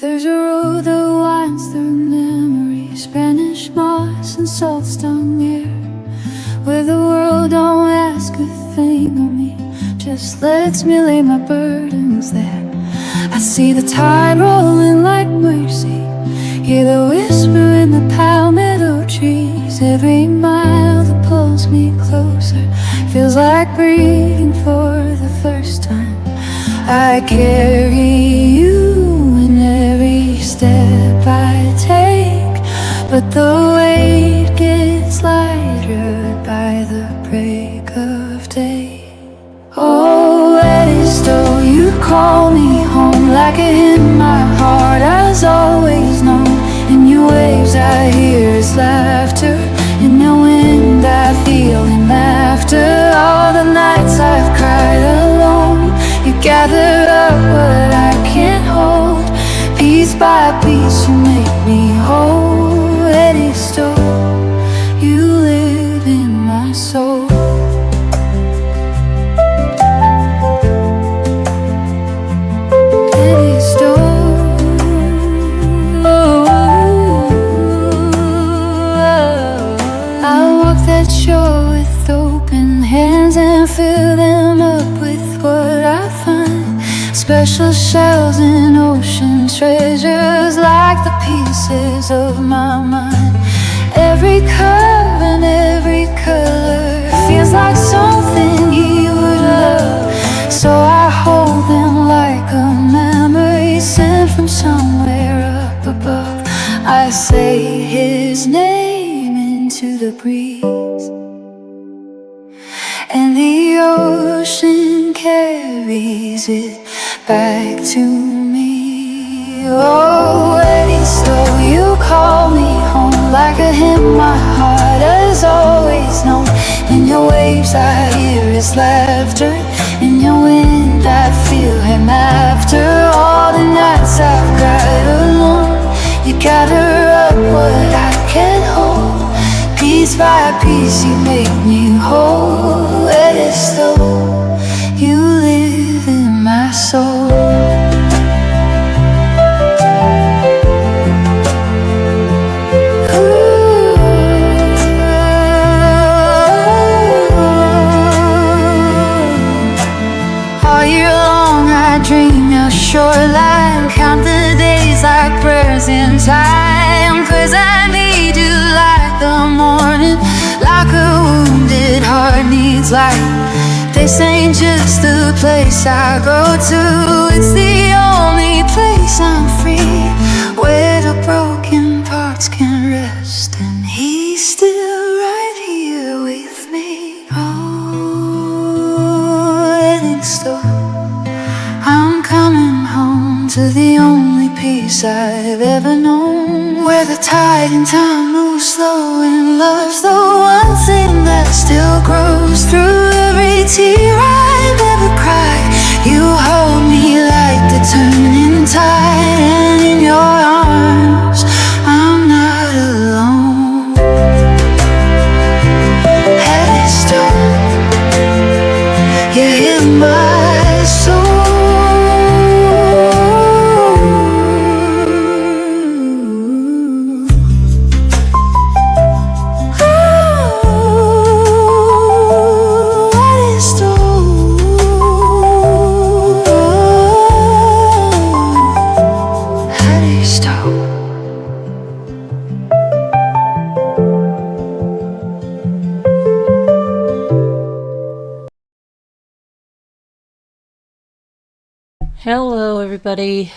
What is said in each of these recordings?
There's a road that winds through memory, Spanish moss and salt-stung air, where the world don't ask a thing of me, just lets me lay my burdens there. I see the tide rolling like mercy, hear the whisper in the palmetto trees. Every mile that pulls me closer feels like breathing for the first time. I carry you in every step I take, but the weight gets lighter by the break of day. Oh, Edisto, you call me home like a hymn my heart has always known. In your waves I hear his laughter, in the wind I feel him after. All the nights I've cried alone, you gather up what I can't hold. Piece by piece you make me whole. Edisto, you live in my soul. Shore with open hands and fill them up with what I find. Special shells and ocean treasures, like the pieces of my mind. Every curve and every color feels like something he would love, so I hold them like a memory sent from somewhere up above. I say his name into the breeze, and the ocean carries it back to me. Oh, Edisto, you call me home like a hymn my heart has always known. In your waves I hear his laughter, in your wind I feel him after. All the nights I've cried alone, you gather up what I can't hold. Piece by piece you make me whole. Edisto, you live in my soul. All year long I dream your shoreline, count the days like prayers in time. 'Cause I need you like the morning, like a wounded heart needs light. This ain't just the place I go to, it's the only place I'm free, where the broken parts can rest, and he's still right here with me. Oh, Edisto, I'm coming home to the only peace I've ever known, where the tide in time moves slow and love's the one thing that still grows through every tear I've ever cried. You hold me like the turning tide, and in your arms I'm not alone. Edisto, you're in my soul. Hello everybody,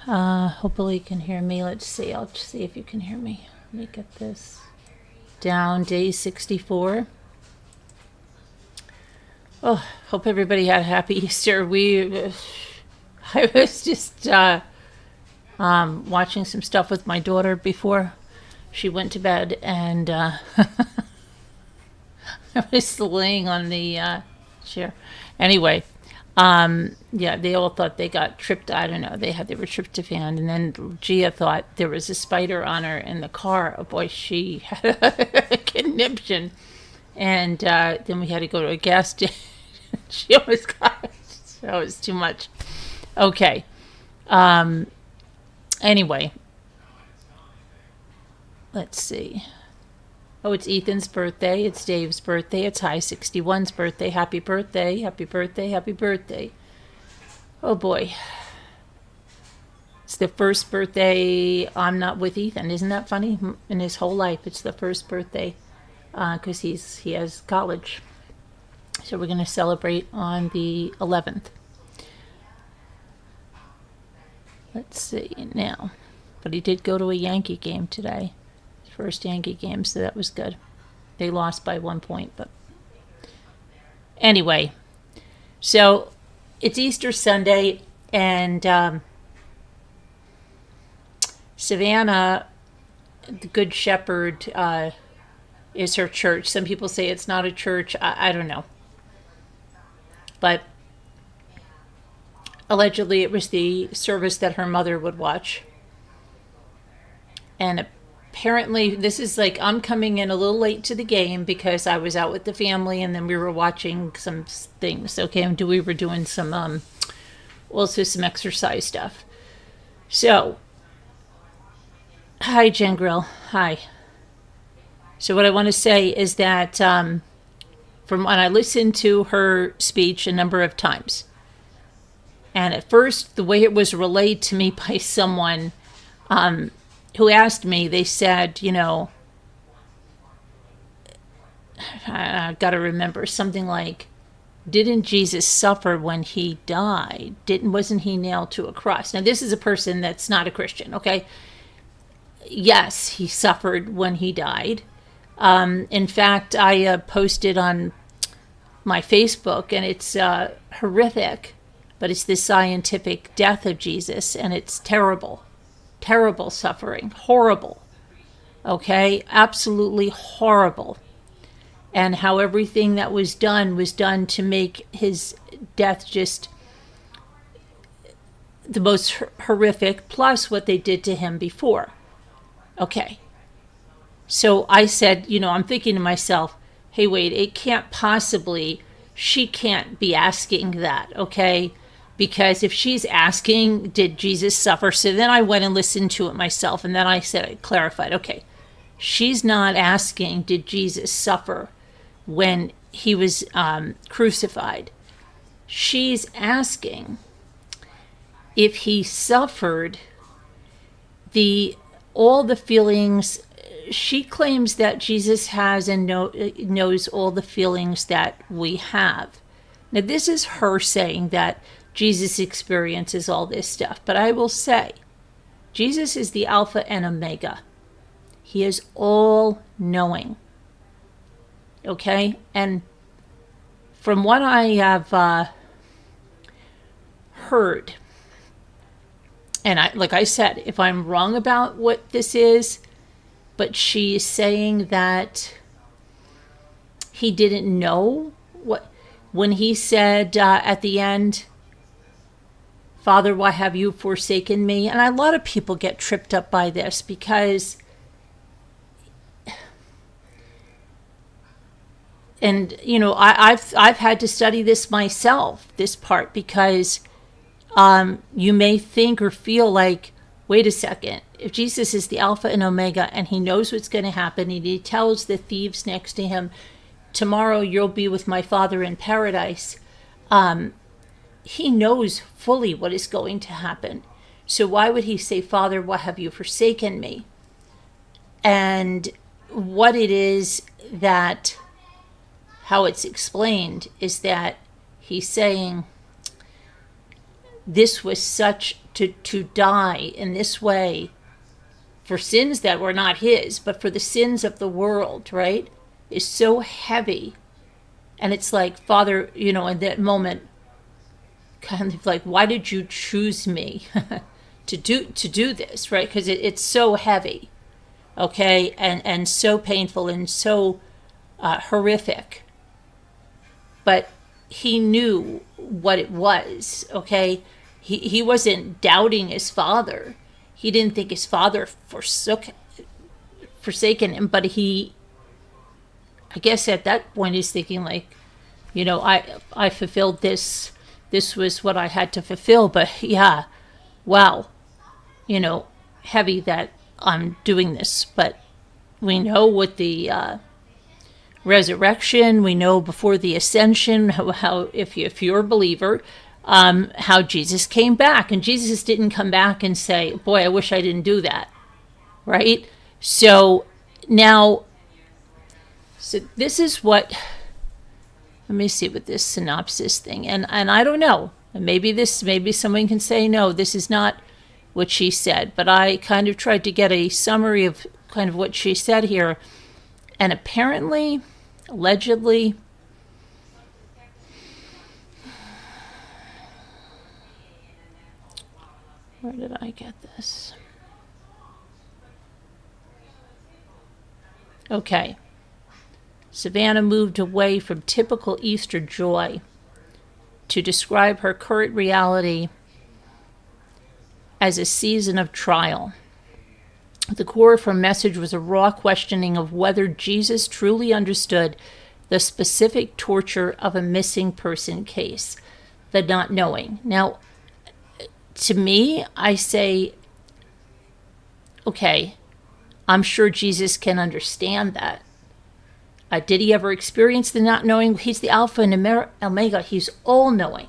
hopefully you can hear me. Let's see, I'll see if you can hear me. Let me get this down. Day 64. Oh, hope everybody had a happy Easter. I was just watching some stuff with my daughter before she went to bed, and I was laying on the chair. Anyway, yeah, they all thought they got tripped. I don't know. They were tryptophan, and then Gia thought there was a spider on her in the car. Oh boy, she had a conniption, and then we had to go to a gas station. She almost got it. So it was too much. Okay. Anyway, let's see. Oh, it's Ethan's birthday. It's Dave's birthday. It's High 61's birthday. Happy birthday. Happy birthday. Happy birthday. Oh, boy. It's the first birthday I'm not with Ethan. Isn't that funny? In his whole life, it's the first birthday because he has college. So we're going to celebrate on the 11th. Let's see now. But he did go to a Yankee game today. His first Yankee game, so that was good. They lost by 1 point, but anyway. So it's Easter Sunday, and Savannah, the Good Shepherd, is her church. Some people say it's not a church. I don't know. But allegedly it was the service that her mother would watch. And apparently this is like, I'm coming in a little late to the game because I was out with the family and then we were watching some things. Okay, and we were doing some, also some exercise stuff. So, hi Jen Grill, hi. So what I want to say is that from when I listened to her speech a number of times, and at first the way it was relayed to me by someone who asked me, they said, you know, I've got to remember something like, didn't Jesus suffer when he died? Wasn't he nailed to a cross? Now this is a person that's not a Christian, okay? Yes, he suffered when he died. In fact, I posted on my Facebook, and it's horrific, but it's the scientific death of Jesus, and it's terrible. Terrible suffering. Horrible. Okay? Absolutely horrible. And how everything that was done to make his death just the most horrific, plus what they did to him before. Okay. So I said, you know, I'm thinking to myself, hey, wait, it can't possibly, she can't be asking that, okay? Because if she's asking, did Jesus suffer? So then I went and listened to it myself, and then I said, I clarified, okay, she's not asking, did Jesus suffer when he was crucified? She's asking if he suffered all the feelings. She claims that Jesus has and knows all the feelings that we have. Now, this is her saying that Jesus experiences all this stuff. But I will say, Jesus is the Alpha and Omega. He is all-knowing. Okay? And from what I have heard, and like I said, if I'm wrong about what this is, but she's saying that he didn't know when he said at the end, Father, why have you forsaken me? And a lot of people get tripped up by this because, and you know, I've had to study this myself, this part, because you may think or feel like, wait a second, if Jesus is the Alpha and Omega and he knows what's going to happen, and he tells the thieves next to him, tomorrow you'll be with my Father in paradise, he knows fully what is going to happen. So why would he say, Father, why have you forsaken me? And what it is that, how it's explained, is that he's saying, this was such, to die in this way for sins that were not his, but for the sins of the world, right, is so heavy. And it's like, Father, you know, in that moment, kind of like, why did you choose me to do this, right? Because it's so heavy, okay, and so painful and so horrific. But he knew what it was, okay? He wasn't doubting his Father. He didn't think his Father forsaken him, but I guess at that point he's thinking like, you know, I fulfilled this. This was what I had to fulfill. But yeah, wow. heavy that I'm doing this, but we know what the resurrection, we know before the ascension, how if you're a believer, how Jesus came back. And Jesus didn't come back and say, boy, I wish I didn't do that, right? So now, this is what, let me see what this synopsis thing, and I don't know, and maybe someone can say, no, this is not what she said, but I kind of tried to get a summary of kind of what she said here, and apparently, allegedly, where did I get this? Okay. Savannah moved away from typical Easter joy to describe her current reality as a season of trial. The core of her message was a raw questioning of whether Jesus truly understood the specific torture of a missing person case, the not knowing. Now, to me, I say, okay, I'm sure Jesus can understand that. Did he ever experience the not knowing? He's the Alpha and Omega. He's all-knowing,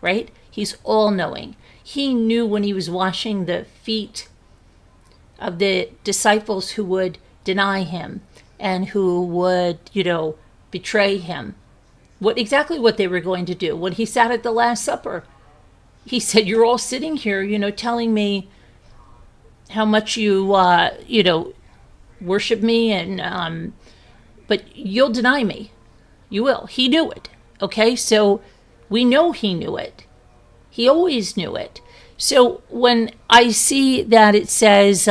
right? He's all-knowing. He knew when he was washing the feet of the disciples who would deny him and who would, betray him, exactly what they were going to do. When he sat at the Last Supper, he said, you're all sitting here, telling me how much you, worship me, and but you'll deny me. You will. He knew it. Okay, so we know he knew it. He always knew it. So when I see that it says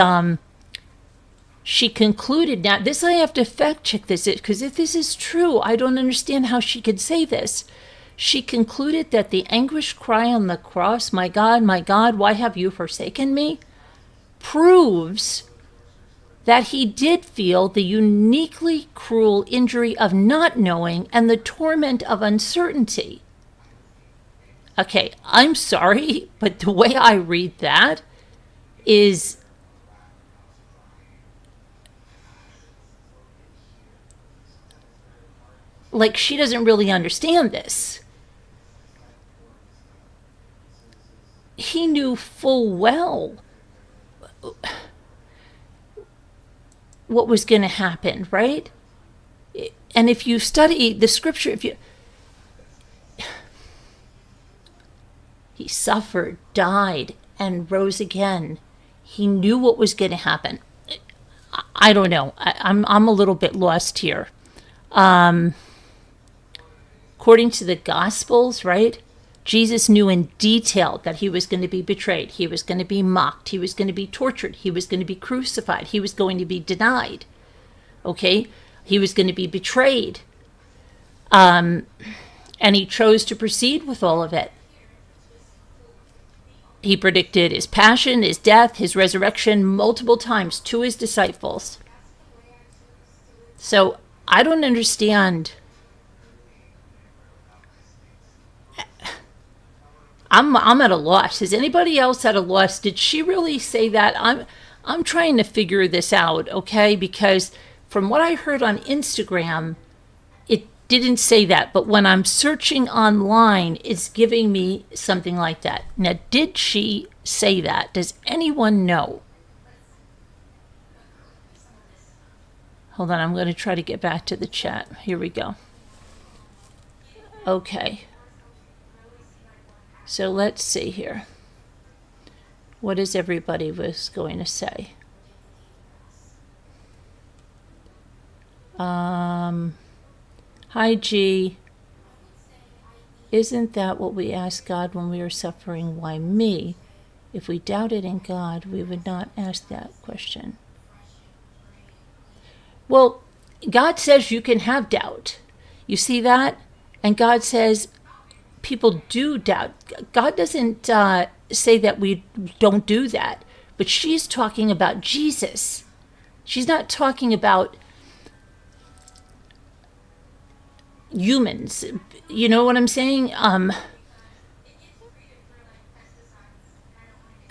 she concluded, now this I have to fact check this, because if this is true, I don't understand how she could say this. She concluded that the anguished cry on the cross, my God, why have you forsaken me, proves that he did feel the uniquely cruel injury of not knowing and the torment of uncertainty. Okay, I'm sorry, but the way I read that is like she doesn't really understand this. He knew full well what was going to happen, right? And if you study the scripture, he suffered, died, and rose again. He knew what was going to happen. I don't know. I'm a little bit lost here. According to the Gospels, right? Jesus knew in detail that he was going to be betrayed. He was going to be mocked. He was going to be tortured. He was going to be crucified. He was going to be denied. Okay? He was going to be betrayed. And he chose to proceed with all of it. He predicted his passion, his death, his resurrection multiple times to his disciples. So I don't understand. I'm at a loss. Is anybody else at a loss? Did she really say that? I'm trying to figure this out, okay? Because from what I heard on Instagram, it didn't say that. But when I'm searching online, it's giving me something like that. Now, did she say that? Does anyone know? Hold on, I'm going to try to get back to the chat. Here we go. Okay. So let's see here. What is everybody was going to say? Hi, G. Isn't that what we asked God when we were suffering? Why me? If we doubted in God, we would not ask that question. Well, God says you can have doubt. You see that? And God says people do doubt. God doesn't say that we don't do that. But she's talking about Jesus. She's not talking about humans. You know what I'm saying? I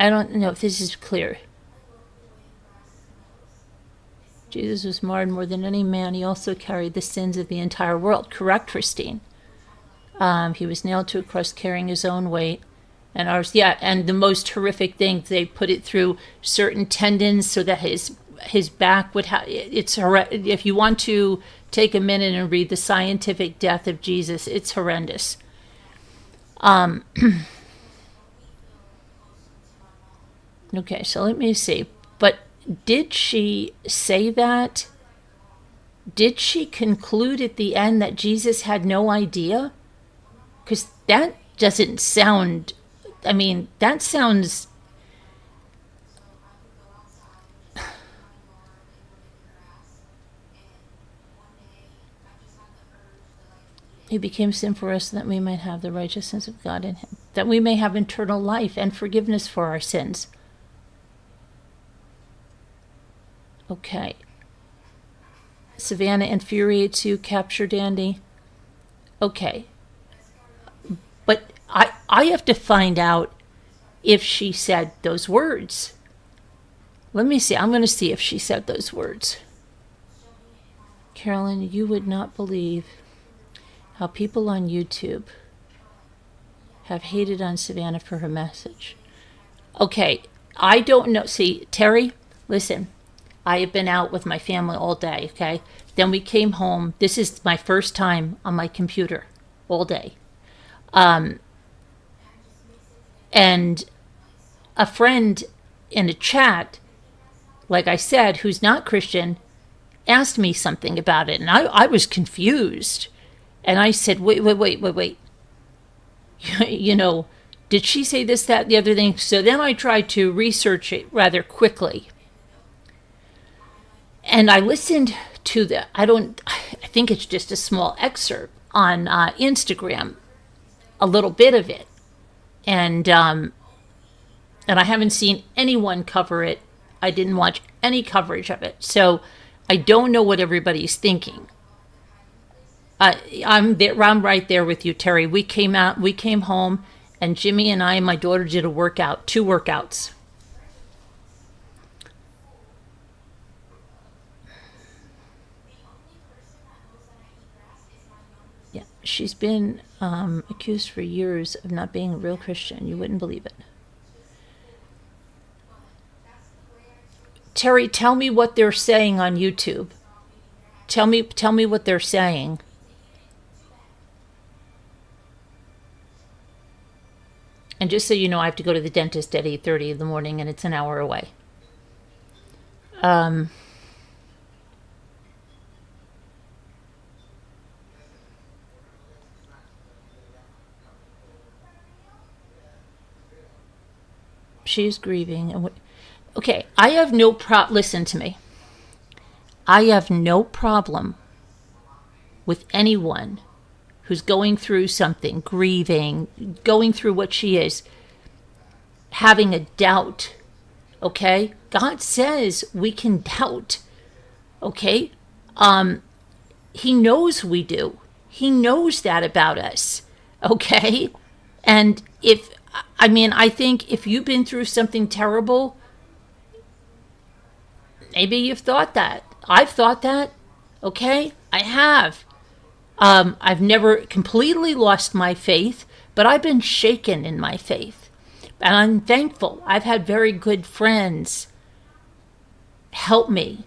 I don't know if this is clear. Jesus was marred more than any man. He also carried the sins of the entire world. Correct, Christine. He was nailed to a cross carrying his own weight and ours. Yeah, and the most horrific thing, they put it through certain tendons so that his back would have, it's horrendous. If you want to take a minute and read the scientific death of Jesus, it's horrendous. Okay, so let me see. But did she say that? Did she conclude at the end that Jesus had no idea? Because that doesn't sound, I mean, that sounds, he became sin for us that we might have the righteousness of God in him, that we may have eternal life and forgiveness for our sins. Okay. Savannah infuriates you, capture Dandy. Okay. But I have to find out if she said those words. Let me see. I'm going to see if she said those words. Carolyn, you would not believe how people on YouTube have hated on Savannah for her message. Okay. I don't know. See, Terry, listen. I have been out with my family all day, okay? Then we came home. This is my first time on my computer all day. And a friend in a chat, like I said, who's not Christian, asked me something about it. And I was confused. And I said, wait. You know, did she say this, that, the other thing? So then I tried to research it rather quickly. And I listened to I think it's just a small excerpt on Instagram, a little bit of it. And I haven't seen anyone cover it. I didn't watch any coverage of it. So I don't know what everybody's thinking. I'm right there with you, Terry. We came home, and Jimmy and I and my daughter did a workout, 2 workouts. Yeah, she's been accused for years of not being a real Christian. You wouldn't believe it. Terry, tell me what they're saying on YouTube. Tell me what they're saying. And just so you know, I have to go to the dentist at 8:30 in the morning, and it's an hour away. She's grieving. Okay, I have no listen to me. I have no problem with anyone who's going through something, grieving, going through what she is, having a doubt, okay? God says we can doubt, okay? He knows we do. He knows that about us, okay? And I think if you've been through something terrible, maybe you've thought that. I've thought that, okay? I have. I've never completely lost my faith, but I've been shaken in my faith. And I'm thankful. I've had very good friends help me,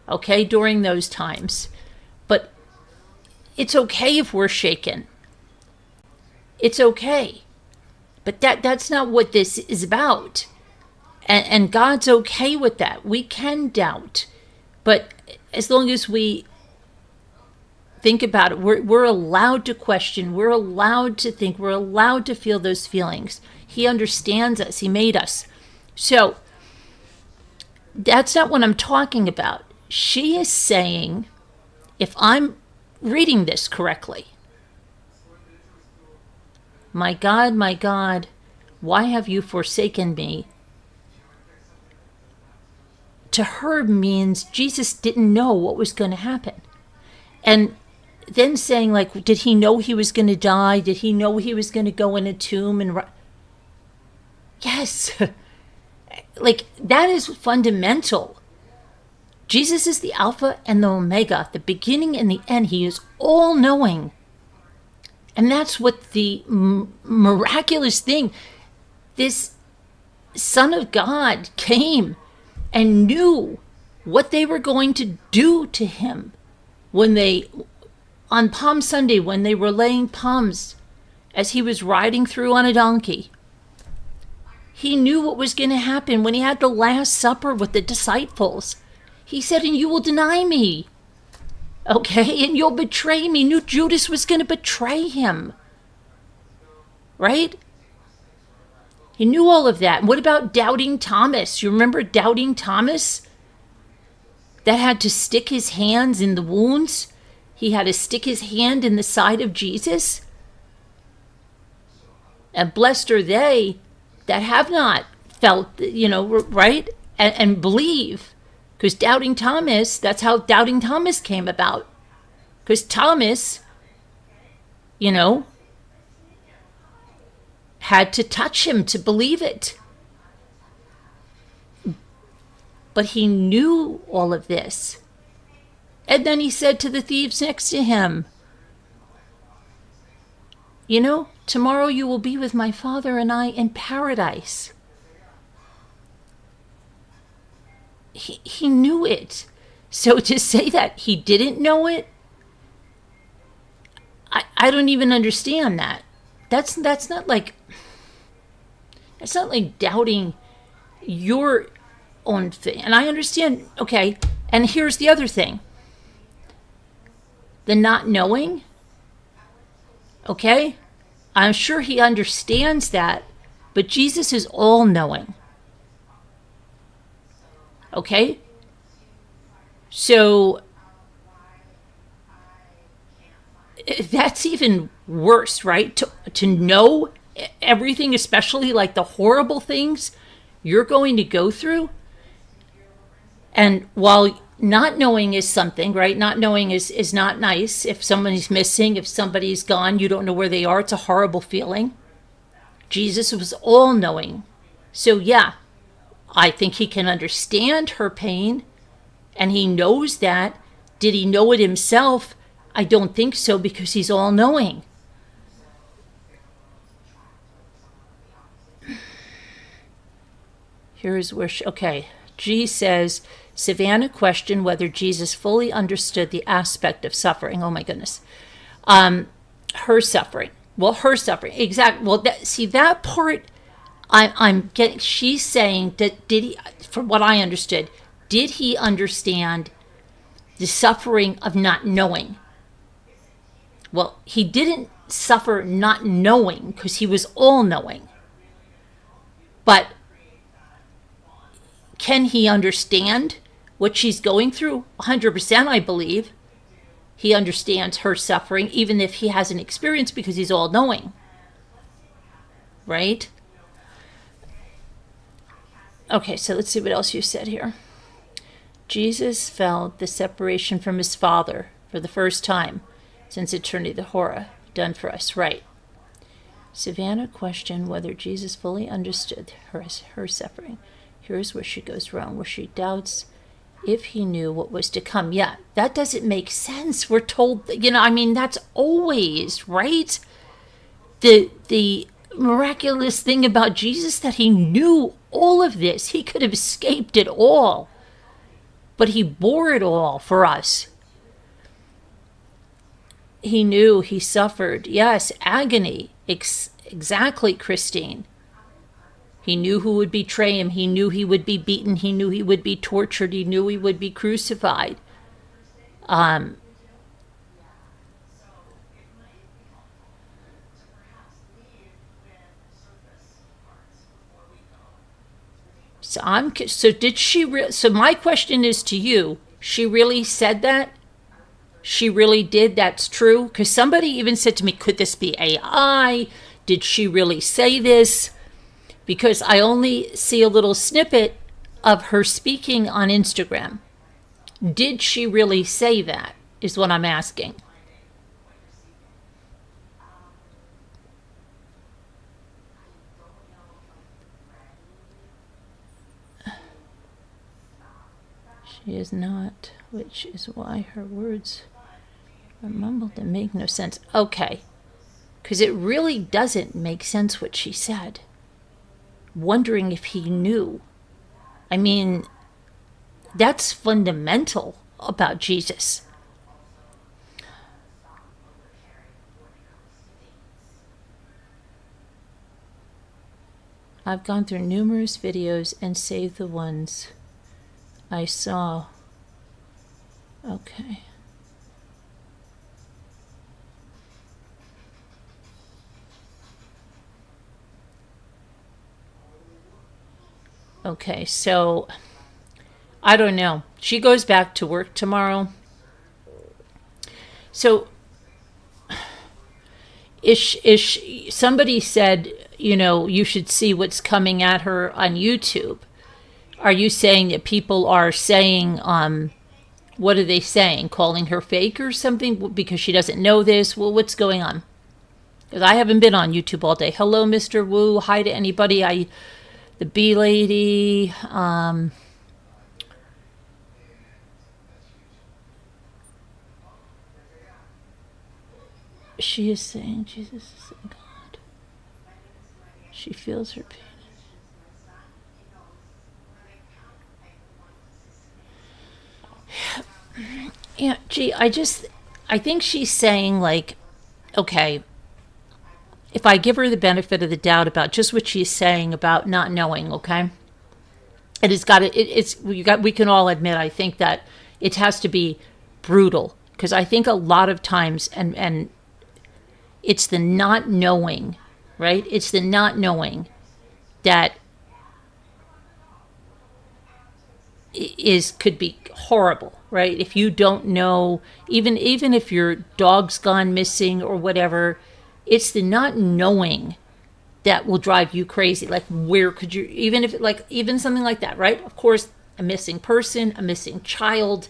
okay, during those times. But it's okay if we're shaken. It's okay. But that's not what this is about. And God's okay with that. We can doubt. But as long as we think about it, we're allowed to question. We're allowed to think. We're allowed to feel those feelings. He understands us. He made us. So that's not what I'm talking about. She is saying, if I'm reading this correctly, my God, why have you forsaken me? To her means Jesus didn't know what was going to happen. And then saying, like, did he know he was going to die? Did he know he was going to go in a tomb? And yes, like, that is fundamental. Jesus is the Alpha and the Omega, the beginning and the end. He is all-knowing. And that's what the miraculous thing, this Son of God came and knew what they were going to do to him when they, on Palm Sunday, when they were laying palms as he was riding through on a donkey. He knew what was going to happen when he had the Last Supper with the disciples. He said, and you will deny me. Okay, and you'll betray me. He knew Judas was going to betray him. Right? He knew all of that. And what about doubting Thomas? You remember doubting Thomas? That had to stick his hands in the wounds. He had to stick his hand in the side of Jesus. And blessed are they that have not felt, right? And believe. Because doubting Thomas, that's how doubting Thomas came about. Because Thomas, had to touch him to believe it. But he knew all of this. And then he said to the thieves next to him, tomorrow you will be with my Father and I in paradise. He knew it. So to say that he didn't know it, I don't even understand that. That's not like doubting your own thing. And I understand, okay, and here's the other thing. The not knowing, okay? I'm sure he understands that, but Jesus is all-knowing. Okay? So that's even worse, right? To know everything, especially like the horrible things you're going to go through. And while not knowing is something, right? Not knowing is not nice. If somebody's missing, if somebody's gone, you don't know where they are. It's a horrible feeling. Jesus was all-knowing. So yeah, I think he can understand her pain, and he knows that. Did he know it himself? I don't think so, because he's all-knowing. Here's where G says, Savannah questioned whether Jesus fully understood the aspect of suffering. Oh my goodness. Her suffering. Well, her suffering. Exactly. Well, that part, I'm getting, she's saying that, did he, from what I understood, did he understand the suffering of not knowing? Well, he didn't suffer not knowing because he was all-knowing. But can he understand what she's going through? 100%, I believe. He understands her suffering, even if he hasn't experienced, because he's all-knowing. Right? Okay, so let's see what else you said here. Jesus felt the separation from his Father for the first time since eternity, the horror done for us. Right. Savannah questioned whether Jesus fully understood her suffering. Here's where she goes wrong, where she doubts if he knew what was to come. Yeah, that doesn't make sense. We're told, that's always, right? The miraculous thing about Jesus, that he knew all of this. He could have escaped it all, but he bore it all for us. He knew, he suffered. Yes, agony. Exactly, Christine. He knew who would betray him. He knew he would be beaten. He knew he would be tortured. He knew he would be crucified. So my question is to you, she really said that? She really did? That's true? Because somebody even said to me, could this be AI? Did she really say this? Because I only see a little snippet of her speaking on Instagram. Did she really say that, is what I'm asking. She is not, which is why her words are mumbled and make no sense. Okay. Because it really doesn't make sense what she said. Wondering if he knew. I mean, that's fundamental about Jesus. I've gone through numerous videos and saved the ones I saw. Okay. Okay, so I don't know. She goes back to work tomorrow. So somebody said, you should see what's coming at her on YouTube. Are you saying that people are saying, what are they saying? Calling her fake or something because she doesn't know this? Well, what's going on? Because I haven't been on YouTube all day. Hello, Mr. Wu. Hi to anybody. The bee lady. She is saying Jesus is God. She feels her pain. Yeah, gee, I think she's saying, like, okay, if I give her the benefit of the doubt about just what she's saying about not knowing, okay, it has got to, we can all admit, I think that it has to be brutal, because I think a lot of times, and it's the not knowing, right? It's the not knowing that could be horrible, right? If you don't know, even if your dog's gone missing or whatever, it's the not knowing that will drive you crazy. Like, where could you, even something like that, right? Of course, a missing person, a missing child,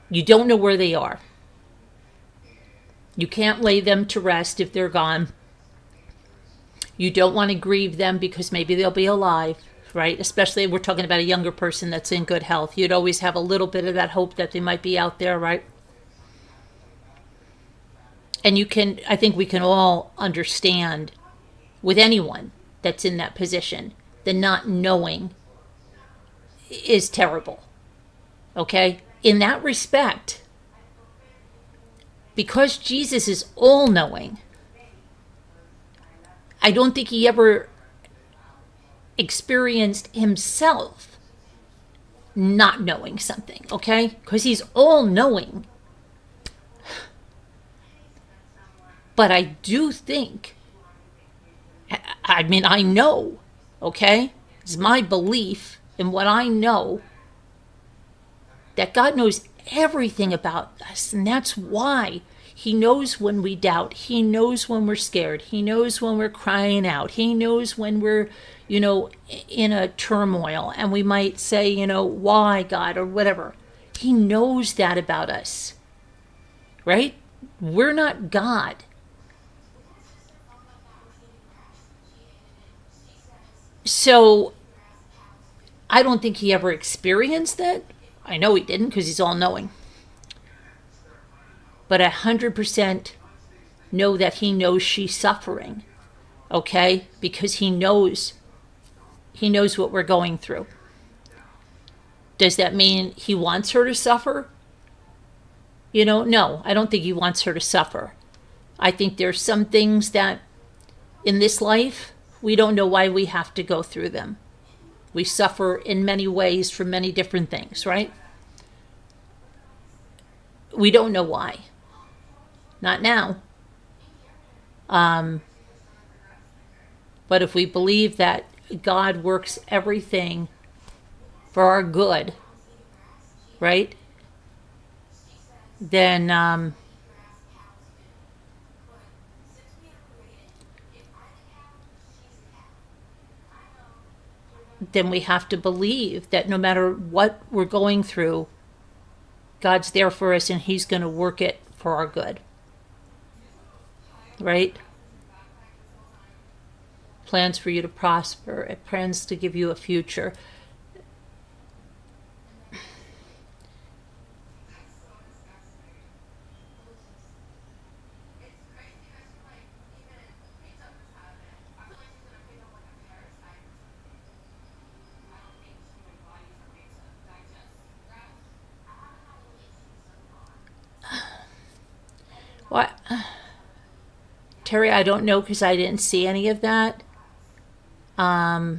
you don't know where they are. You can't lay them to rest if they're gone. You don't want to grieve them because maybe they'll be alive, right? Especially if we're talking about a younger person that's in good health. You'd always have a little bit of that hope that they might be out there, right? And I think we can all understand with anyone that's in that position, the not knowing is terrible, okay? In that respect, because Jesus is all-knowing, I don't think he ever experienced himself not knowing something, okay? Because he's all-knowing. But I do think, I mean, I know, okay? It's my belief in what I know, that God knows everything about us. And that's why he knows when we doubt. He knows when we're scared. He knows when we're crying out. He knows when we're, in a turmoil. And we might say, why, God, or whatever. He knows that about us, right? We're not God. So I don't think he ever experienced that. I know he didn't because he's all-knowing. But 100% know that he knows she's suffering, okay? Because he knows what we're going through. Does that mean he wants her to suffer? No, I don't think he wants her to suffer. I think there's some things that in this life, we don't know why we have to go through them. We suffer in many ways from many different things, right? We don't know why. Not now. But if we believe that God works everything for our good, right? Then we have to believe that no matter what we're going through, God's there for us and he's going to work it for our good. Right? Plans for you to prosper, plans to give you a future. Terry, I don't know because I didn't see any of that. I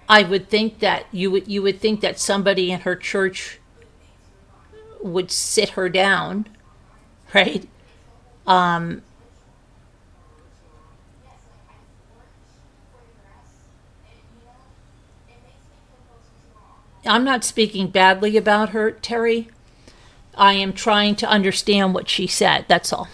would think that you would think that somebody in her church would sit her down, right? I'm not speaking badly about her, Terry. I am trying to understand what she said. That's all.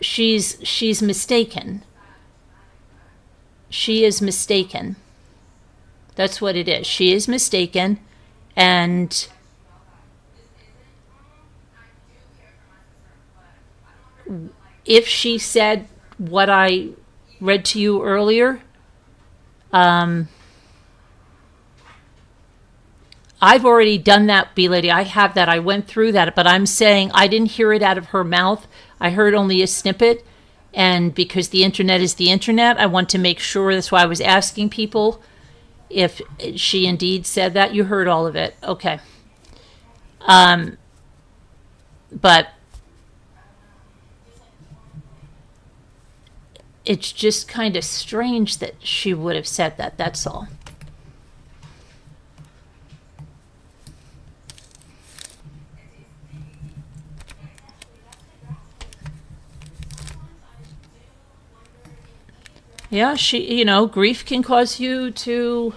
She's mistaken. She is mistaken. That's what it is. She is mistaken, and if she said what I read to you earlier, I've already done that, B Lady. I have that. I went through that, but I'm saying I didn't hear it out of her mouth. I heard only a snippet. And because the internet is the internet, I want to make sure. That's why I was asking people if she indeed said that. You heard all of it. Okay. But it's just kind of strange that she would have said that. That's all. Yeah, grief can cause you to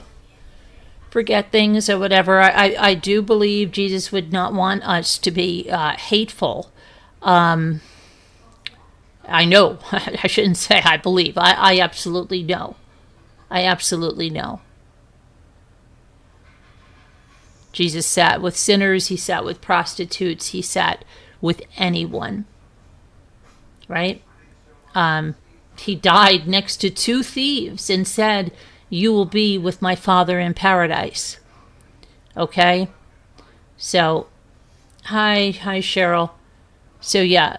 forget things or whatever. I do believe Jesus would not want us to be hateful. I know. I shouldn't say I believe. I absolutely know. I absolutely know. Jesus sat with sinners. He sat with prostitutes. He sat with anyone. Right? He died next to two thieves and said, "You will be with my Father in paradise." Okay? So, hi, Cheryl. So, yeah,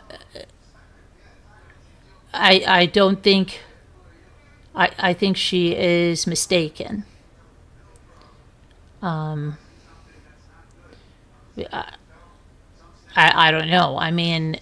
I don't think, I think she is mistaken. I don't know. I mean,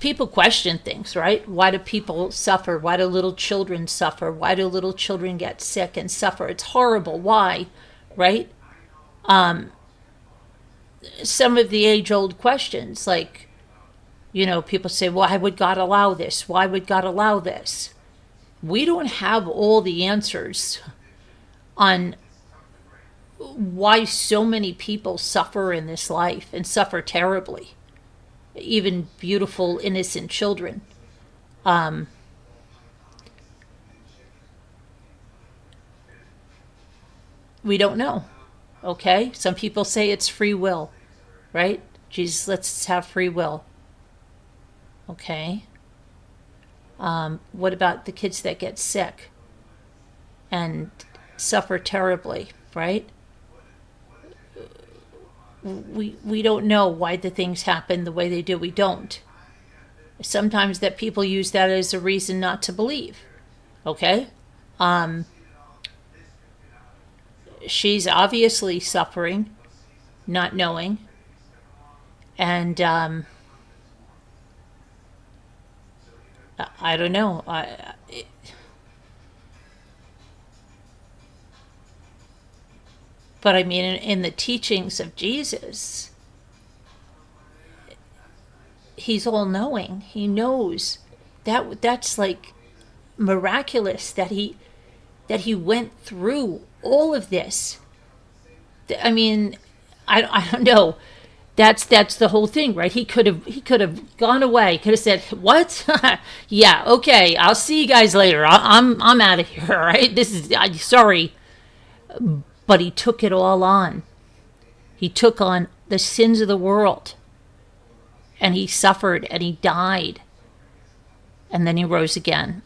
people question things, right? Why do people suffer? Why do little children suffer? Why do little children get sick and suffer? It's horrible. Why? Right? Some of the age-old questions, like, people say, why would God allow this? Why would God allow this? We don't have all the answers on why so many people suffer in this life and suffer terribly. Even beautiful, innocent children. We don't know. Okay? Some people say it's free will, right? Jesus lets us have free will. Okay? What about the kids that get sick and suffer terribly, right? We don't know why the things happen the way they do. We don't. Sometimes that people use that as a reason not to believe. Okay? She's obviously suffering, not knowing. And I don't know. But I mean, in the teachings of Jesus, he's all-knowing. He knows. That's like miraculous that he went through all of this. I mean, I don't know. That's the whole thing, right? He could have gone away. Could have said, "What? Yeah, okay. I'll see you guys later. I'm out of here." Right? This is sorry. But he took it all on. He took on the sins of the world. And he suffered and he died. And then he rose again.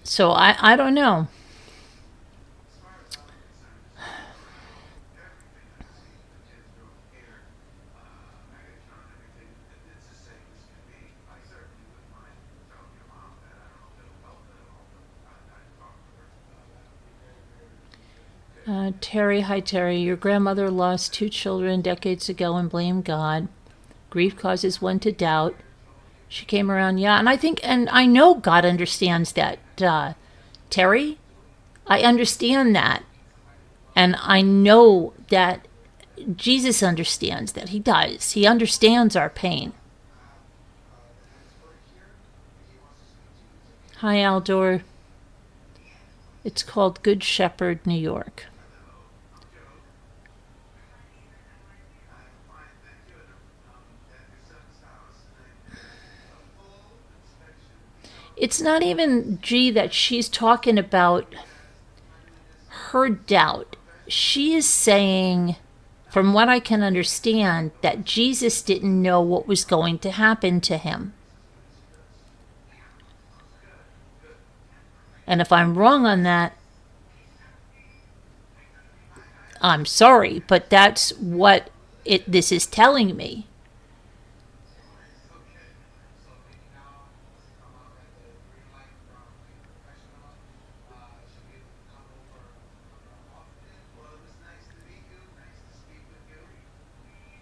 So I don't know. Terry, hi Terry. Your grandmother lost 2 children decades ago and blamed God. Grief causes one to doubt. She came around, yeah, and I think, and I know God understands that, Terry. I understand that, and I know that Jesus understands that. He does. He understands our pain. Hi, Aldor. It's called Good Shepherd, New York. It's not even G that she's talking about her doubt. She is saying, from what I can understand, that Jesus didn't know what was going to happen to him. And if I'm wrong on that, I'm sorry, but that's what this is telling me.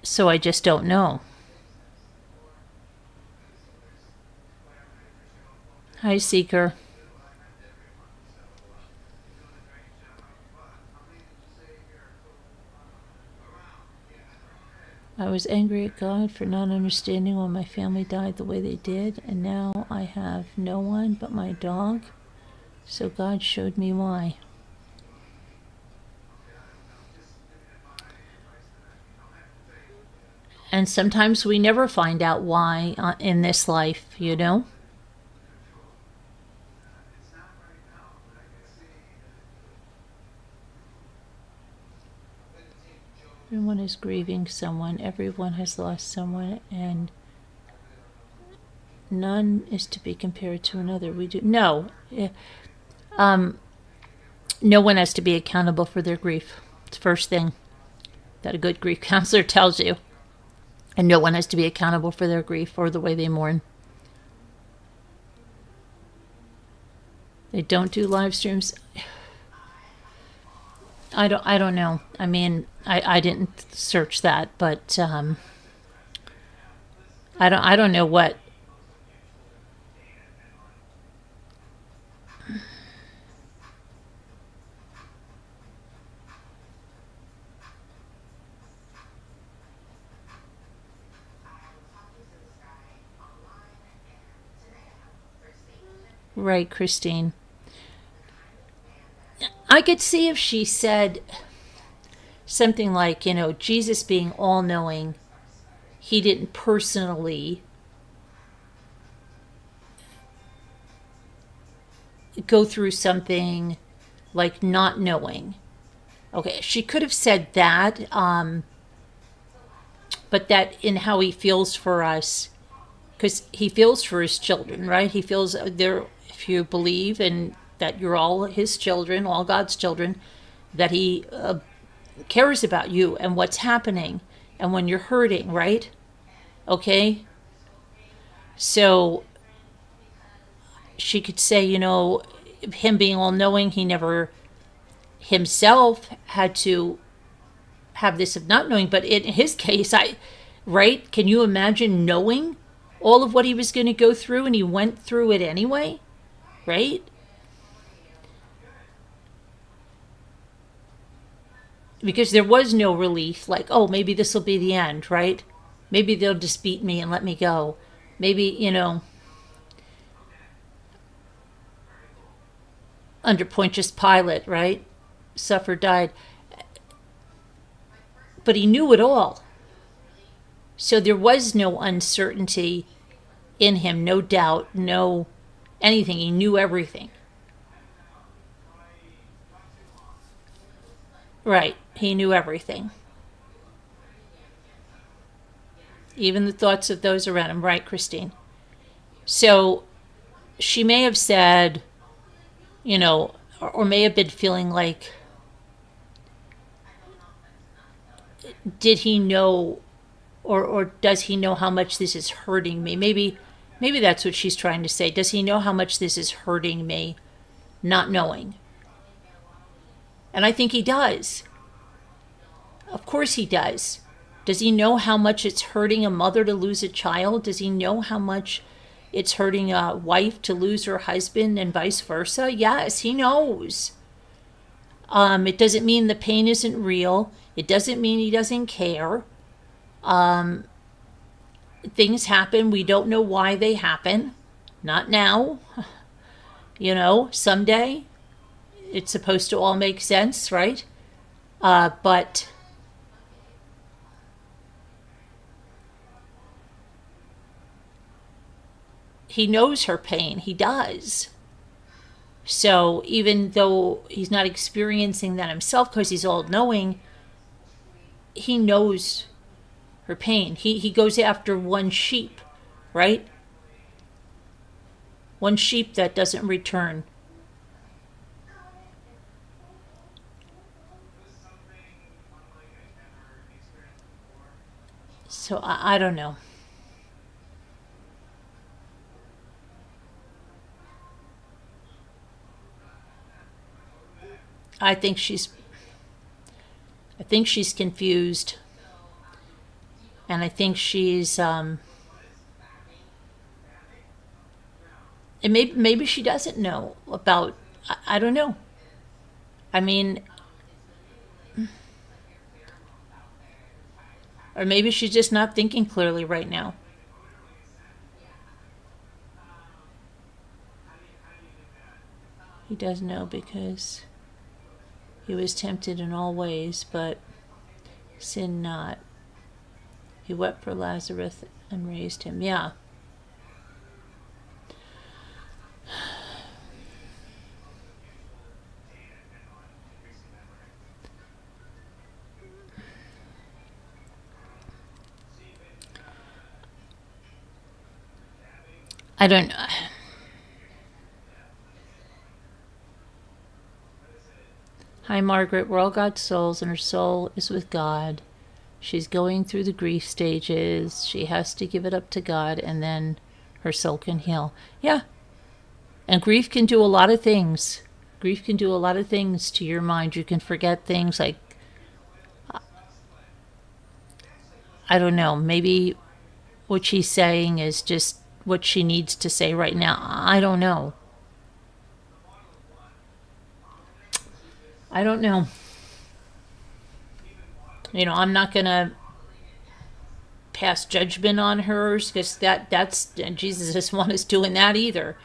So I just don't know. Hi, Seeker. I was angry at God for not understanding why my family died the way they did, and now I have no one but my dog, so God showed me why. And sometimes we never find out why in this life, you know? Everyone is grieving someone. Everyone has lost someone, and none is to be compared to another. We do no. No one has to be accountable for their grief. It's the first thing that a good grief counselor tells you. And no one has to be accountable for their grief or the way they mourn. They don't do live streams. I don't know. I mean, I didn't search that, but I don't know what. Right, Christine. I could see if she said something like, you know, Jesus being all knowing, he didn't personally go through something like not knowing. Okay, she could have said that, but that in how he feels for us, because he feels for his children, right? He feels there, if you believe and that you're all his children, all God's children, that he cares about you and what's happening and when you're hurting, right? Okay? So she could say, you know, him being all knowing, he never himself had to have this of not knowing, but in his case, right? Can you imagine knowing all of what he was going to go through and he went through it anyway, right? Because there was no relief, like, oh, maybe this will be the end, right? Maybe they'll just beat me and let me go. Maybe, you know, under Pontius Pilate, right? Suffered, died. But he knew it all. So there was no uncertainty in him, no doubt, no anything. He knew everything. Right. He knew everything. Even the thoughts of those around him. Right, Christine? So she may have said, or may have been feeling like, did he know, or does he know how much this is hurting me? Maybe that's what she's trying to say. Does he know how much this is hurting me, not knowing? And I think he does. Of course he does. Does he know how much it's hurting a mother to lose a child? Does he know how much it's hurting a wife to lose her husband and vice versa? Yes, he knows. It doesn't mean the pain isn't real. It doesn't mean he doesn't care. Things happen. We don't know why they happen. Not now. Someday it's supposed to all make sense, right? But he knows her pain. He does. So even though he's not experiencing that himself because he's all-knowing, he knows her pain. He goes after one sheep, right? One sheep that doesn't return. So I don't know. I think she's confused, and I think she's and maybe she doesn't know about. I don't know. I mean, or maybe she's just not thinking clearly right now. He does know because he was tempted in all ways, but sinned not. He wept for Lazarus and raised him. Yeah. I don't know. Hi, Margaret. We're all God's souls, and her soul is with God. She's going through the grief stages. She has to give it up to God, and then her soul can heal. Yeah. And grief can do a lot of things. Grief can do a lot of things to your mind. You can forget things like, I don't know, maybe what she's saying is just what she needs to say right now. I don't know. I don't know. I'm not going to pass judgment on hers because that's Jesus doesn't want us doing that either.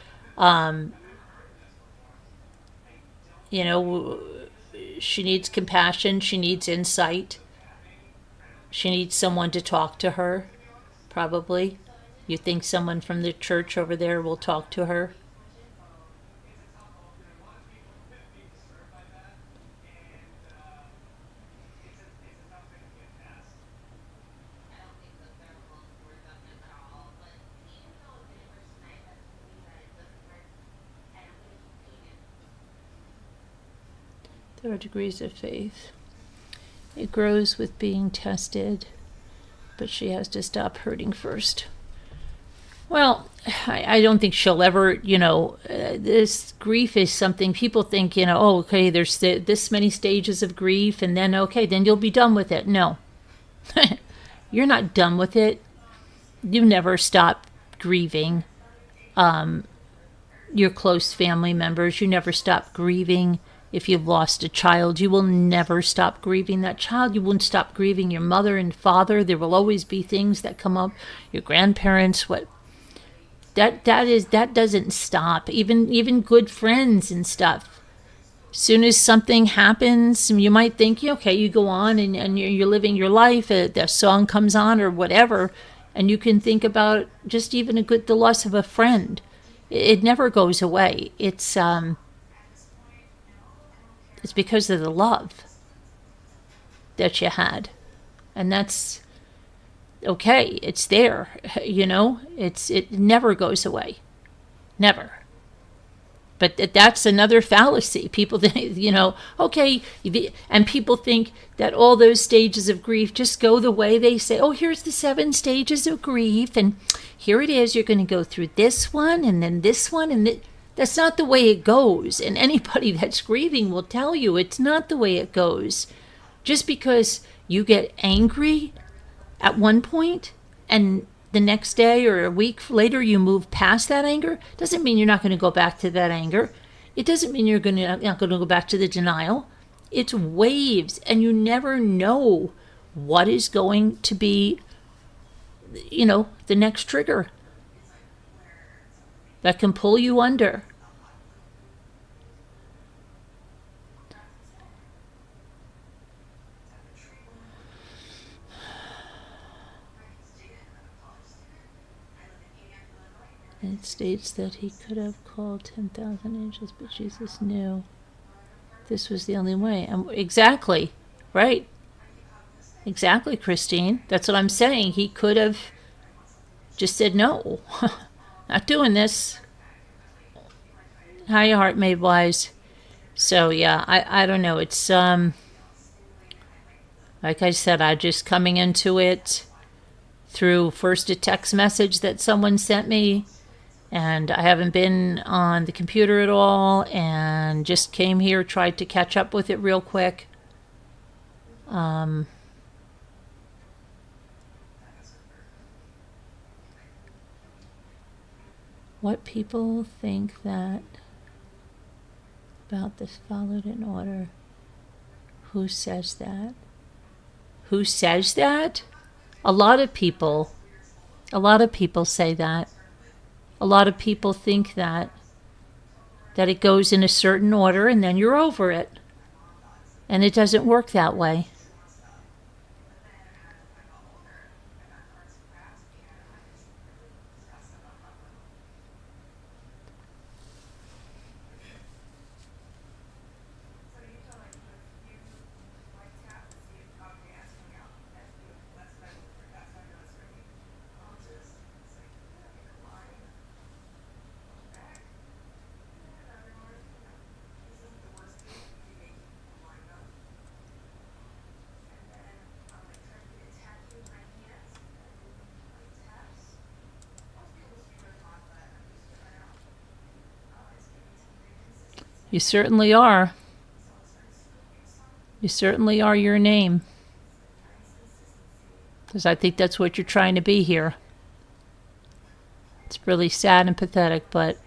She needs compassion. She needs insight. She needs someone to talk to her, probably. You think someone from the church over there will talk to her? There are degrees of faith. It grows with being tested, but she has to stop hurting first. Well, I don't think she'll ever, this grief is something people think, oh, okay, there's this many stages of grief, and then, okay, then you'll be done with it. No. You're not done with it. You never stop grieving your close family members. You never stop grieving. If you've lost a child, you will never stop grieving that child. You won't stop grieving your mother and father. There will always be things that come up. Your grandparents, that doesn't stop. Even good friends and stuff. As soon as something happens, you might think, okay, you go on and you're living your life. The song comes on or whatever, and you can think about just even the loss of a friend. It never goes away. It's because of the love that you had. And that's okay. It's there, It never goes away. Never. But that's another fallacy. People think, okay, and people think that all those stages of grief just go the way they say, oh, here's the 7 stages of grief, and here it is, you're going to go through this one, and then this one, and that's not the way it goes. And anybody that's grieving will tell you it's not the way it goes. Just because you get angry at one point, and the next day or a week later you move past that anger, doesn't mean you're not going to go back to that anger. It doesn't mean you're not going to go back to the denial. It's waves, and you never know what is going to be, the next trigger that can pull you under. It states that he could have called 10,000 angels, but Jesus knew this was the only way. Exactly, right? Exactly, Christine. That's what I'm saying. He could have just said, no, not doing this. How your heart made wise. So, yeah, I don't know. It's, like I said, I just coming into it through first a text message that someone sent me, and I haven't been on the computer at all, and just came here, tried to catch up with it real quick. What people think that about this followed in order. Who says that? Who says that? A lot of people say that. A lot of people think that it goes in a certain order and then you're over it. And it doesn't work that way. You certainly are. You certainly are your name. Because I think that's what you're trying to be here. It's really sad and pathetic, but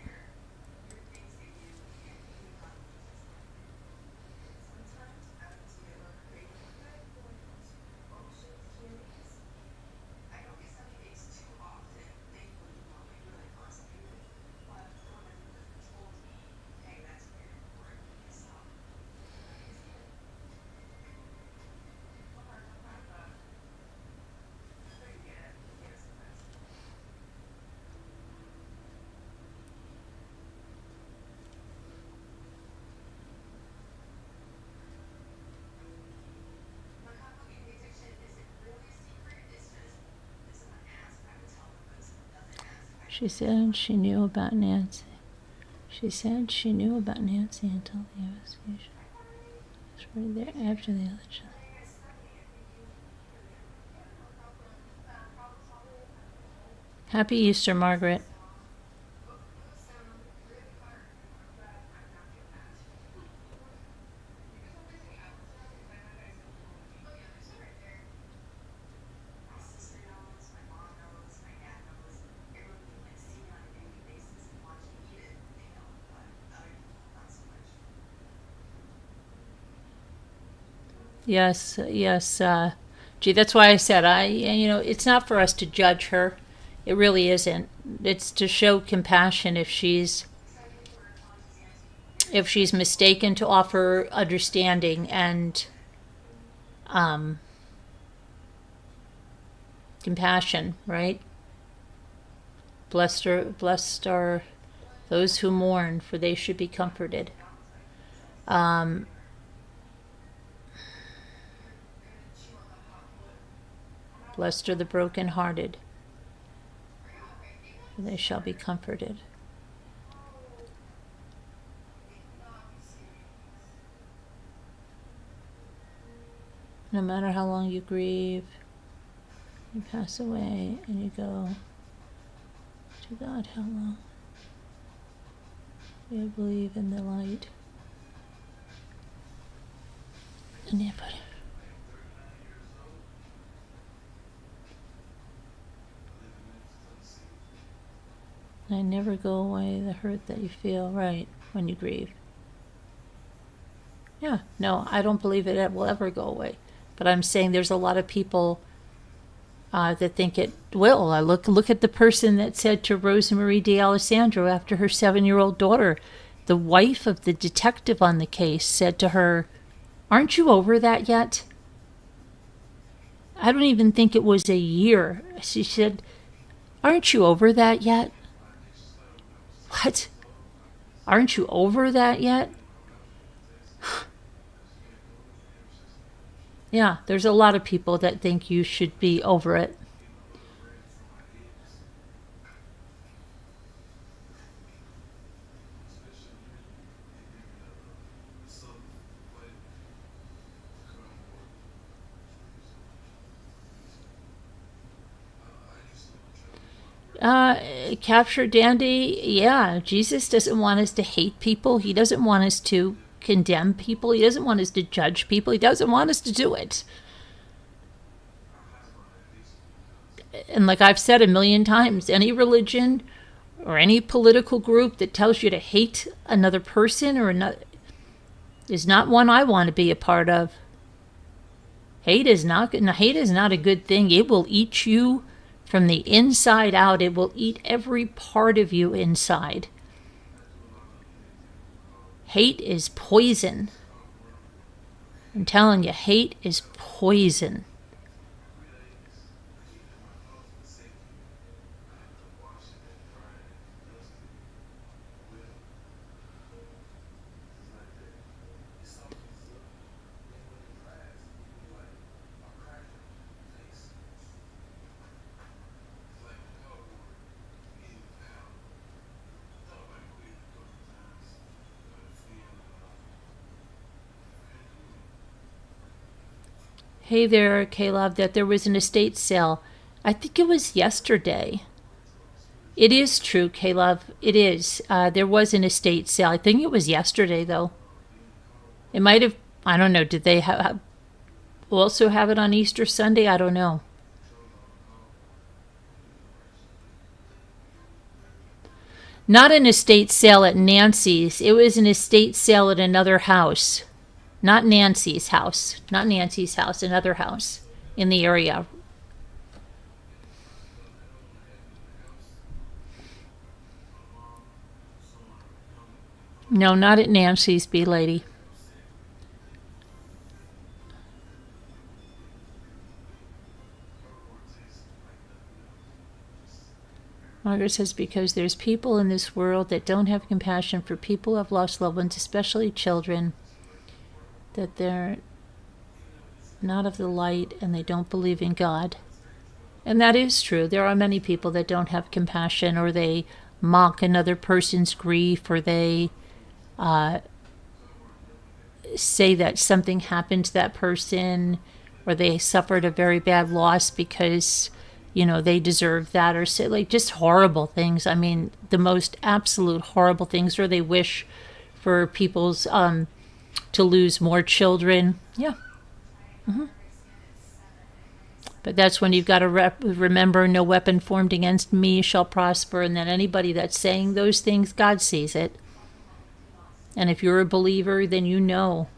she said she knew about Nancy. She said she knew about Nancy until the investigation. It was right there after the election. Happy Easter, Margaret. Yes, yes. Gee, that's why I said it's not for us to judge her. It really isn't. It's to show compassion if she's mistaken, to offer understanding and compassion, right? Blessed are those who mourn, for they should be comforted. Blessed are the brokenhearted, for they shall be comforted. No matter how long you grieve, you pass away and you go to God. How long? You believe in the light. And you put it. I never go away, the hurt that you feel, right, when you grieve. Yeah, no, I don't believe it will ever go away. But I'm saying there's a lot of people that think it will. I look at the person that said to Rosemarie D'Alessandro after her 7-year-old daughter, the wife of the detective on the case, said to her, "Aren't you over that yet?" I don't even think it was a year. She said, "Aren't you over that yet?" What? Aren't you over that yet? Yeah, there's a lot of people that think you should be over it. Capture Dandy, yeah, Jesus doesn't want us to hate people. He doesn't want us to condemn people. He doesn't want us to judge people. He doesn't want us to do it. And like I've said a million times, any religion or any political group that tells you to hate another person or another is not one I want to be a part of. Hate is not a good thing. It will eat you from the inside out. It will eat every part of you inside. Hate is poison. I'm telling you, hate is poison. Hey there, Caleb, that there was an estate sale. I think it was yesterday. It is true, Caleb. It is. There was an estate sale. I think it was yesterday, though. It might have, I don't know, did they also have it on Easter Sunday? I don't know. Not an estate sale at Nancy's. It was an estate sale at another house. Not Nancy's house. Not Nancy's house, another house in the area. No, not at Nancy's, B lady. Margaret says, because there's people in this world that don't have compassion for people who have lost loved ones, especially children, that they're not of the light and they don't believe in God. And that is true. There are many people that don't have compassion, or they mock another person's grief, or they say that something happened to that person, or they suffered a very bad loss because, you know, they deserve that, or say like just horrible things. I mean, the most absolute horrible things, or they wish for people's to lose more children. Yeah. Mm-hmm. But that's when you've got to remember, no weapon formed against me shall prosper. And then anybody that's saying those things, God sees it. And if you're a believer, then you know,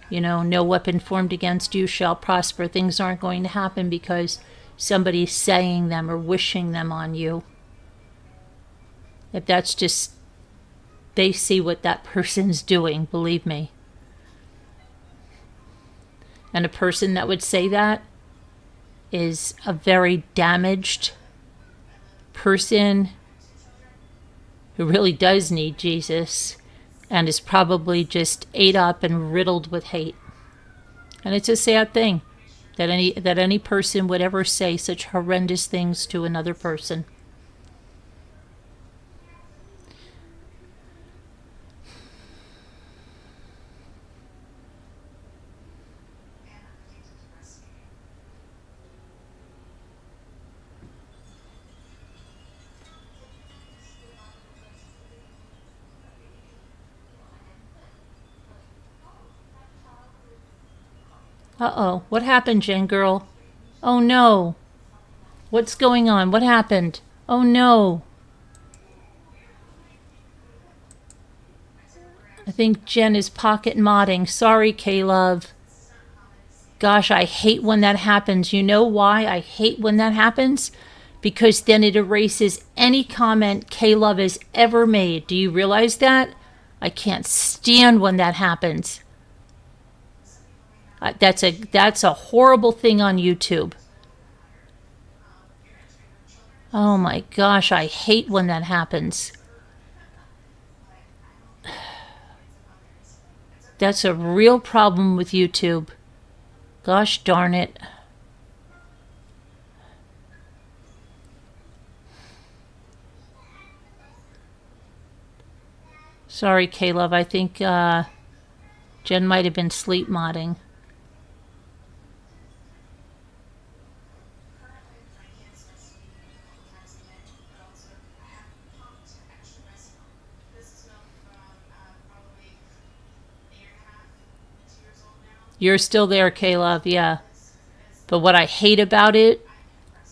no weapon formed against you shall prosper. Things aren't going to happen because somebody's saying them or wishing them on you. If that's just, they see what that person's doing, believe me. And a person that would say that is a very damaged person who really does need Jesus and is probably just ate up and riddled with hate. And it's a sad thing that any person would ever say such horrendous things to another person. Uh-oh. What happened, Jen girl? Oh no. What's going on? What happened? Oh no. I think Jen is pocket modding. Sorry, K-Love. Gosh, I hate when that happens. You know why I hate when that happens? Because then it erases any comment K-Love has ever made. Do you realize that? I can't stand when that happens. That's a horrible thing on YouTube. Oh my gosh, I hate when that happens. That's a real problem with YouTube. Gosh darn it. Sorry, K-Love. I think Jen might have been sleep modding. You're still there, K-Love, yeah. But what I hate about it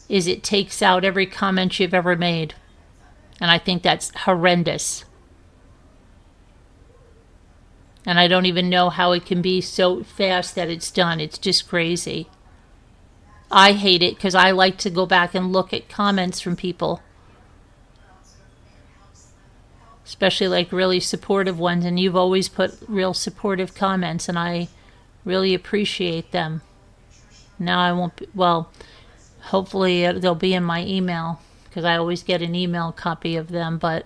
is it takes out every comment you've ever made. And I think that's horrendous. And I don't even know how it can be so fast that it's done. It's just crazy. I hate it because I like to go back and look at comments from people. Especially like really supportive ones. And you've always put real supportive comments and I really appreciate them. Now I won't be, well, hopefully they'll be in my email because I always get an email copy of them, but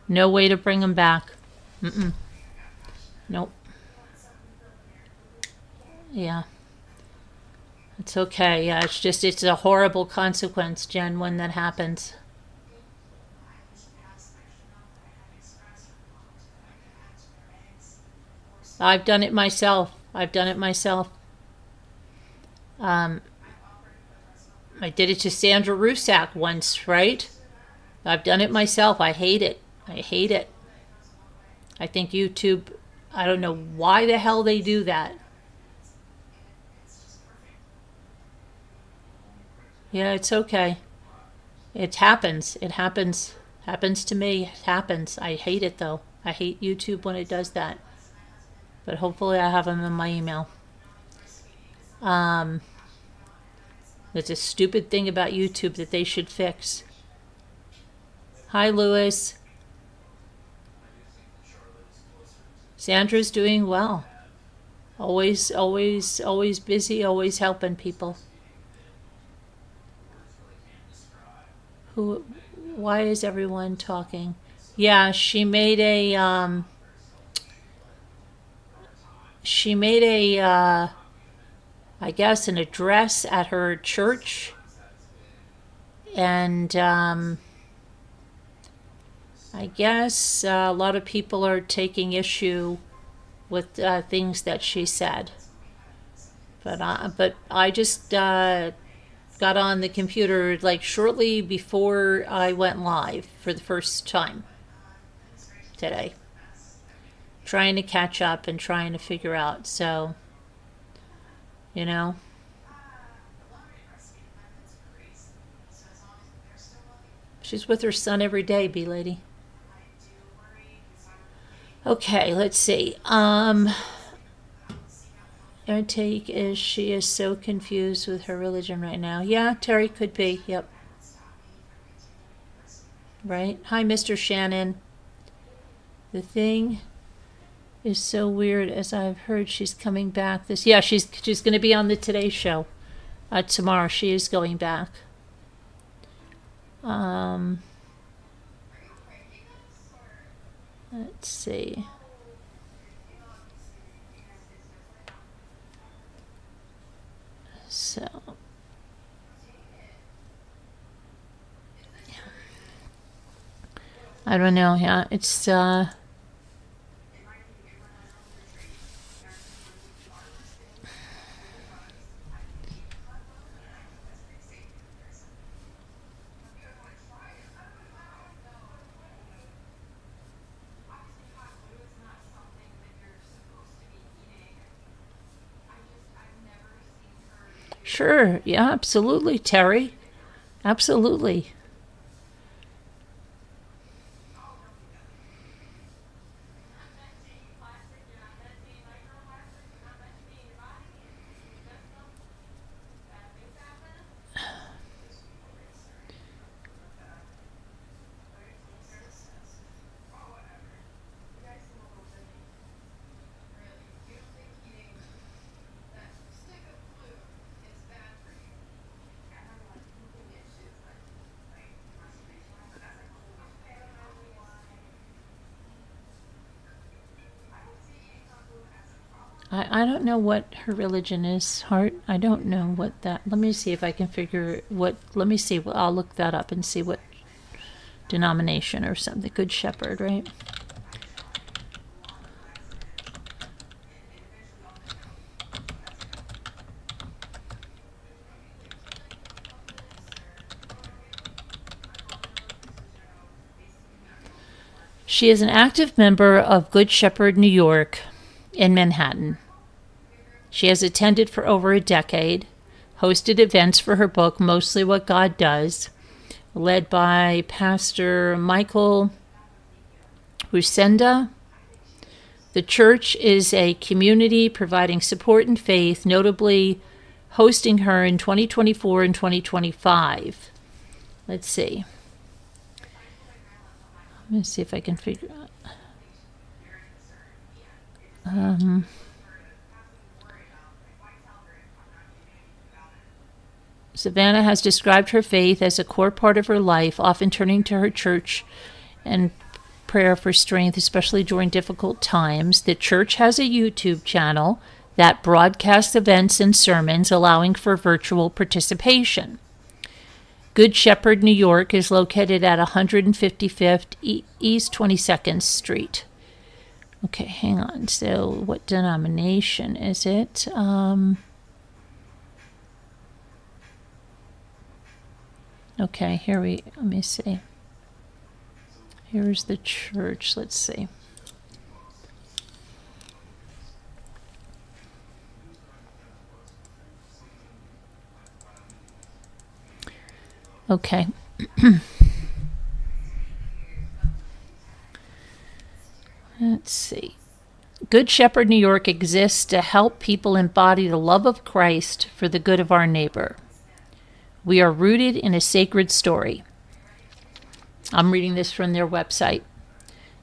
no way to bring them back. Nope. Yeah. It's okay. Yeah, it's a horrible consequence, Jen, when that happens. I've done it myself. I did it to Sandra Rusak once, right? I've done it myself. I hate it. I think YouTube, I don't know why the hell they do that. Yeah, it's okay. It happens. Happens to me. It happens. I hate it though. I hate YouTube when it does that. But hopefully I have them in my email. It's a stupid thing about YouTube that they should fix. Hi, Lewis. Sandra's doing well. Always busy, always helping people. Why is everyone talking? Yeah, she made a I guess an address at her church, and I guess a lot of people are taking issue with things that she said. But I just got on the computer like shortly before I went live for the first time today, trying to catch up and trying to figure out. So, you know. She's with her son every day, B-Lady. Okay, let's see. Our take is she is so confused with her religion right now. Yeah, Terry could be. Yep. Right? Hi, Mr. Shannon. The thing is so weird, as I've heard she's coming back this. Yeah, she's going to be on the Today Show tomorrow. She is going back. Let's see. So, I don't know. Yeah, it's Sure. Yeah, absolutely, Terry. Absolutely. I don't know what her religion is, Heart. I don't know what that. Let me see if I can figure what. Let me see. I'll look that up and see what denomination or something. Good Shepherd, right? She is an active member of Good Shepherd New York in Manhattan. She has attended for over a decade, hosted events for her book, Mostly What God Does, led by Pastor Michael Rusenda. The church is a community providing support and faith, notably hosting her in 2024 and 2025. Let's see. Let me see if I can figure out. Savannah has described her faith as a core part of her life, often turning to her church and prayer for strength, especially during difficult times. The church has a YouTube channel that broadcasts events and sermons, allowing for virtual participation. Good Shepherd New York is located at 155th East 22nd Street. Okay, hang on. So what denomination is it? Okay, let me see. Here's the church. Let's see. Okay. Let's see. Good Shepherd New York exists to help people embody the love of Christ for the good of our neighbor. We are rooted in a sacred story. I'm reading this from their website.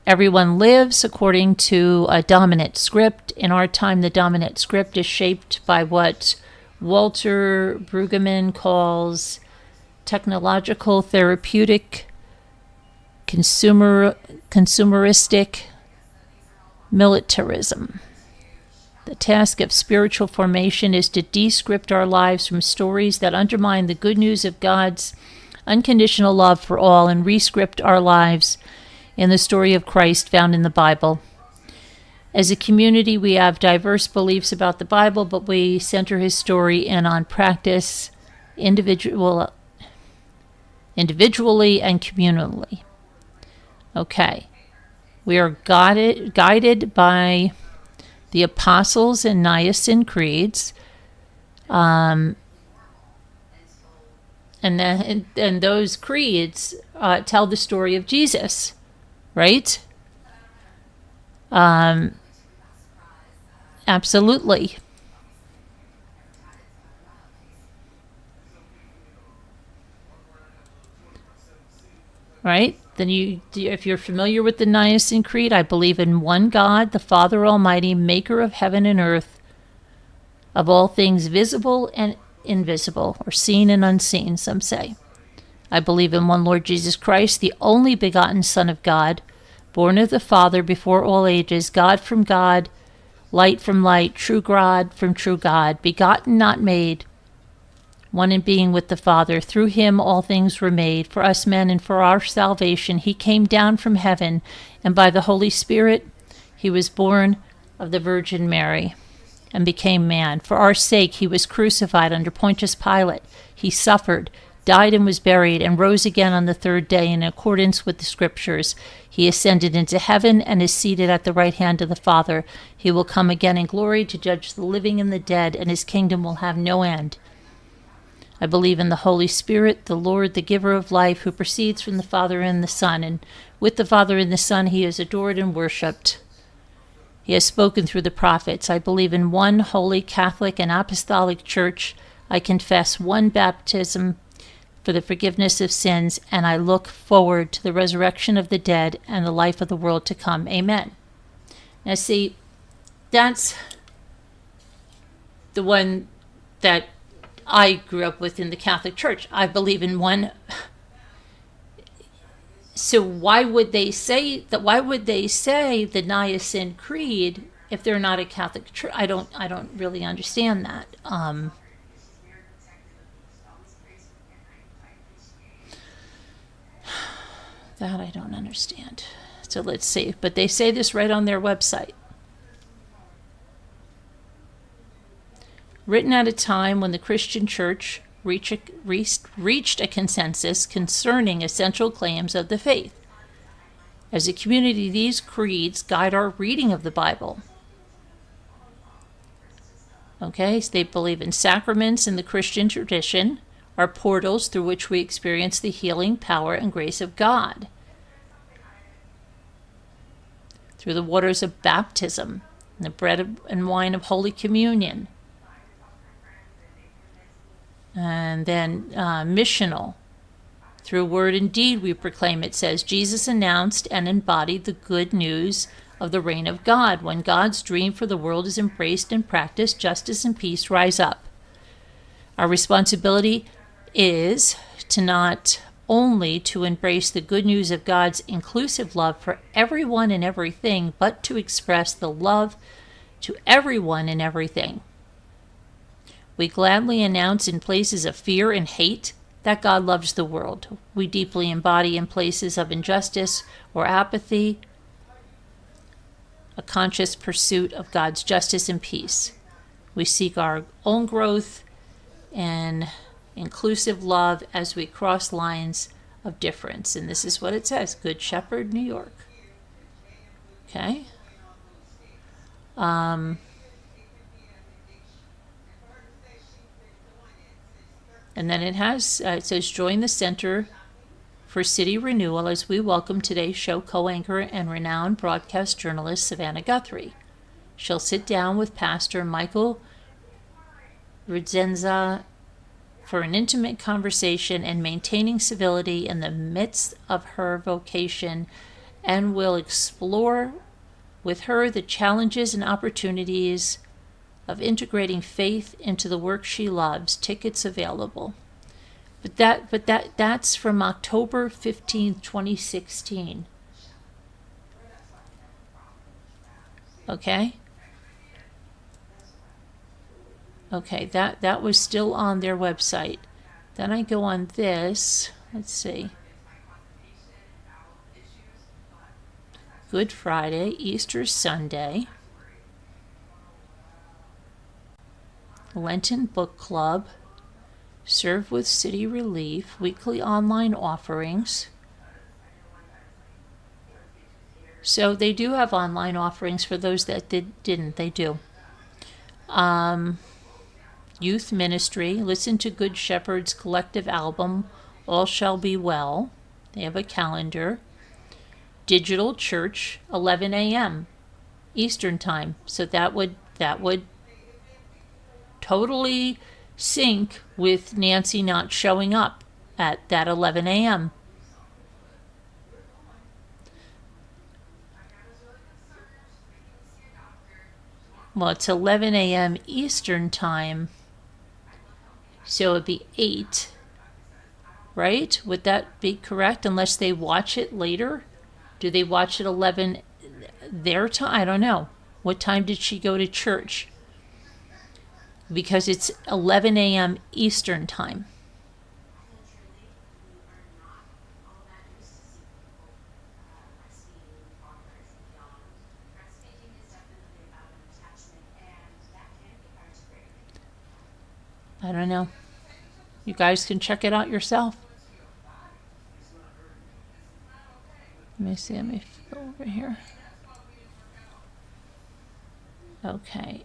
Everyone lives according to a dominant script. In our time, the dominant script is shaped by what Walter Brueggemann calls technological, therapeutic, consumeristic militarism. The task of spiritual formation is to descript our lives from stories that undermine the good news of God's unconditional love for all and rescript our lives in the story of Christ found in the Bible. As a community, we have diverse beliefs about the Bible, but we center his story in on practice individually and communally. Okay. We are guided by the Apostles and Nicene Creeds, and those creeds tell the story of Jesus, right? Absolutely. Right? Then if you're familiar with the Nicene Creed, I believe in one God, the Father Almighty, maker of heaven and earth, of all things visible and invisible, or seen and unseen, some say. I believe in one Lord Jesus Christ, the only begotten Son of God, born of the Father before all ages, God from God, light from light, true God from true God, begotten, not made, one in being with the Father. Through him all things were made. For us men and for our salvation he came down from heaven, and by the Holy Spirit he was born of the Virgin Mary and became man. For our sake he was crucified under Pontius Pilate. He suffered, died and was buried, and rose again on the third day in accordance with the Scriptures. He ascended into heaven and is seated at the right hand of the Father. He will come again in glory to judge the living and the dead, and his kingdom will have no end. I believe in the Holy Spirit, the Lord, the giver of life, who proceeds from the Father and the Son, and with the Father and the Son he is adored and worshipped. He has spoken through the prophets. I believe in one holy Catholic and Apostolic Church. I confess one baptism for the forgiveness of sins, and I look forward to the resurrection of the dead and the life of the world to come. Amen. Now see, that's the one that I grew up with in the Catholic Church. I believe in one. So why would they say that? Why would they say the Nicene Creed if they're not a Catholic church? I don't really understand that. That I don't understand. So let's see. But they say this right on their website. Written at a time when the Christian Church reached a consensus concerning essential claims of the faith. As a community, these creeds guide our reading of the Bible. Okay, so they believe in sacraments in the Christian tradition are portals through which we experience the healing power and grace of God. Through the waters of baptism and the bread and wine of Holy Communion. And then missional. Through word and deed we proclaim, it says, Jesus announced and embodied the good news of the reign of God. When God's dream for the world is embraced and practiced, justice and peace rise up. Our responsibility is to not only to embrace the good news of God's inclusive love for everyone and everything, but to express the love to everyone and everything. We gladly announce in places of fear and hate that God loves the world. We deeply embody in places of injustice or apathy a conscious pursuit of God's justice and peace. We seek our own growth and inclusive love as we cross lines of difference. And this is what it says, Good Shepherd, New York. Okay? And then it says, join the Center for City Renewal as we welcome today's show co-anchor and renowned broadcast journalist Savannah Guthrie. She'll sit down with Pastor Michael Rudzenza for an intimate conversation and maintaining civility in the midst of her vocation, and will explore with her the challenges and opportunities of integrating faith into the work she loves. Tickets available. But that's from October 15th, 2016. Okay? Okay, that was still on their website. Then I go on this. Let's see. Good Friday, Easter Sunday, Lenten Book Club, Serve with City Relief, weekly online offerings. So they do have online offerings for those that didn't. They do. Youth ministry. Listen to Good Shepherd's collective album, All Shall Be Well. They have a calendar. Digital church, 11 a.m. Eastern time. So that would totally sync with Nancy not showing up at that 11 a.m. Well, it's 11 a.m. Eastern time, so it would be 8, right? Would that be correct? Unless they watch it later? Do they watch it 11 their time? I don't know. What time did she go to church? Because it's 11 a.m. Eastern time. I don't know. You guys can check it out yourself. Let me see. Let me go over here. Okay.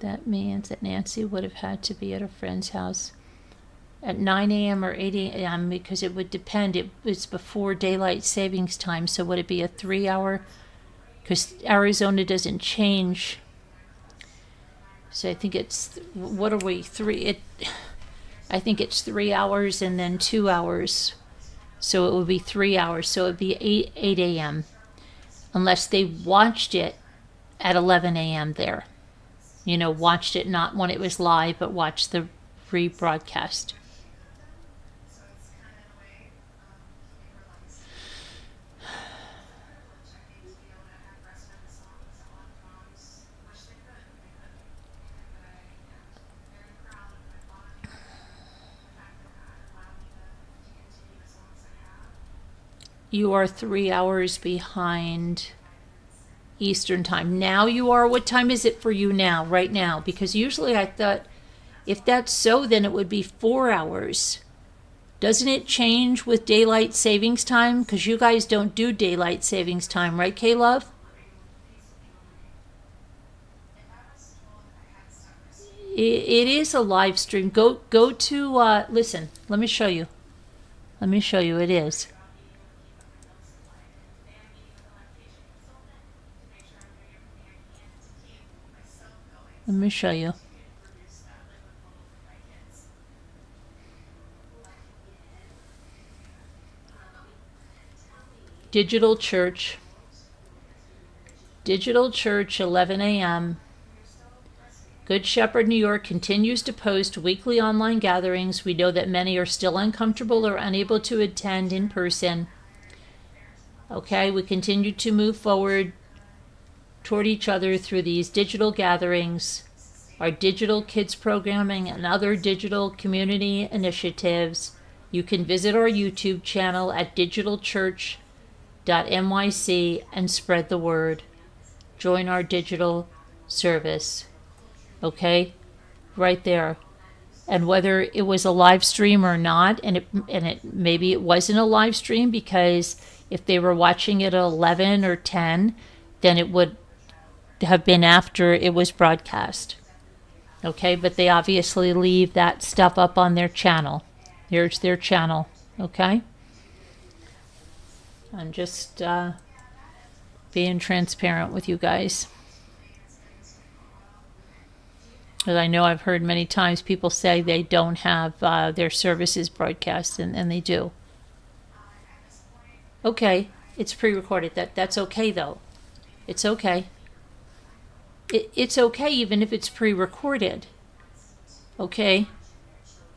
That means that Nancy would have had to be at a friend's house at 9 a.m. or 8 a.m. because it would depend. It was before daylight savings time, so would it be a 3 hour? Because Arizona doesn't change. So I think it's, what are we, I think it's 3 hours and then 2 hours. So it would be 3 hours. So it would be 8 a.m. Unless they watched it at 11 a.m. there. Watched it not when it was live, but watched the rebroadcast. You are 3 hours behind Eastern time. Now you are. What time is it for you now, right now? Because usually I thought if that's so, then it would be 4 hours. Doesn't it change with daylight savings time? Because you guys don't do daylight savings time, right, K-Love? It is a live stream. Go to, listen, let me show you. It is. Let me show you. Digital Church, 11 a.m. Good Shepherd, New York continues to post weekly online gatherings. We know that many are still uncomfortable or unable to attend in person. Okay, we continue to move forward toward each other through these digital gatherings, our digital kids programming, and other digital community initiatives. You can visit our YouTube channel at digitalchurch.nyc and spread the word. Join our digital service. Okay, right there. And whether it was a live stream or not, and it maybe it wasn't a live stream because if they were watching it at 11 or 10, then it would have been after it was broadcast. Okay, but they obviously leave that stuff up on their channel. Here's their channel. Okay, I'm just being transparent with you guys. Because I know I've heard many times people say they don't have their services broadcast, and they do. Okay, it's pre-recorded. That's okay though. It's okay. It's okay even if it's pre-recorded. Okay?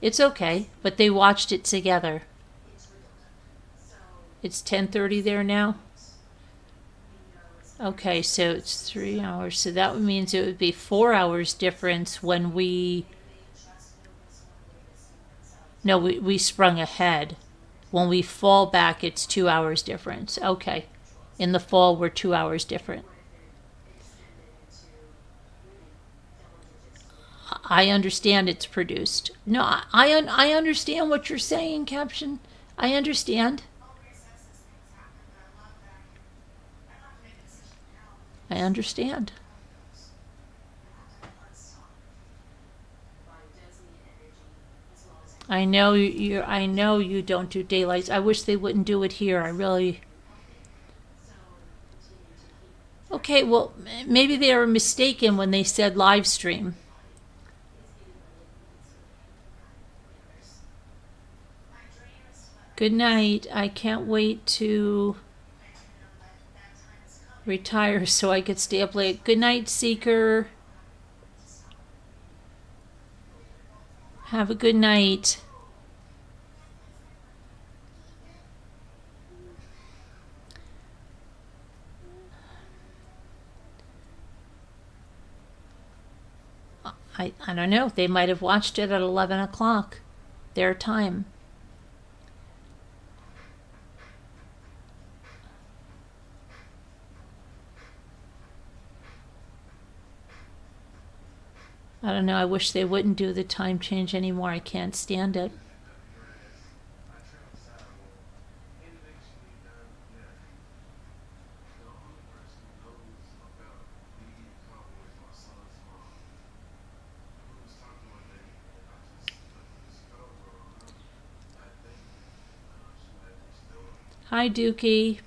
It's okay, but they watched it together. It's 10:30 there now? Okay, so it's 3 hours. So that means it would be 4 hours difference when we... No, we sprung ahead. When we fall back, it's 2 hours difference. Okay. In the fall, we're 2 hours different. I understand it's produced. No, I understand what you're saying, Caption. I understand. I understand. I know you don't do daylights. I wish they wouldn't do it here. I really... Okay, well, maybe they were mistaken when they said live stream. Good night. I can't wait to retire so I could stay up late. Good night, Seeker. Have a good night. I don't know. They might have watched it at 11 o'clock, their time. I don't know. I wish they wouldn't do the time change anymore. I can't stand it. Hi, Dookie.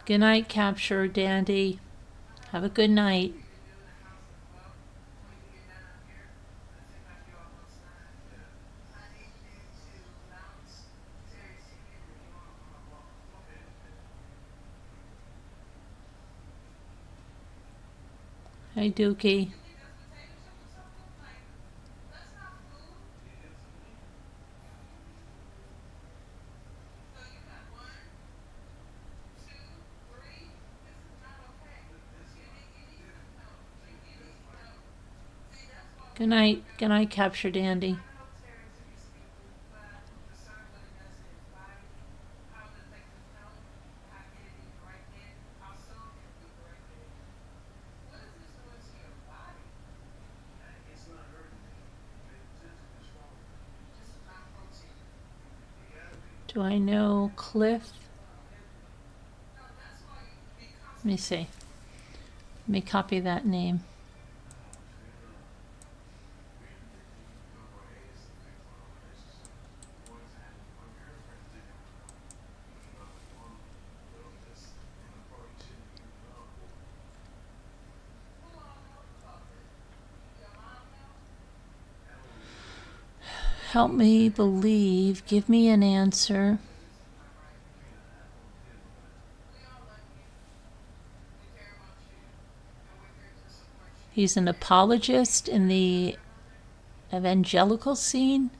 Good night, Capture Dandy. Have a good night. Hey, Dookie. Good night. Good night, Capture Dandy. Do I know Cliff? Let me see. Let me copy that name. Help me believe. Give me an answer. He's an apologist in the evangelical scene.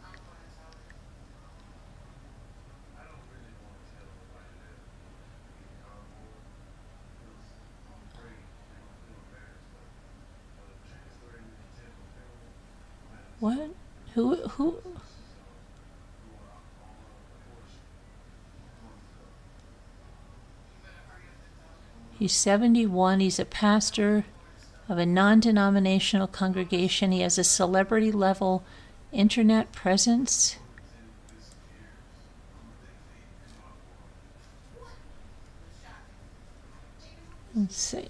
What? Who? He's 71. He's a pastor of a non-denominational congregation. He has a celebrity-level internet presence. Let's see.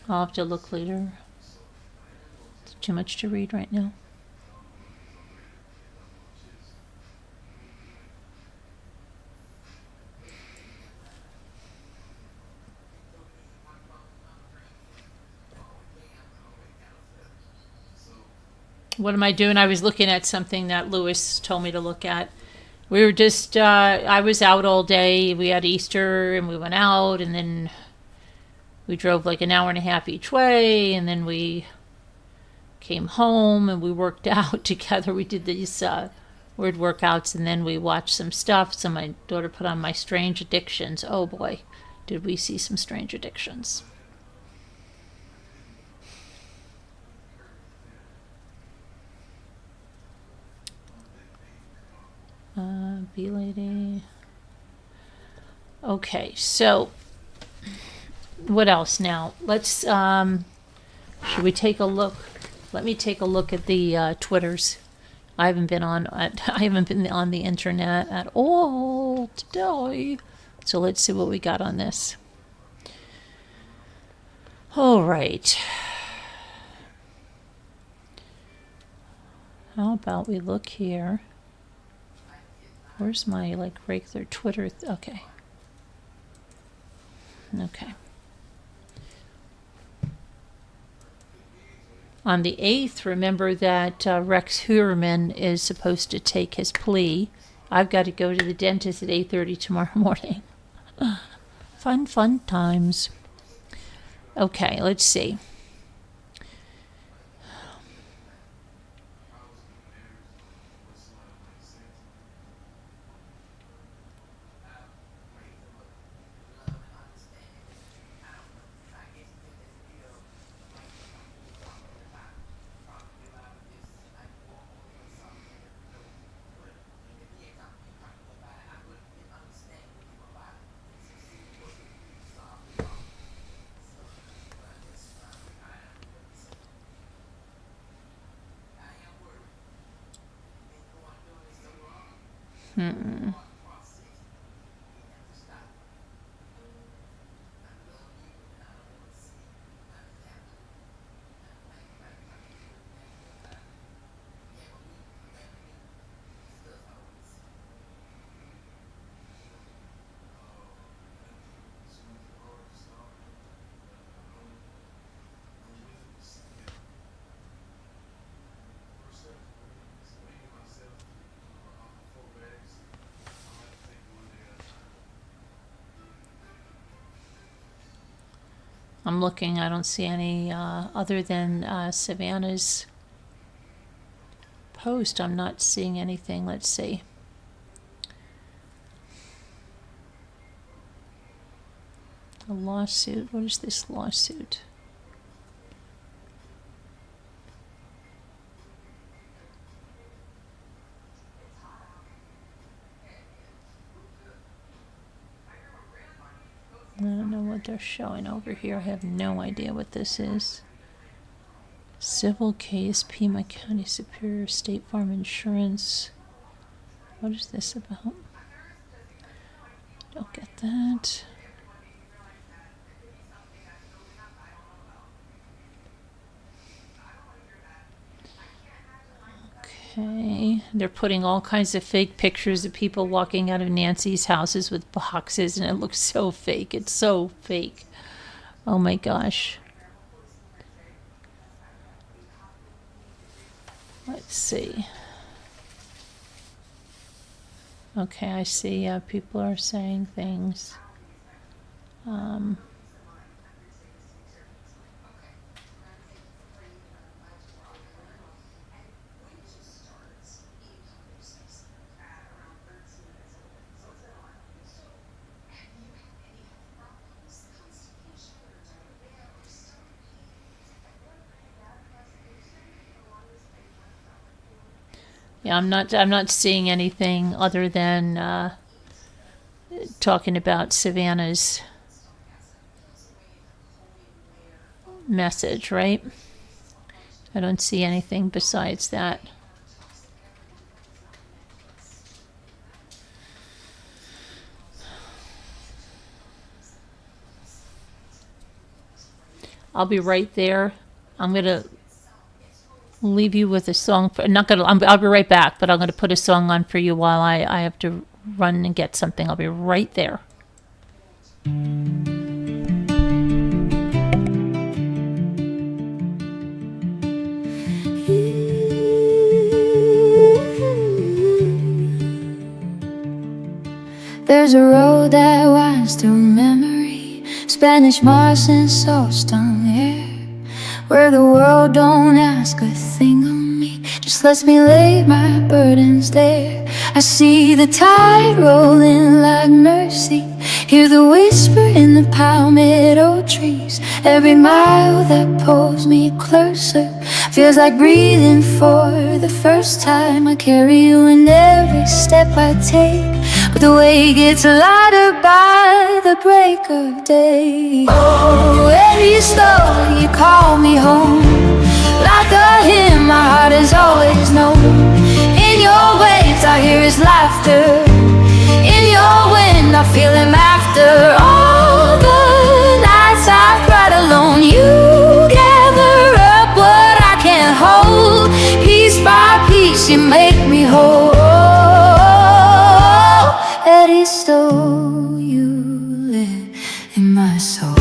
I'll have to look later. It's too much to read right now. What am I doing? I was looking at something that Lewis told me to look at. We were just, I was out all day. We had Easter and we went out, and then we drove like an hour and a half each way, and then we came home and we worked out together. We did these word workouts, and then we watched some stuff. So my daughter put on My Strange Addictions. Oh boy, did we see some strange addictions. B-Lady. Okay, so what else now? Let's, should we take a look? Let me take a look at the Twitters. I haven't been on the internet at all today. So let's see what we got on this. All right. How about we look here? Where's my regular Twitter? Okay. Okay. On the 8th, remember that Rex Heuermann is supposed to take his plea. I've got to go to the dentist at 8:30 tomorrow morning. Fun times. Okay, let's see. I'm looking, I don't see any other than Savannah's post. I'm not seeing anything. Let's see. A lawsuit. What is this lawsuit? I don't know what they're showing over here. I have no idea what this is. Civil case, Pima County Superior, State Farm Insurance. What is this about? Don't get that. Okay, they're putting all kinds of fake pictures of people walking out of Nancy's houses with boxes, and it looks so fake. It's so fake. Oh my gosh. Let's see. Okay, I see people are saying things. Yeah, I'm not seeing anything other than talking about Savannah's message, right? I don't see anything besides that. I'll be right there. I'm gonna leave you with a song. I'll be right back, but I'm gonna put a song on for you while I have to run and get something. I'll be right there. There's a road that winds through memory, Spanish moss and salt stung air, where the world don't ask a thing of me, just lets me lay my burdens there. I see the tide rolling like mercy, hear the whisper in the palmetto trees. Every mile that pulls me closer feels like breathing for the first time. I carry you in every step I take, but the way gets lighter by the break of day. Oh, every slow you call me home, like a hymn my heart has always known. In your waves I hear his laughter, in your wind I feel him after. All the nights I've cried alone, you gather up what I can't hold. Piece by piece you make me whole. Eddie Stowe, you live in my soul.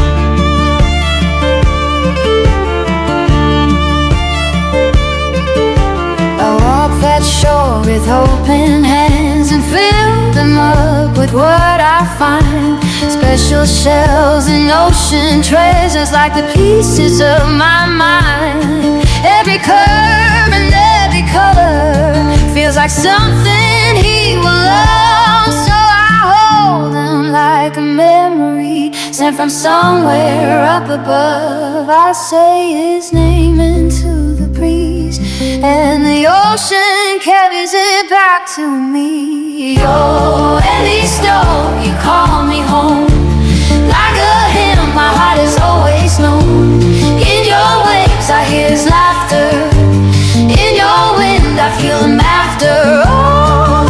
I walk that shore with open hands and fill them up with what I find. Special shells and ocean treasures, like the pieces of my mind. Every curve and every color feels like something he will love, so hold them like a memory sent from somewhere up above. I say his name into the breeze, and the ocean carries it back to me. Oh, Eddie Stowe, you call me home, like a hymn my heart has always known. In your waves I hear his laughter, in your wind I feel him after. Oh,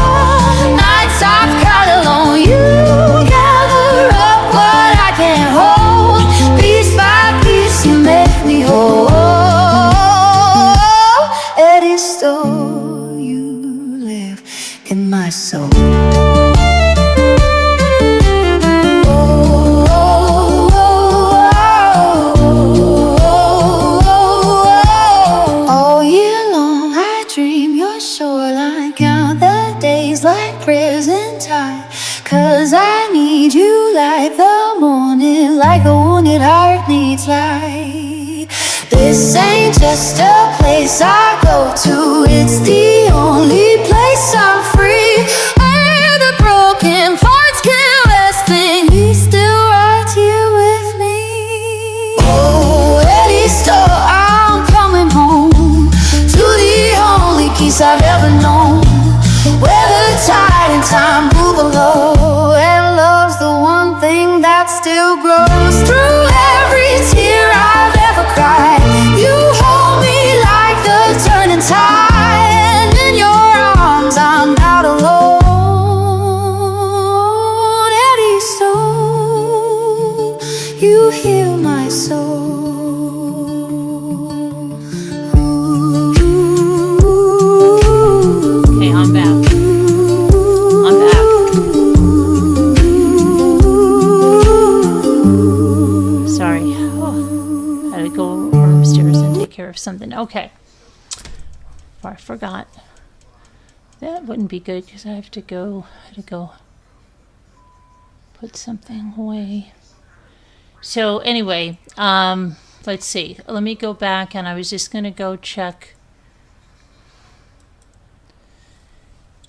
meets light. This ain't just a place I go to, it's the only place I'm free. Where the broken parts can last thing, he's still right here with me. Oh, Eddie Store, I'm coming home to the only peace I've ever known, where the tide and time move along, and love's the one thing that still grows through every tear I've ever cried. You hold me like the turning tide, and in your arms I'm not alone. Eddie Soul, you heal my soul. Okay, I'm back. I'm back. Sorry. Oh, had to go upstairs and take care of something. Okay. I forgot. That wouldn't be good because I had to go put something away. So anyway, let's see. Let me go back, and I was just going to go check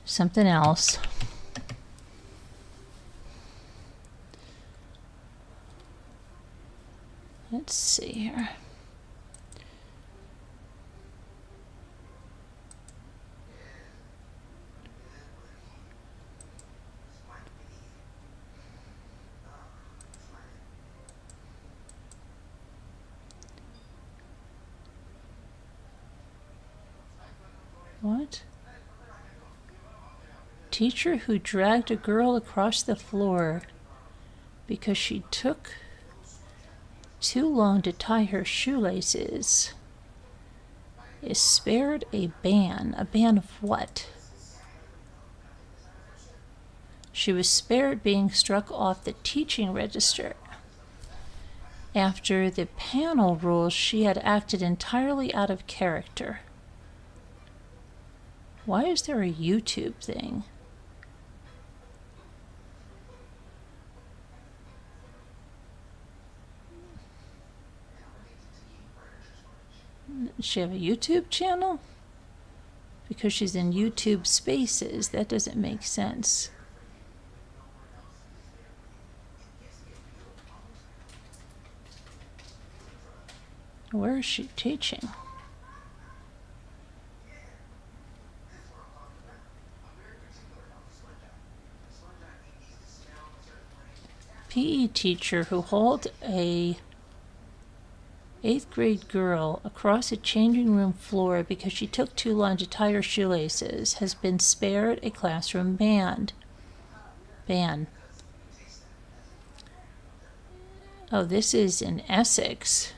something else. Let's see here. What? Teacher who dragged a girl across the floor because she took too long to tie her shoelaces is spared a ban. A ban of what? She was spared being struck off the teaching register. After the panel rules, she had acted entirely out of character. Why is there a YouTube thing? Does she have a YouTube channel? Because she's in YouTube Spaces. That doesn't make sense. Where is she teaching? PE teacher who hauled a 8th grade girl across a changing room floor because she took too long to tie her shoelaces has been spared a classroom ban. Oh, this is in Essex.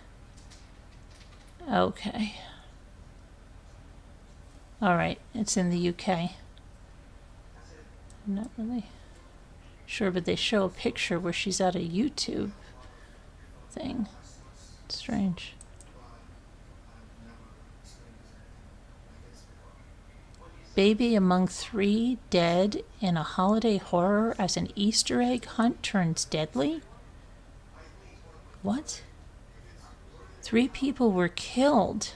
Okay. All right, it's in the UK. I'm not really sure, but they show a picture where she's at a YouTube thing. It's strange. Baby among 3 dead in a holiday horror as an Easter egg hunt turns deadly? What? 3 people were killed,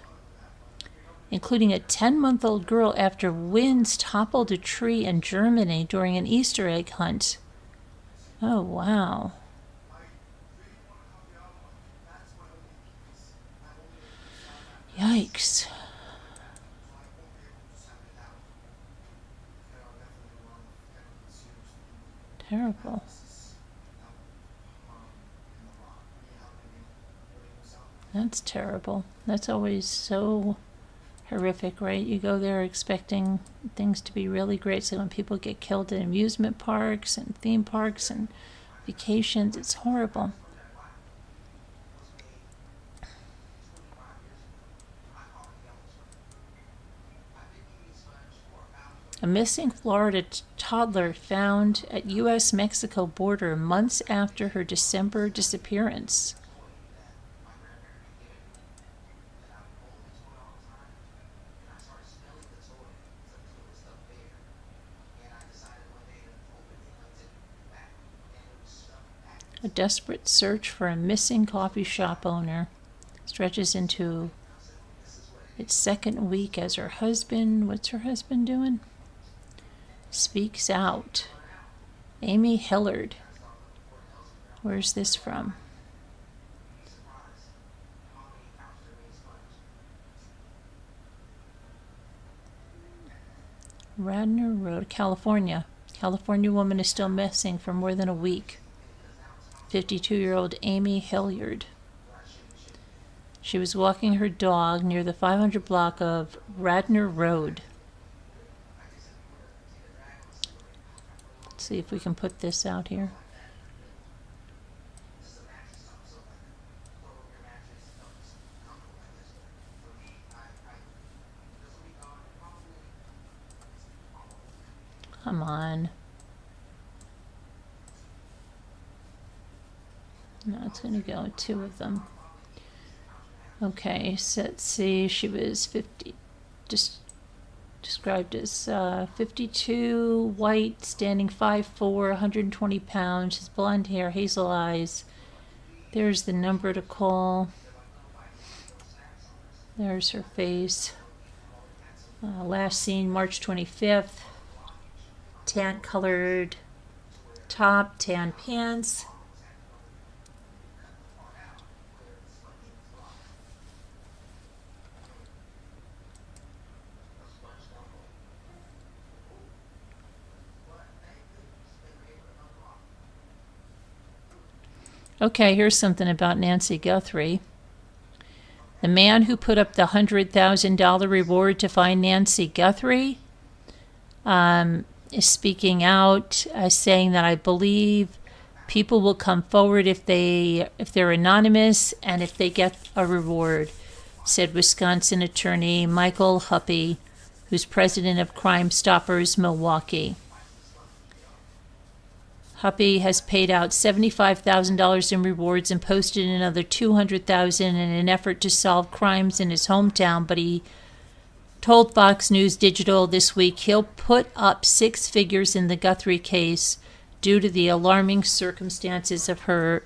including a 10-month-old girl, after winds toppled a tree in Germany during an Easter egg hunt. Oh, wow. Yikes. Terrible. That's terrible. That's always so horrific, right? You go there expecting things to be really great. So when people get killed in amusement parks and theme parks and vacations, it's horrible. A missing Florida toddler found at U.S.-Mexico border months after her December disappearance. A desperate search for a missing coffee shop owner stretches into its second week as her husband, what's her husband doing? Speaks out. Amy Hillard. Where's this from? Radnor Road, California. California woman is still missing for more than a week. 52-year-old Amy Hilliard. She was walking her dog near the 500 block of Radnor Road. Let's see if we can put this out here. Come on. No, it's going to go two of them. Okay, so let's see. She was 50, just described as 52, white, standing 5'4", 120 pounds. She has blonde hair, hazel eyes. There's the number to call. There's her face. Last seen March 25th. Tan colored top, tan pants. Okay, here's something about Nancy Guthrie. The man who put up the $100,000 reward to find Nancy Guthrie is speaking out, saying that I believe people will come forward if they're anonymous and if they get a reward, said Wisconsin attorney Michael Huppy, who's president of Crime Stoppers Milwaukee. Huppy has paid out $75,000 in rewards and posted another $200,000 in an effort to solve crimes in his hometown, but he told Fox News Digital this week he'll put up six figures in the Guthrie case due to the alarming circumstances of her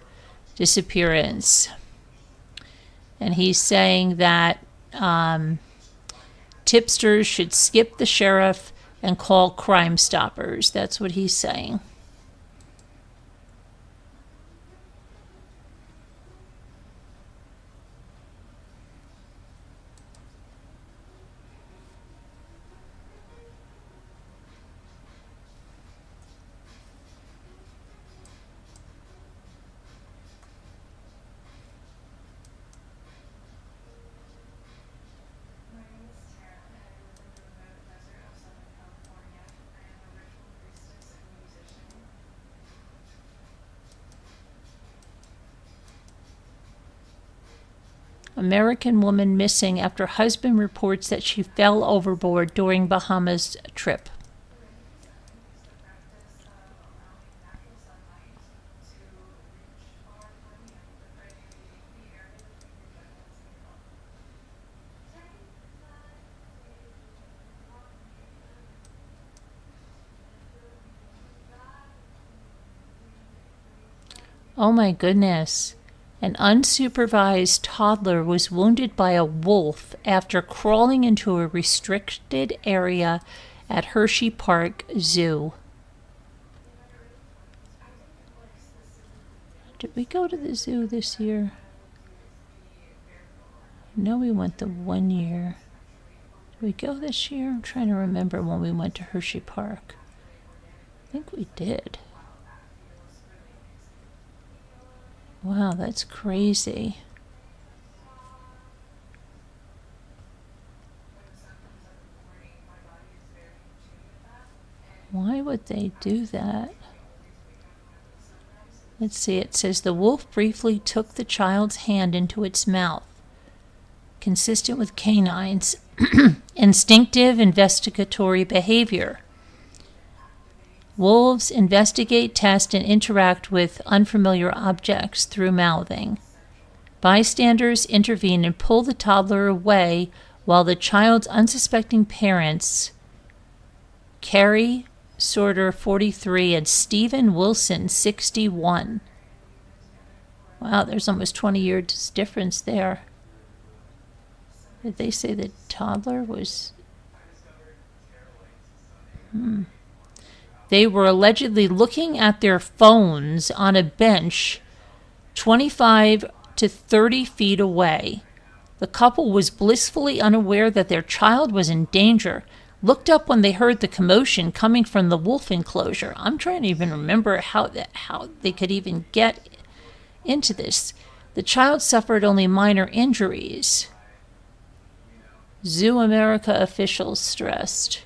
disappearance. And he's saying that tipsters should skip the sheriff and call Crime Stoppers. That's what he's saying. American woman missing after husband reports that she fell overboard during Bahamas trip. Oh my goodness. An unsupervised toddler was wounded by a wolf after crawling into a restricted area at Hershey Park Zoo. Did we go to the zoo this year? No, we went the 1 year. Did we go this year? I'm trying to remember when we went to Hershey Park. I think we did. Wow, that's crazy. Why would they do that? Let's see, it says the wolf briefly took the child's hand into its mouth, consistent with canines' instinctive investigatory behavior. Wolves investigate, test, and interact with unfamiliar objects through mouthing. Bystanders intervene and pull the toddler away while the child's unsuspecting parents, Carrie Sorter, 43, and Stephen Wilson, 61, Wow, there's almost 20 years difference there. Did they say the toddler was... They were allegedly looking at their phones on a bench 25 to 30 feet away. The couple was blissfully unaware that their child was in danger, looked up when they heard the commotion coming from the wolf enclosure. I'm trying to even remember how they could even get into this. The child suffered only minor injuries. Zoo America officials stressed.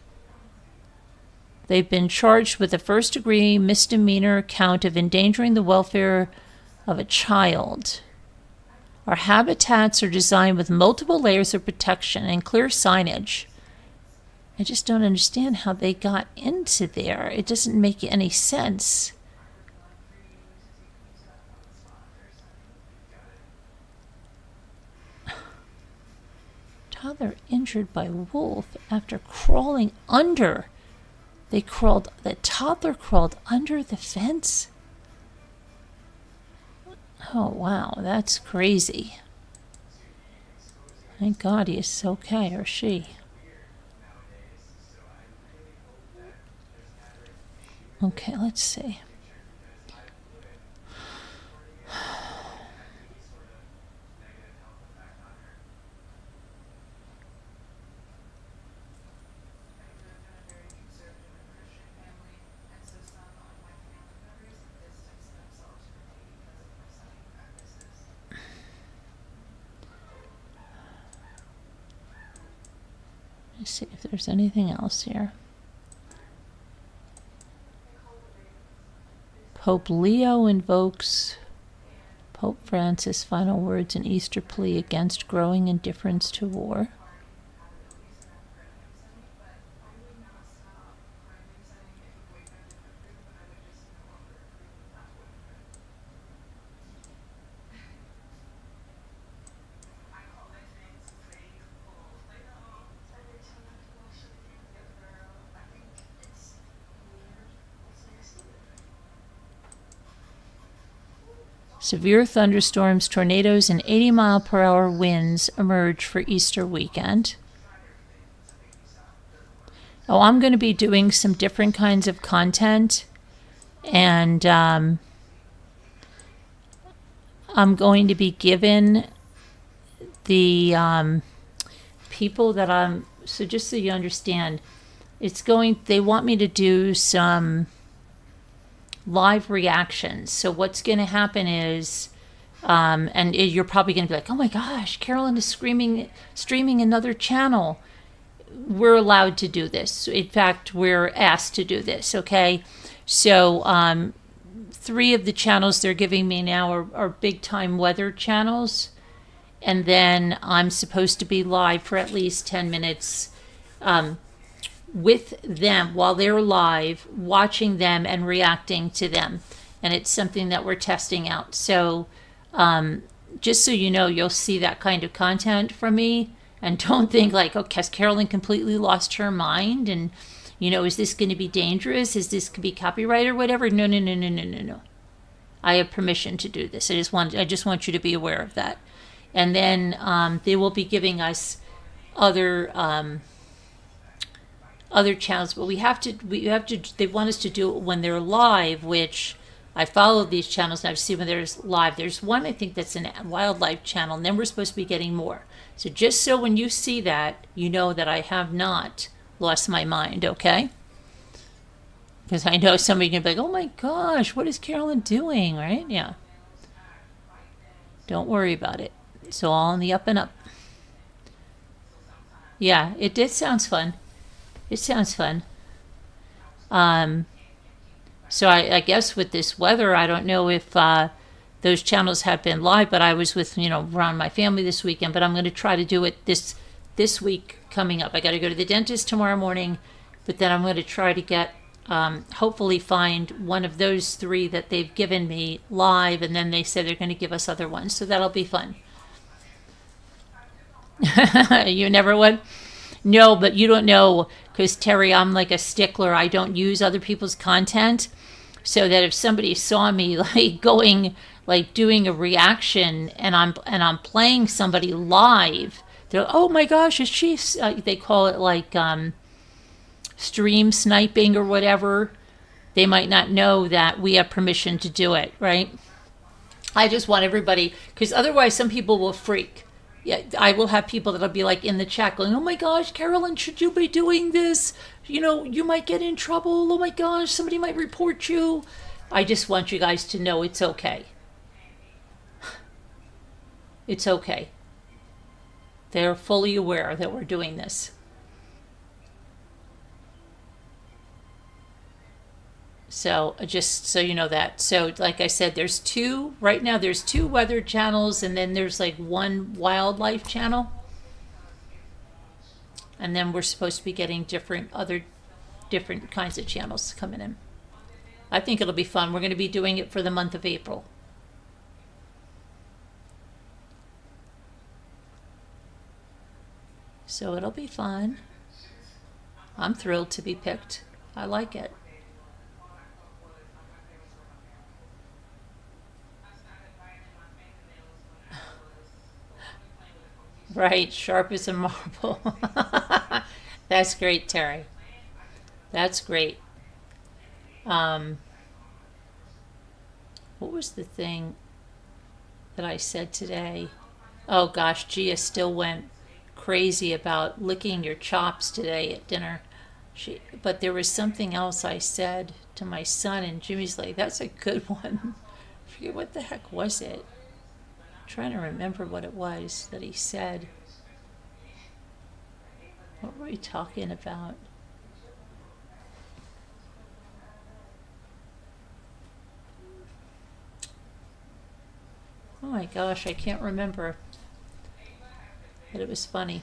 They've been charged with a first-degree misdemeanor count of endangering the welfare of a child. Our habitats are designed with multiple layers of protection and clear signage. I just don't understand how they got into there. It doesn't make any sense. Toddler injured by wolf after crawling under. The toddler crawled under the fence? Oh, wow, that's crazy. Thank God he is okay, or she. Okay, let's see. Let's see if there's anything else here. Pope Leo invokes Pope Francis' final words in Easter plea against growing indifference to war. Severe thunderstorms, tornadoes, and 80-mile-per-hour winds emerge for Easter weekend. Oh, I'm going to be doing some different kinds of content, and I'm going to be given the people that I'm... So just so you understand, they want me to do some live reactions. So what's going to happen is, and you're probably going to be like, oh my gosh, Carolyn is streaming another channel. We're allowed to do this. In fact, we're asked to do this, okay? So 3 of the channels they're giving me now are big time weather channels. And then I'm supposed to be live for at least 10 minutes with them while they're live, watching them and reacting to them. And it's something that we're testing out. So just so you know, you'll see that kind of content from me. And don't think like, oh, has Carolyn completely lost her mind? And, is this going to be dangerous? Is this going to be copyright or whatever? No. I have permission to do this. I just want you to be aware of that. And then they will be giving us other channels, but we have to. They want us to do it when they're live, which I follow these channels and I've seen when there's live. There's one I think that's a wildlife channel, and then we're supposed to be getting more. So just so when you see that, you know that I have not lost my mind, okay? Because I know somebody can be like, oh my gosh, what is Carolyn doing, right? Yeah. Don't worry about it. It's all on the up and up. Yeah, it sounds fun. It sounds fun. So I guess with this weather, I don't know if those channels have been live, but I was with, around my family this weekend, but I'm going to try to do it this week coming up. I got to go to the dentist tomorrow morning, but then I'm going to try to get, hopefully find one of those 3 that they've given me live, and then they said they're going to give us other ones, so that'll be fun. You never would? No, but you don't know, because Terry, I'm like a stickler. I don't use other people's content. so that if somebody saw me like going, like doing a reaction, and I'm playing somebody live, they're, oh my gosh, is she? They call it like stream sniping or whatever. They might not know that we have permission to do it, right? I just want everybody, because otherwise some people will freak. Yeah, I will have people that'll be like in the chat going, oh my gosh, Carolyn, should you be doing this? You know, you might get in trouble. Oh my gosh, somebody might report you. I just want you guys to know it's okay. It's okay. They're fully aware that we're doing this. So just so you know that. So like I said, there's two, right now there's two weather channels, and then there's like one wildlife channel. And then we're supposed to be getting different kinds of channels coming in. I think it'll be fun. We're going to be doing it for the month of April. So it'll be fun. I'm thrilled to be picked. I like it. Right, sharp as a marble. That's great, Terry. That's great. What was the thing that I said today? Oh gosh, Gia still went crazy about licking your chops today at dinner. But there was something else I said to my son, and Jimmy's like, that's a good one. I forget what the heck was it. Trying to remember what it was that he said. What were we talking about? Oh my gosh, I can't remember. But it was funny.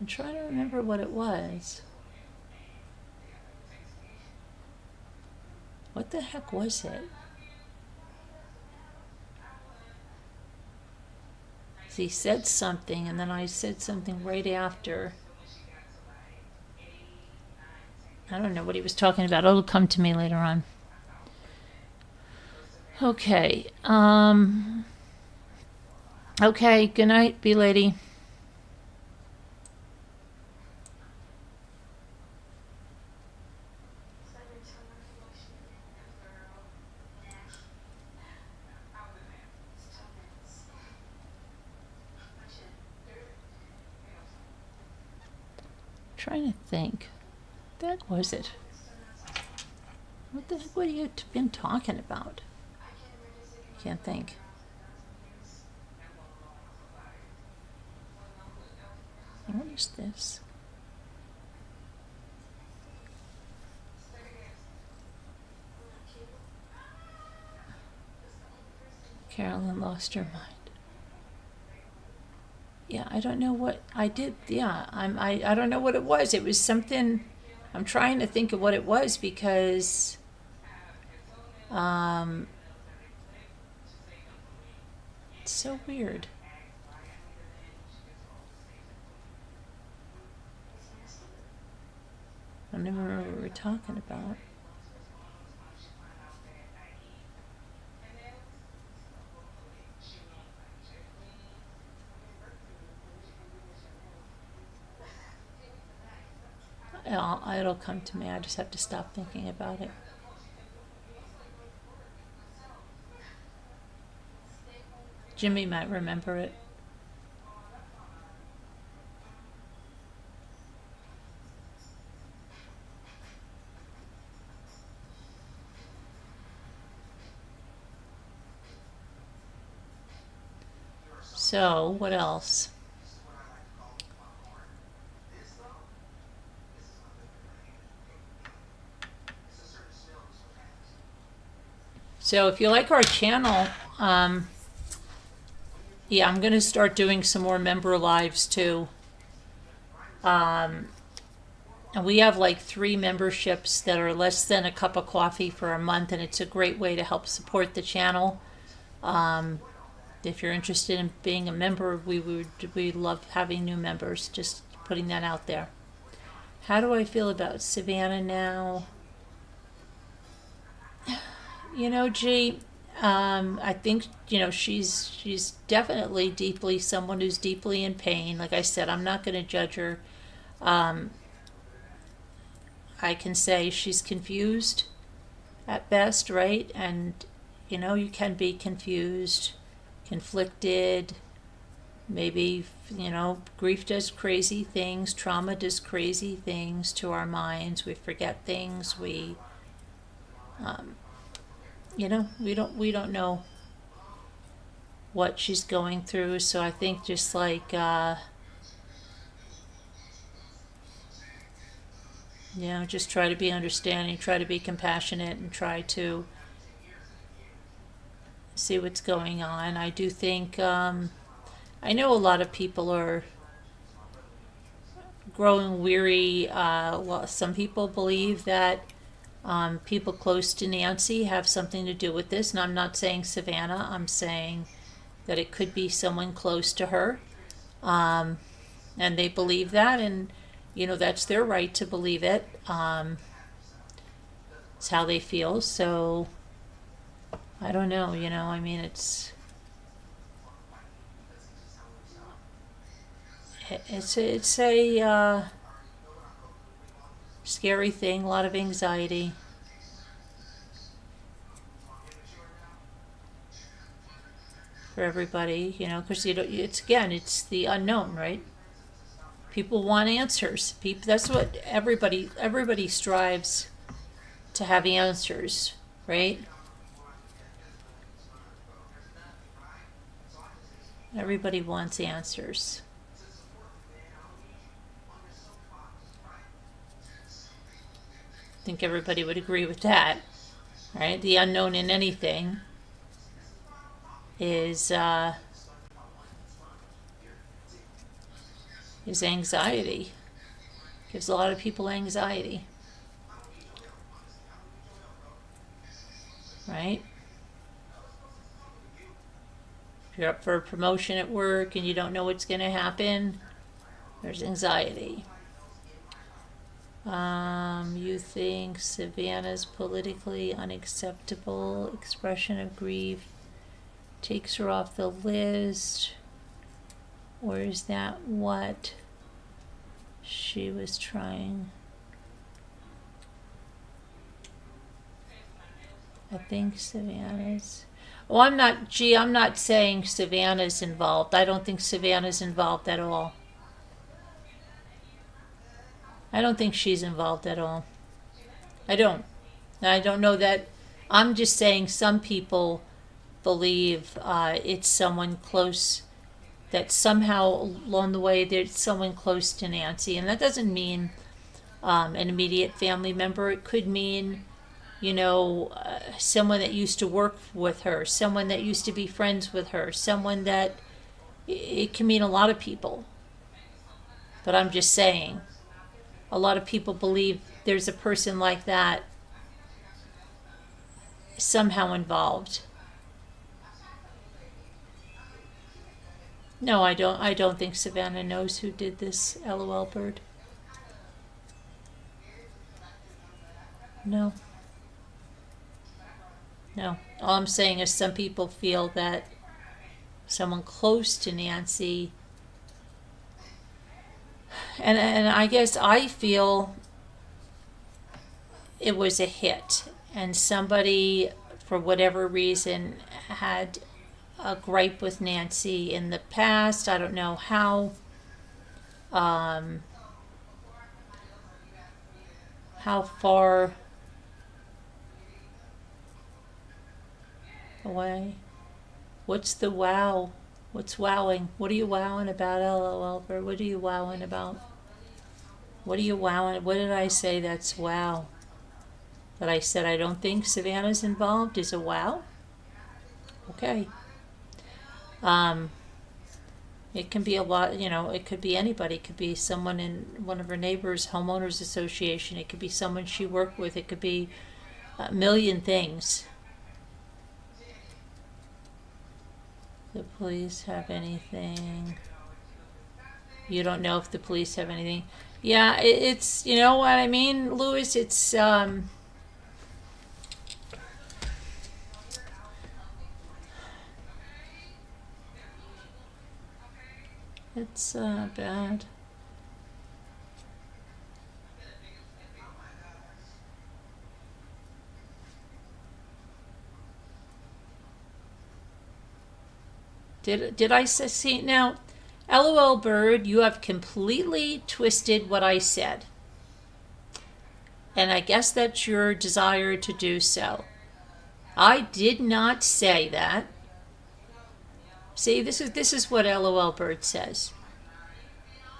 I'm trying to remember what it was. What the heck was it? He said something, and then I said something right after. I don't know what he was talking about. It'll come to me later on. Okay. Okay, good night, B-Lady. Trying to think. What the heck was it? What the heck would you have been talking about? Can't think. What is this? Carolyn lost her mind. Yeah, I don't know what I did. Yeah, I don't know what it was. It was something. I'm trying to think of what it was because it's so weird. I don't even remember what we were talking about. It'll come to me. I just have to stop thinking about it. Jimmy might remember it. So, what else? So if you like our channel, yeah, I'm going to start doing some more member lives too. And we have like 3 memberships that are less than a cup of coffee for a month, and it's a great way to help support the channel. if you're interested in being a member, we love having new members. Just putting that out there. How do I feel about Savannah now? G, I think, she's definitely deeply someone who's deeply in pain. Like I said, I'm not going to judge her. I can say she's confused at best, right? And, you can be confused, conflicted. Maybe, grief does crazy things, trauma does crazy things to our minds. We forget things. We don't know what she's going through. So I think just like, just try to be understanding, try to be compassionate, and try to see what's going on. I do think, I know a lot of people are growing weary. Some people believe that people close to Nancy have something to do with this. And I'm not saying Savannah, I'm saying that it could be someone close to her. And they believe that, and, that's their right to believe it. It's how they feel. So, I don't know, I mean, it's a scary thing, a lot of anxiety. For everybody, because it's the unknown, right? People want answers. That's what everybody strives to have answers, right? Everybody wants answers. I think everybody would agree with that, right? The unknown in anything is anxiety. Gives a lot of people anxiety, right? If you're up for a promotion at work and you don't know what's going to happen, there's anxiety. You think Savannah's politically unacceptable expression of grief takes her off the list, or is that what she was trying? I think Savannah's... Oh, I'm not saying Savannah's involved. I don't think Savannah's involved at all. I don't think she's involved at all. I don't know that. I'm just saying some people believe it's someone close, that somehow along the way there's someone close to Nancy. And that doesn't mean an immediate family member. It could mean, someone that used to work with her, someone that used to be friends with her, someone that, it can mean a lot of people. But I'm just saying, a lot of people believe there's a person like that somehow involved. No, I don't think Savannah knows who did this, LOL bird. No. All I'm saying is some people feel that someone close to Nancy, and I guess I feel it was a hit, and somebody, for whatever reason, had a gripe with Nancy in the past. I don't know how far away. What's the wow? What's wowing? What are you wowing about, LOL? What are you wowing about? What are you wowing? What did I say that's wow? That I said I don't think Savannah's involved is a wow? Okay. It can be a lot, it could be anybody. It could be someone in one of her neighbors' homeowners association. It could be someone she worked with. It could be a million things. The police have anything? You don't know if the police have anything. Yeah, it's, you know what I mean, Louis? It's bad. Did I see now? LOL Bird, you have completely twisted what I said. And I guess that's your desire to do so. I did not say that. See, this is what LOL Bird says.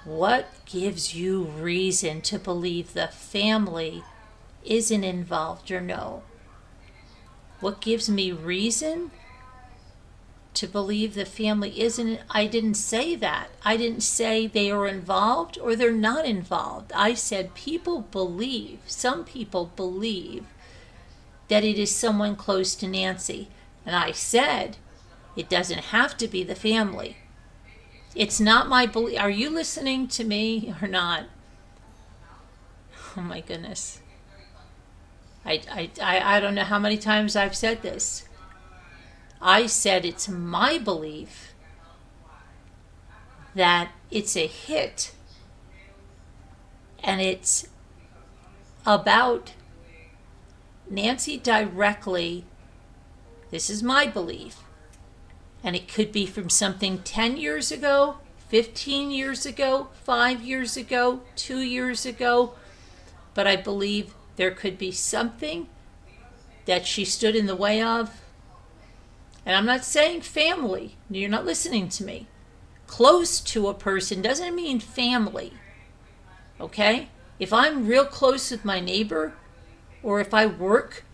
What gives you reason to believe the family isn't involved or no? What gives me reason to believe the family isn't? I didn't say that. I didn't say they are involved or they're not involved. I said some people believe that it is someone close to Nancy. And I said it doesn't have to be the family. It's not my belief. Are you listening to me or not? Oh my goodness. I don't know how many times I've said this. I said it's my belief that it's a hit and it's about Nancy directly. This is my belief. And it could be from something 10 years ago, 15 years ago, 5 years ago, 2 years ago. But I believe there could be something that she stood in the way of. And I'm not saying family. You're not listening to me. Close to a person doesn't mean family. Okay? If I'm real close with my neighbor, or if I work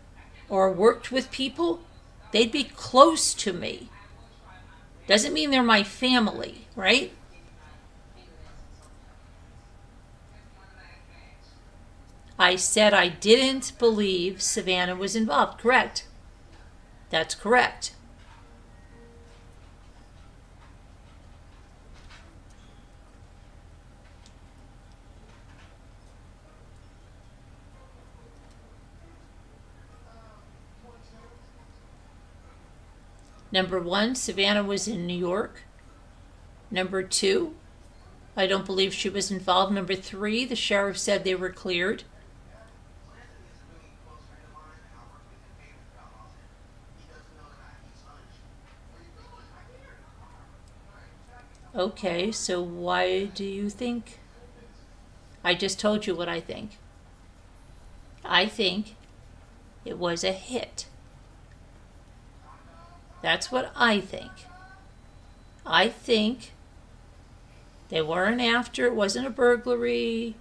or worked with people, they'd be close to me. Doesn't mean they're my family, right? I said I didn't believe Savannah was involved. Correct. That's correct. Number 1, Savannah was in New York. Number 2, I don't believe she was involved. Number 3, the sheriff said they were cleared. Okay, so why do you think? I just told you what I think. I think it was a hit. That's what I think. I think they weren't after, it wasn't a burglary,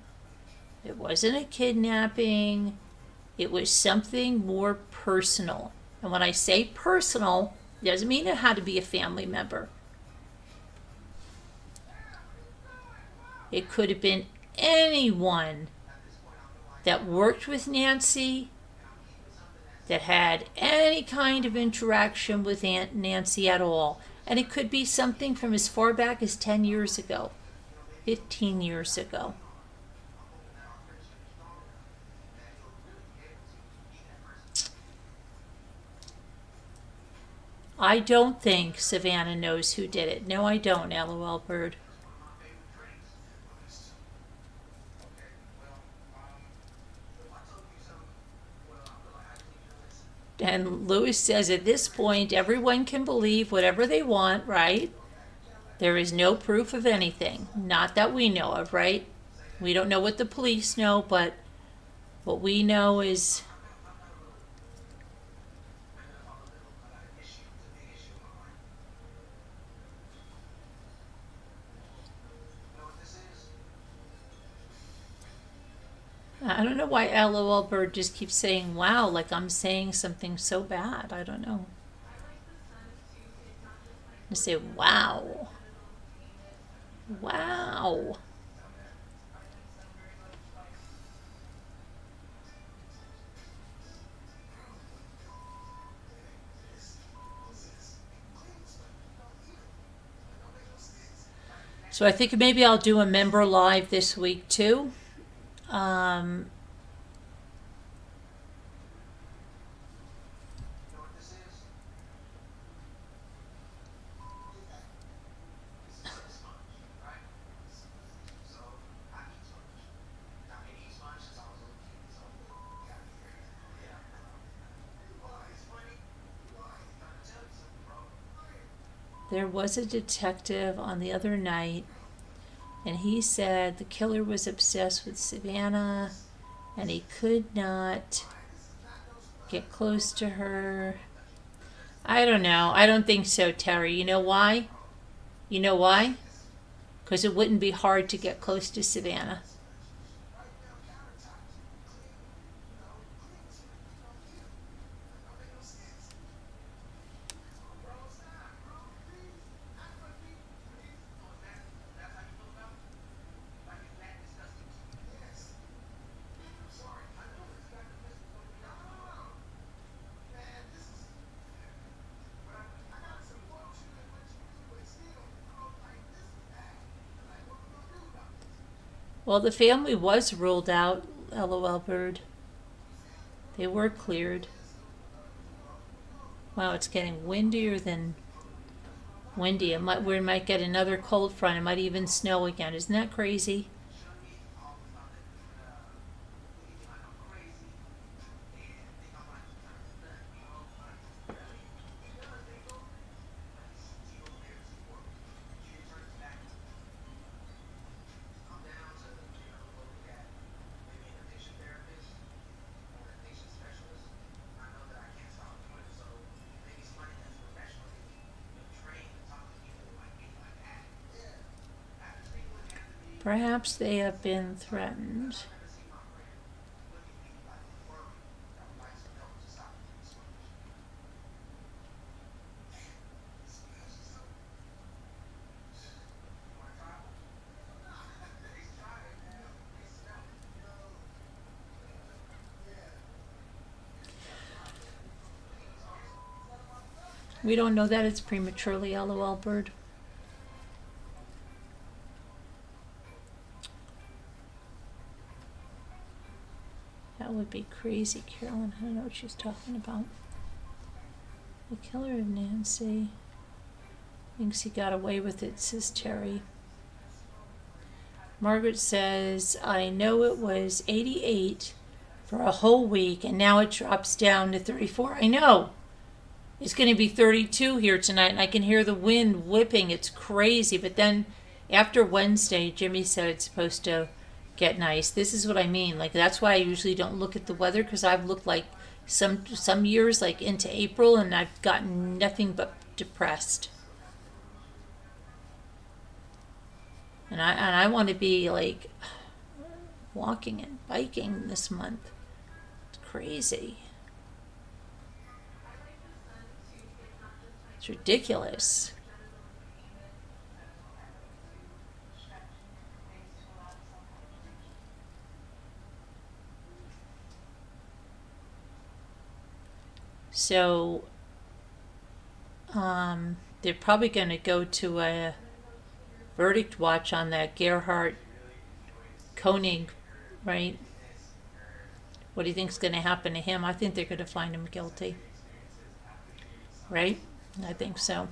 it wasn't a kidnapping, it was something more personal. And when I say personal, it doesn't mean it had to be a family member. It could have been anyone that worked with Nancy, that had any kind of interaction with Aunt Nancy at all. And it could be something from as far back as 10 years ago, 15 years ago. I don't think Savannah knows who did it. No, I don't, LOL Bird. And Louis says at this point, everyone can believe whatever they want, right? There is no proof of anything. Not that we know of, right? We don't know what the police know, but what we know is I don't know why LOL Bird just keeps saying wow, like I'm saying something so bad. I don't know. I say wow. Wow. So I think maybe I'll do a member live this week too. Um, there was a detective on the other night, and he said the killer was obsessed with Savannah and he could not get close to her. I don't know. I don't think so, Terry. You know why? You know why? Because it wouldn't be hard to get close to Savannah. Well, the family was ruled out, LOL Bird. They were cleared. Wow, it's getting windier than windy. We might get another cold front. It might even snow again. Isn't that crazy? Perhaps they have been threatened. We don't know that. It's prematurely, LOL Bird. That would be crazy, Carolyn. I don't know what she's talking about. The killer of Nancy thinks he got away with it, says Terry. Margaret says, I know it was 88 for a whole week, and now it drops down to 34. I know. It's going to be 32 here tonight, and I can hear the wind whipping. It's crazy. But then after Wednesday, Jimmy said it's supposed to get nice. This is what I mean. Like, that's why I usually don't look at the weather, because I've looked like some years like into April, and I've gotten nothing but depressed. And I want to be like walking and biking this month. It's crazy. It's ridiculous. So, they're probably going to go to a verdict watch on that Gerhardt Koenig, right? What do you think's going to happen to him? I think they're going to find him guilty, right? I think so.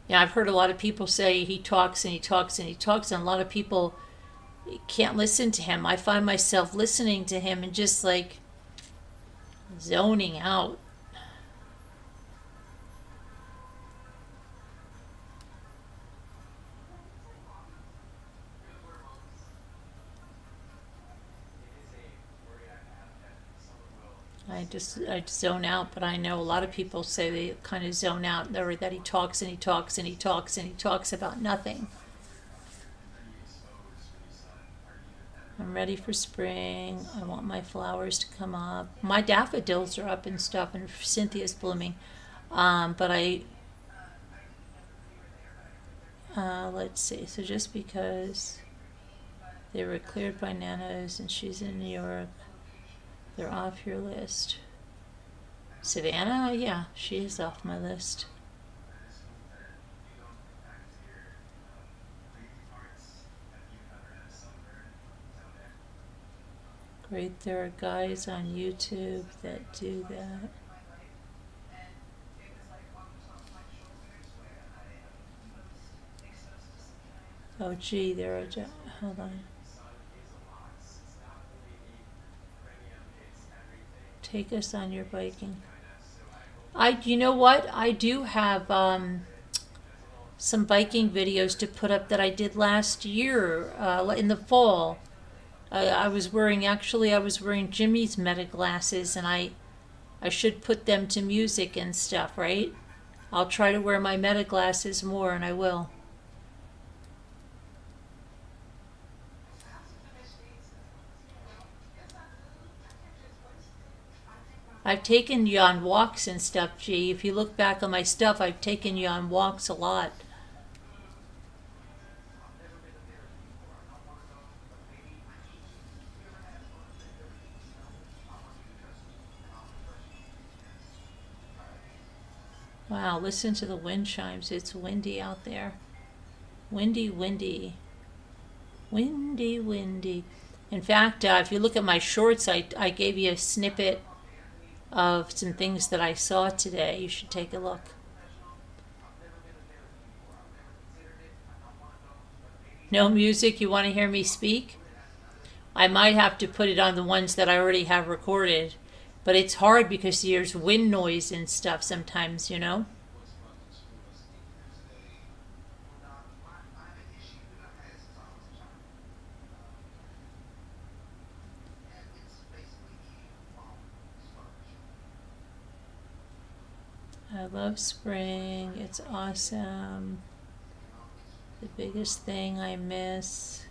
Yeah, I've heard a lot of people say he talks and he talks and he talks, and a lot of people can't listen to him. I find myself listening to him and just like zoning out. I just zone out, but I know a lot of people say they kind of zone out, or that he talks and he talks and he talks and he talks about nothing. I'm ready for spring. I want my flowers to come up. My daffodils are up and stuff, and Cynthia's blooming. But let's see. So just because they were cleared by Nana's and she's in New York, they're off your list. Savannah, yeah, she is off my list. Great, there are guys on YouTube that do that. Oh, gee, there are. Hold on. Take us on your biking. You know what? I do have some biking videos to put up that I did last year in the fall. I was wearing Jimmy's Meta glasses, and I should put them to music and stuff, right? I'll try to wear my Meta glasses more, and I will. I've taken you on walks and stuff, G. If you look back on my stuff, I've taken you on walks a lot. Wow, listen to the wind chimes. It's windy out there. Windy, windy. Windy, windy. In fact, if you look at my shorts, I gave you a snippet of some things that I saw today. You should take a look. No music? You want to hear me speak? I might have to put it on the ones that I already have recorded. But it's hard because there's wind noise and stuff sometimes, you know? I love spring. It's awesome. The biggest thing I miss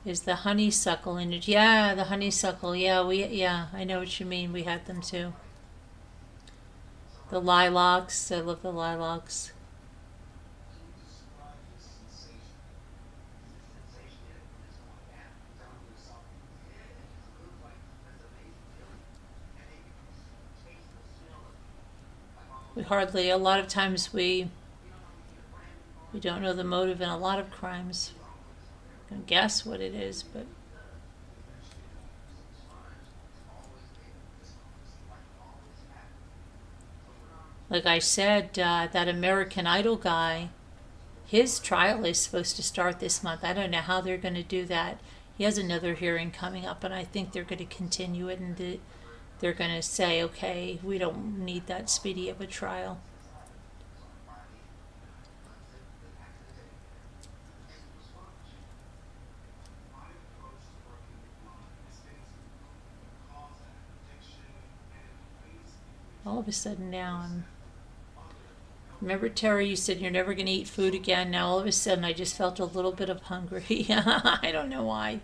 is the honeysuckle in it. Yeah, the honeysuckle. Yeah, I know what you mean. We had them too. The lilacs. I love the lilacs. A lot of times we don't know the motive in a lot of crimes. I can guess what it is, but like I said, that American Idol guy, his trial is supposed to start this month. I don't know how they're going to do that. He has another hearing coming up, and I think they're going to continue it, and they're going to say, okay, we don't need that speedy of a trial. All of a sudden now remember, Terry, you said you're never going to eat food again. Now all of a sudden I just felt a little bit of hungry. I don't know why.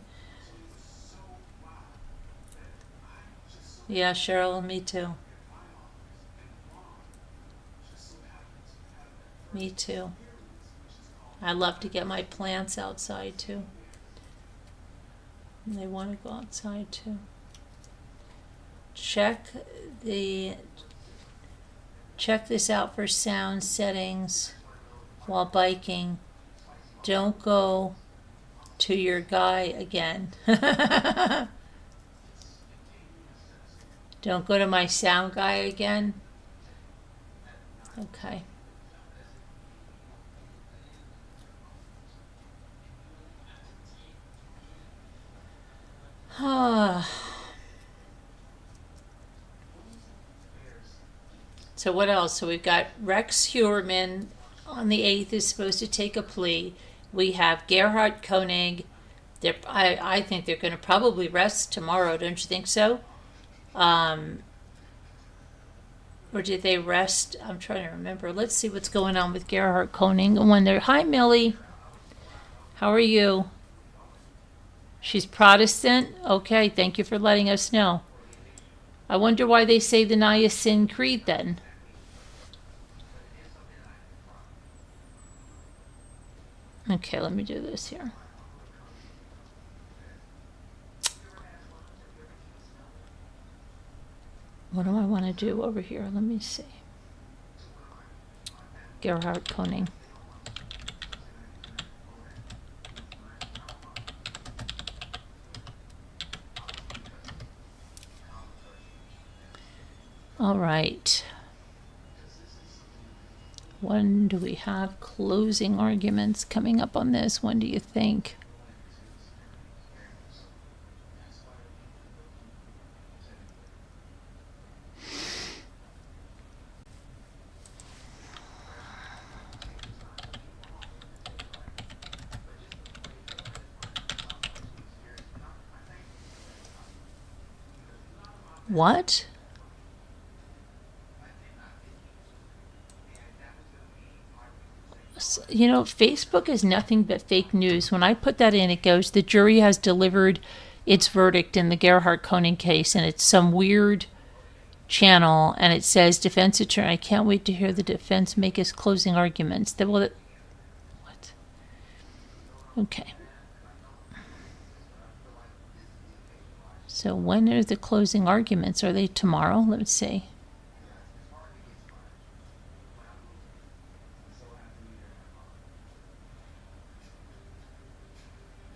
Yeah, Cheryl, me too. Me too. I love to get my plants outside too. And they want to go outside too. Check this out for sound settings while biking. Don't go to your guy again. Don't go to my sound guy again. Okay. So what else? So we've got Rex Heuermann on the 8th is supposed to take a plea. We have Gerhard Koenig. I think they're going to probably rest tomorrow. Don't you think so? Or did they rest? I'm trying to remember. Let's see what's going on with Gerhard Koenig. Hi, Millie. How are you? She's Protestant? Okay, thank you for letting us know. I wonder why they say the Nicene Creed then. Okay, let me do this here. What do I want to do over here? Let me see. Gerhard Koenig. All right. When do we have closing arguments coming up on this? When do you think? What? You know, Facebook is nothing but fake news. When I put that in, it goes, the jury has delivered its verdict in the Gerhard Koenig case, and it's some weird channel, and it says defense attorney. I can't wait to hear the defense make his closing arguments. What? Okay. So when are the closing arguments? Are they tomorrow? Let's see.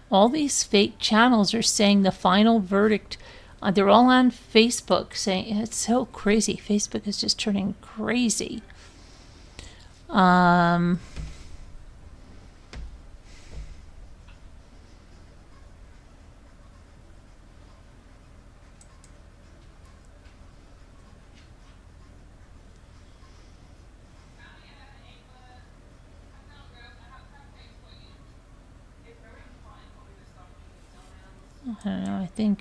All these fake channels are saying the final verdict. They're all on Facebook saying it's so crazy. Facebook is just turning crazy. I don't know.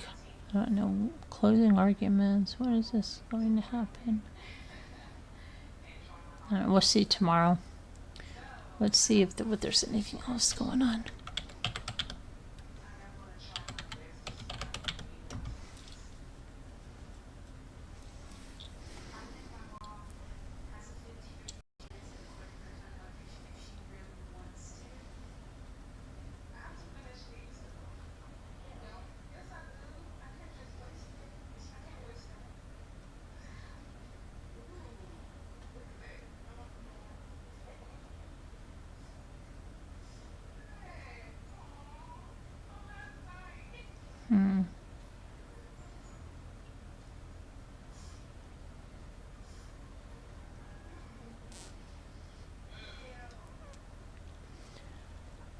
I don't know. Closing arguments. When is this going to happen? I don't know, we'll see tomorrow. Let's see if there's anything else going on.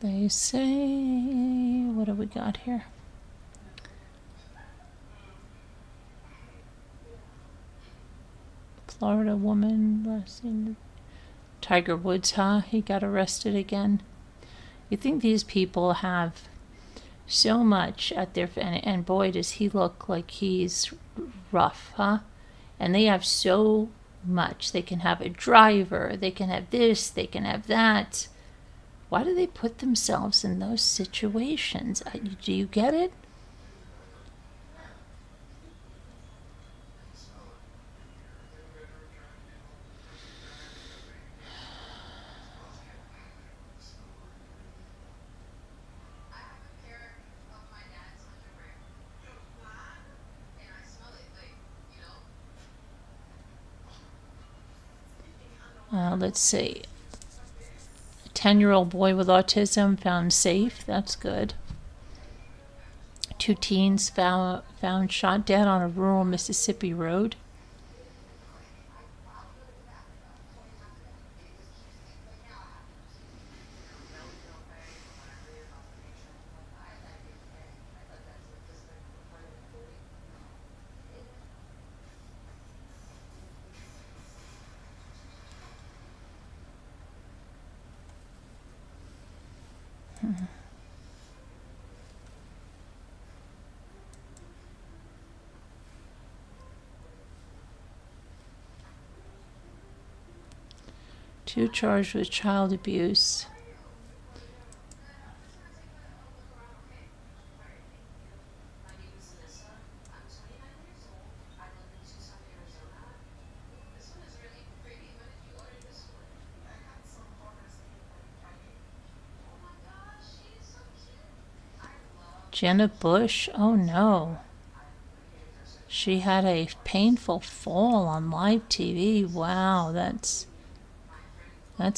They say, what have we got here? Florida woman last seen. Tiger Woods, huh? He got arrested again. You think these people have so much at their, and boy, does he look like he's rough, huh? And they have so much. They can have a driver, they can have this, they can have that. Why do they put themselves in those situations? Do you get it? Let's see. A 10-year-old boy with autism found safe. That's good. 2 teens found shot dead on a rural Mississippi road. Two charged with child abuse. Jenna Bush, oh no. She had a painful fall on live TV. Wow, that's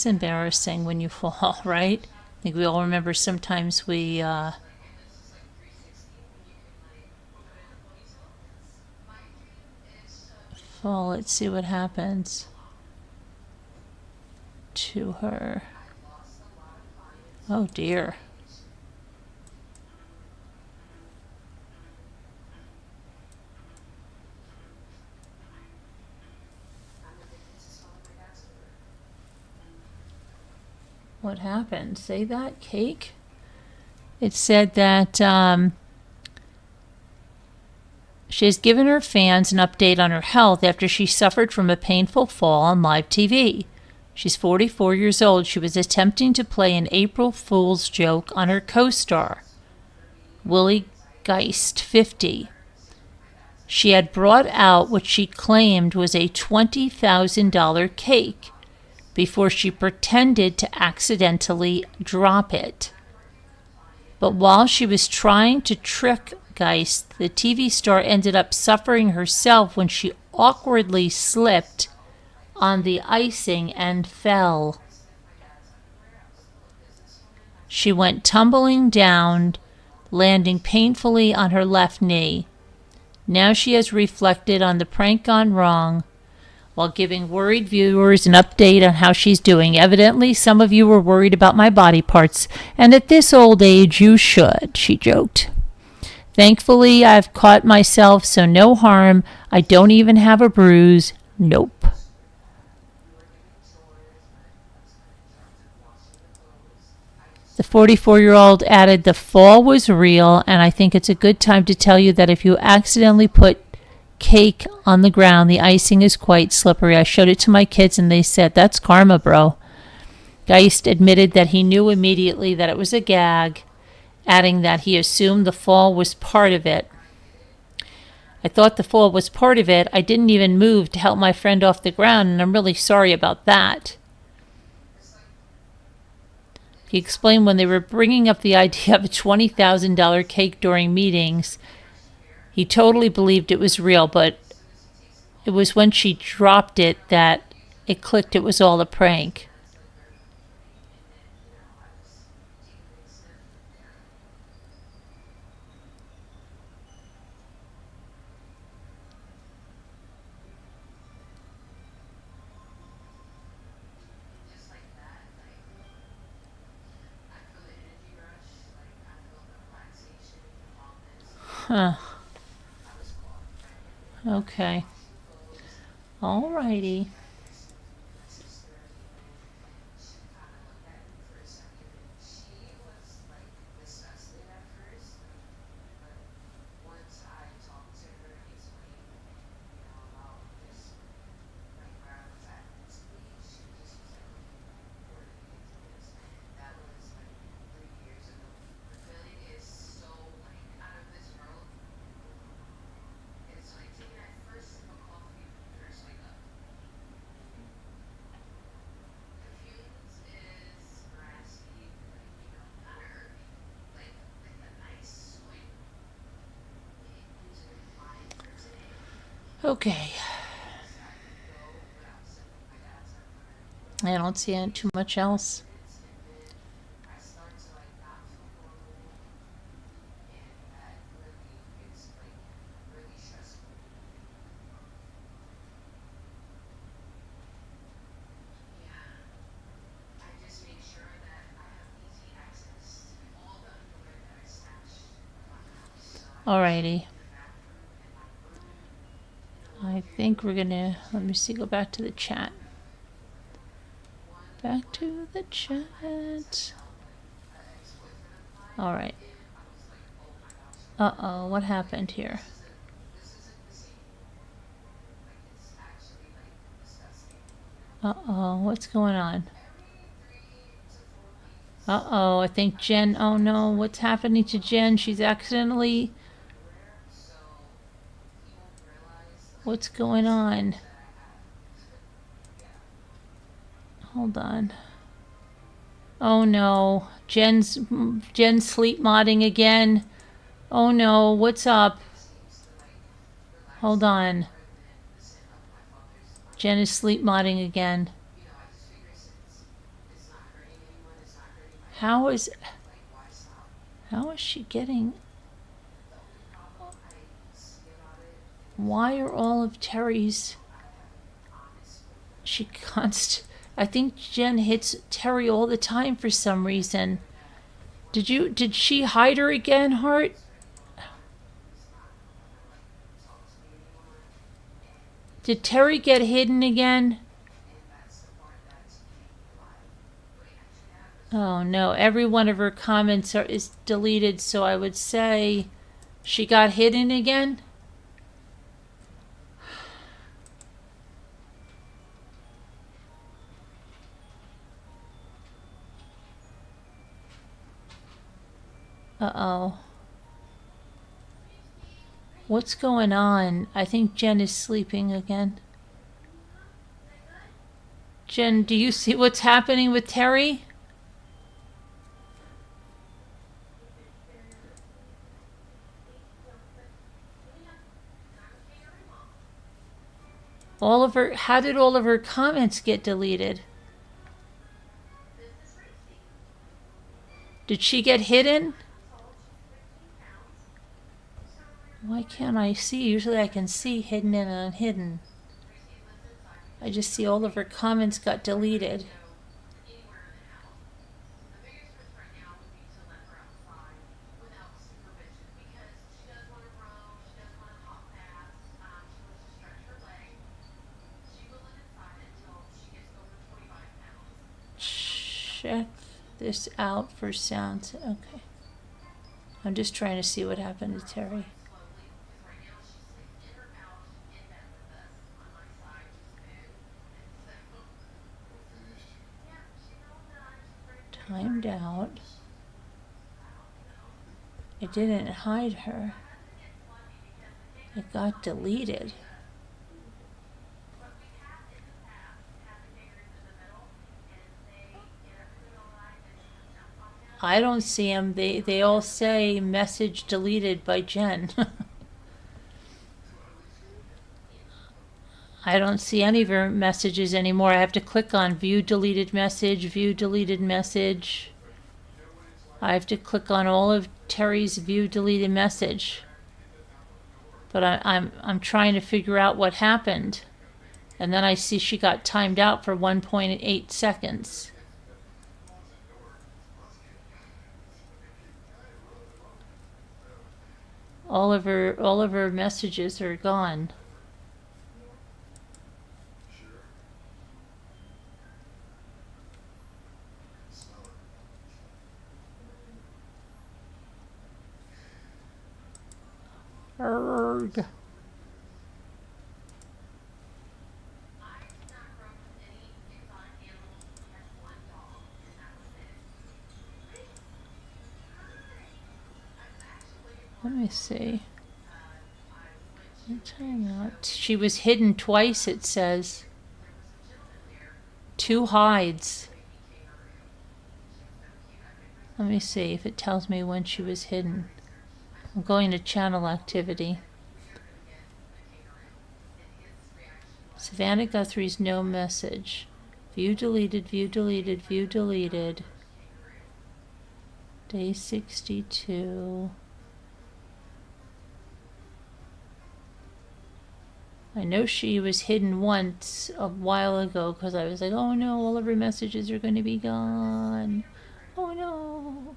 embarrassing when you fall, right? I think we all remember sometimes we fall. Let's see what happens to her. Oh dear. What happened? Say that, Cake? It said that she has given her fans an update on her health after she suffered from a painful fall on live TV. She's 44 years old. She was attempting to play an April Fool's joke on her co-star, Willie Geist, 50. She had brought out what she claimed was a $20,000 cake before she pretended to accidentally drop it. But while she was trying to trick Geist, the TV star ended up suffering herself when she awkwardly slipped on the icing and fell. She went tumbling down, landing painfully on her left knee. Now she has reflected on the prank gone wrong while giving worried viewers an update on how she's doing. Evidently, some of you were worried about my body parts, and at this old age you should, she joked. Thankfully, I've caught myself, so no harm. I don't even have a bruise. Nope. The 44-year-old added, the fall was real, and I think it's a good time to tell you that if you accidentally put cake on the ground, the icing is quite slippery. I showed it to my kids, and they said, that's karma, bro. Geist admitted that he knew immediately that it was a gag, adding that he assumed the fall was part of it. I thought the fall was part of it. I didn't even move to help my friend off the ground, and I'm really sorry about that. He explained when they were bringing up the idea of a $20,000 cake during meetings, he totally believed it was real, but it was when she dropped it that it clicked it was all a prank. Huh. Okay. Alrighty. Okay. I don't see too much else. Alrighty. I think we're gonna, let me see, go back to the chat. Back to the chat. Alright. Uh-oh, what happened here? Uh-oh, what's going on? Uh-oh, I think Jen, oh no, what's happening to Jen? She's accidentally... What's going on? Hold on. Oh no, Jen's sleep modding again. Oh no, what's up? Hold on. Jen is sleep modding again. How is she getting... Why are all of Terry's... I think Jen hits Terry all the time for some reason. Did she hide her again, Hart? Did Terry get hidden again? Oh no, every one of her comments is deleted, so I would say she got hidden again. Uh-oh. What's going on? I think Jen is sleeping again. Jen, do you see what's happening with Terry? How did all of her comments get deleted? Did she get hidden? Why can't I see? Usually I can see hidden and unhidden. I just see all of her comments got deleted. Check this out for sounds. Okay. I'm just trying to see what happened to Terry. Timed out. It didn't hide her. It got deleted. I don't see them. They all say message deleted by Jen. I don't see any of her messages anymore. I have to click on view deleted message, view deleted message. I have to click on all of Terry's view deleted message. But I'm trying to figure out what happened. And then I see she got timed out for 1.8 seconds. All of her messages are gone. Erg. Let me see. She was hidden twice, it says. 2 hides. Let me see if it tells me when she was hidden. I'm going to channel activity. Savannah Guthrie's no message. View deleted, view deleted, view deleted. Day 62. I know she was hidden once a while ago because I was like, oh no, all of her messages are going to be gone. Oh no.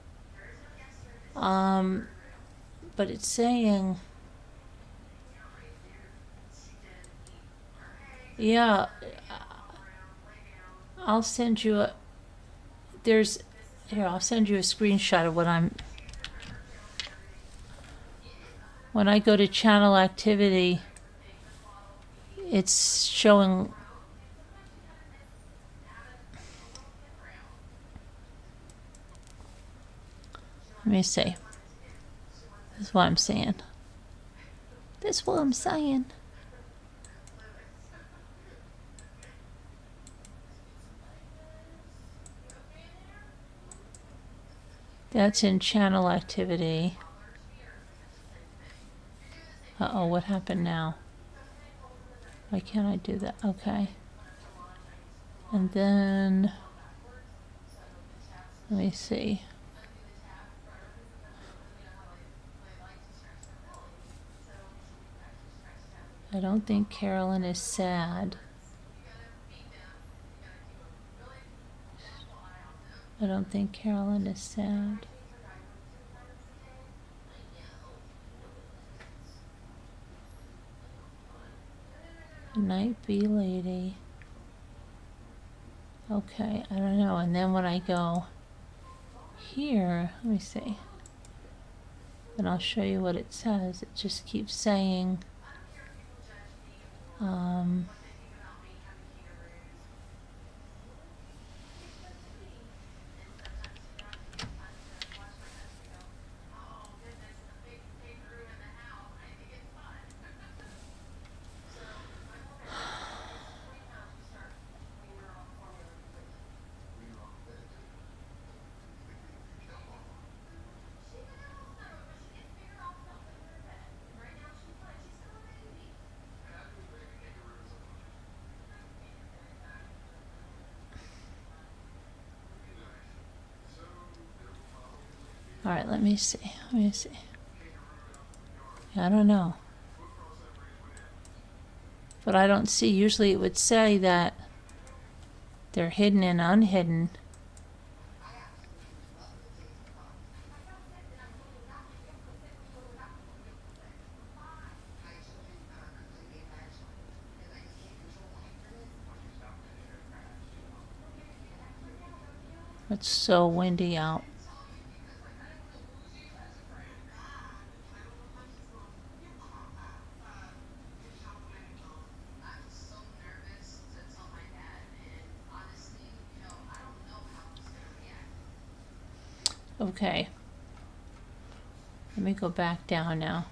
But it's saying, yeah, I'll send you a, I'll send you a screenshot of when I go to channel activity, it's showing. Let me see. This is what I'm saying. That's what I'm saying. That's in channel activity. Uh-oh, what happened now? Why can't I do that? Okay. And then, let me see. I don't think Carolyn is sad. I don't think Carolyn is sad. Good night, bee lady. Okay, I don't know. And then when I go here, let me see. And I'll show you what it says. It just keeps saying, all right, let me see. I don't know. But I don't see, usually it would say that they're hidden and unhidden. It's so windy out. Okay. Let me go back down now.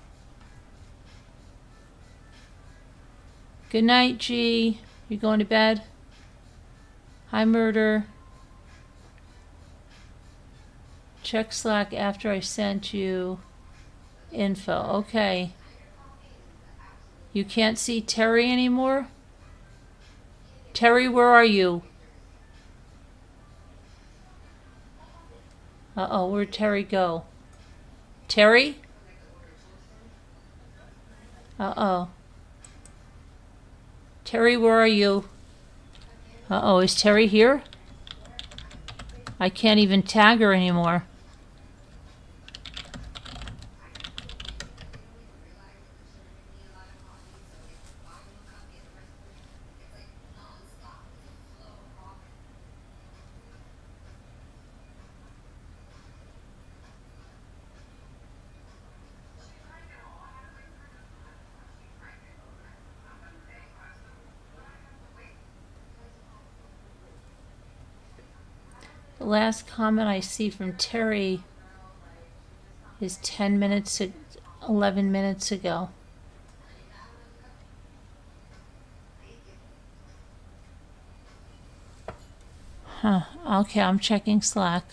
Good night, G. You going to bed? Hi, Murder. Check Slack after I sent you info. Okay. You can't see Terry anymore? Terry, where are you? Uh-oh, where'd Terry go? Terry? Uh-oh. Terry, where are you? Uh-oh, is Terry here? I can't even tag her anymore. The last comment I see from Terry is 10 minutes, 11 minutes ago. Huh. Okay, I'm checking Slack.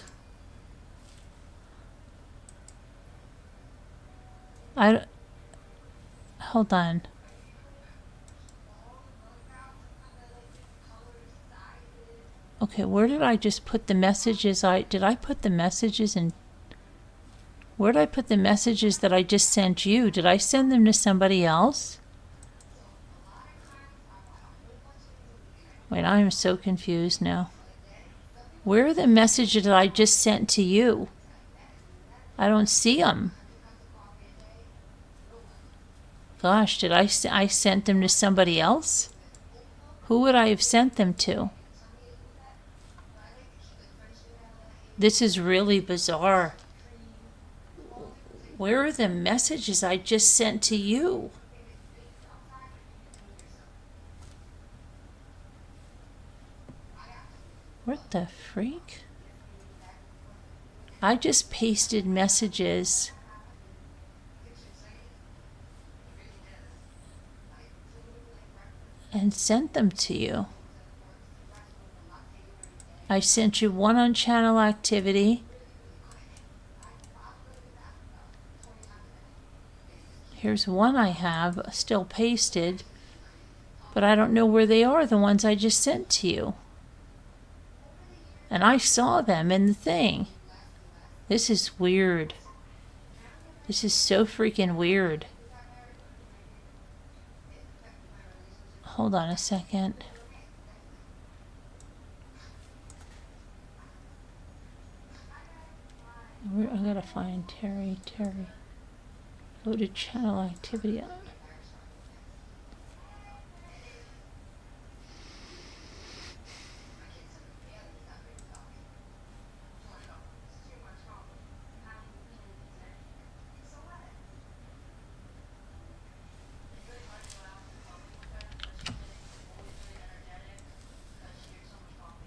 Hold on. Okay, where did I just put the messages? Did I put the messages in? Where did I put the messages that I just sent you? Did I send them to somebody else? Wait, I am so confused now. Where are the messages that I just sent to you? I don't see them. Gosh, did I sent them to somebody else? Who would I have sent them to? This is really bizarre. Where are the messages I just sent to you? What the freak? I just pasted messages and sent them to you. I sent you one on channel activity. Here's one I have still pasted, but I don't know where they are, the ones I just sent to you. And I saw them in the thing. This is weird. This is so freaking weird. Hold on a second. gotta find Terry. Go to channel activity.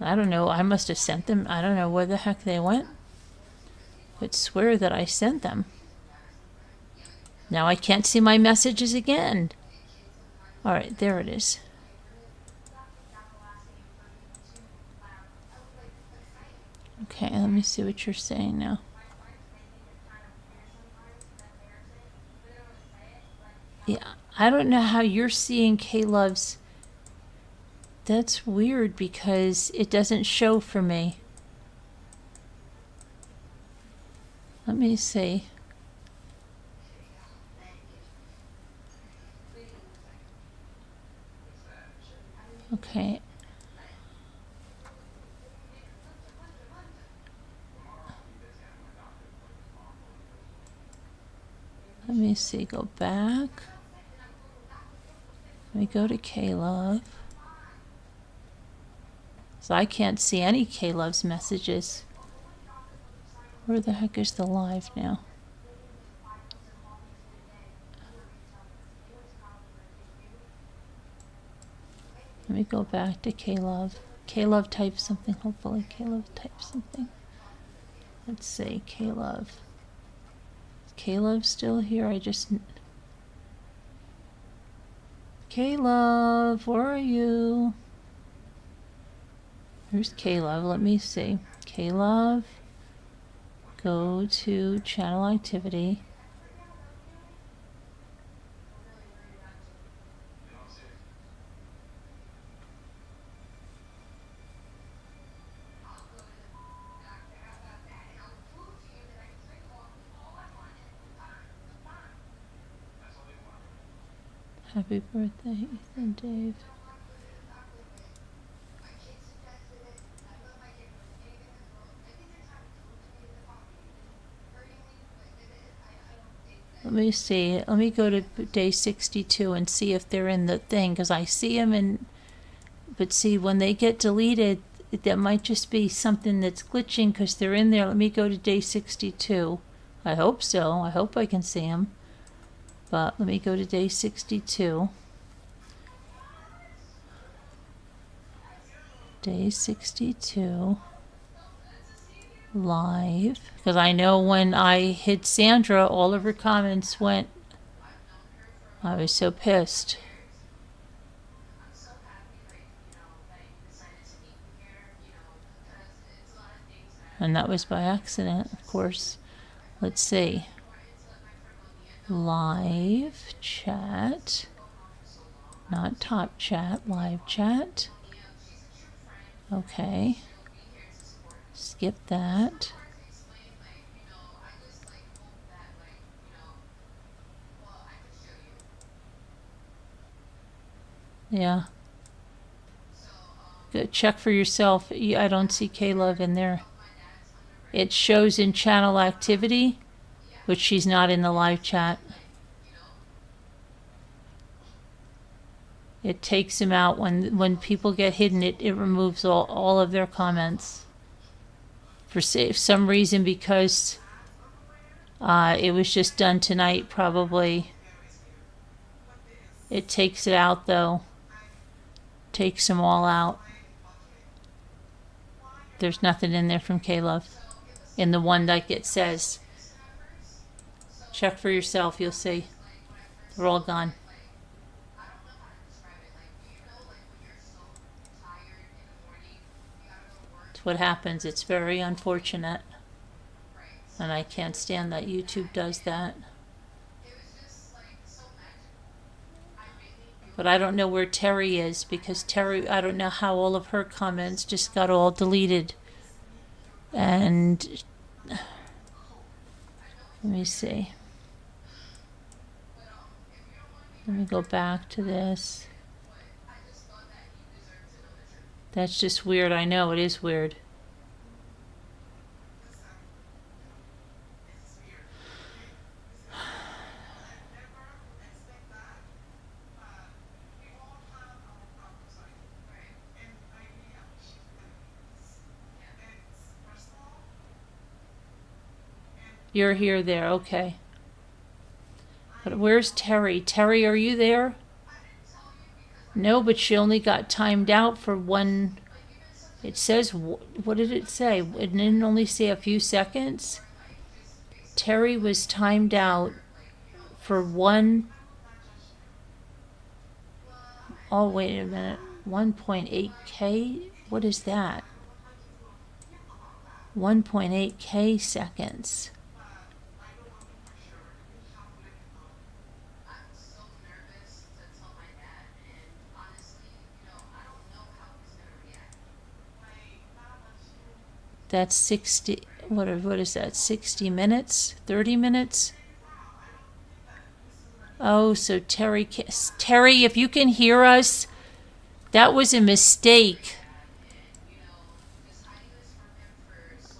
I don't know. I must have sent them. I don't know where the heck they went. But swear that I sent them. Now I can't see my messages again. All right, there it is. Okay, let me see what you're saying now. Yeah, I don't know how you're seeing K-Love's. That's weird because it doesn't show for me. Let me see. Okay. Let me see, go back. Let me go to K-Love. So I can't see any K-Love's messages. Where the heck is the live now? Let me go back to K-Love. K-Love types something, hopefully. K-Love types something. Let's see, K-Love. Is K-Love still here? I just... K-Love, where are you? Here's K-Love, let me see. K-Love. Go to channel activity. Happy birthday, Ethan Dave. Let me see. Let me go to day 62 and see if they're in the thing, because I see them in. But see, when they get deleted, that might just be something that's glitching because they're in there. Let me go to day 62. I hope so. I hope I can see them. But let me go to day 62. Day 62. Live. Because I know when I hit Sandra, all of her comments went. I was so pissed. And that was by accident, of course. Let's see. Live chat. Not top chat, live chat. Okay. Skip that. Yeah. Good. Check for yourself. I don't see K-Love in there. It shows in channel activity, but she's not in the live chat. It takes them out when people get hidden. It removes all of their comments. For some reason, because it was just done tonight, probably. It takes it out, though. Takes them all out. There's nothing in there from K-Love. In the one like it says. Check for yourself, you'll see. They're all gone. It's what happens. It's very unfortunate. And I can't stand that YouTube does that. But I don't know where Terry is, because Terry, I don't know how all of her comments just got all deleted. And let me see. Let me go back to this. That's just weird. I know it is weird. You're here, there. Okay. But where's Terry? Terry, are you there? No, but she only got timed out for one. It says, what did it say? It didn't only say a few seconds. Terry was timed out for one. Oh, wait a minute. 1.8K? What is that? 1.8K seconds. That's 60. What is that? 60 minutes? 30 minutes? Oh, so Terry, if you can hear us, that was a mistake.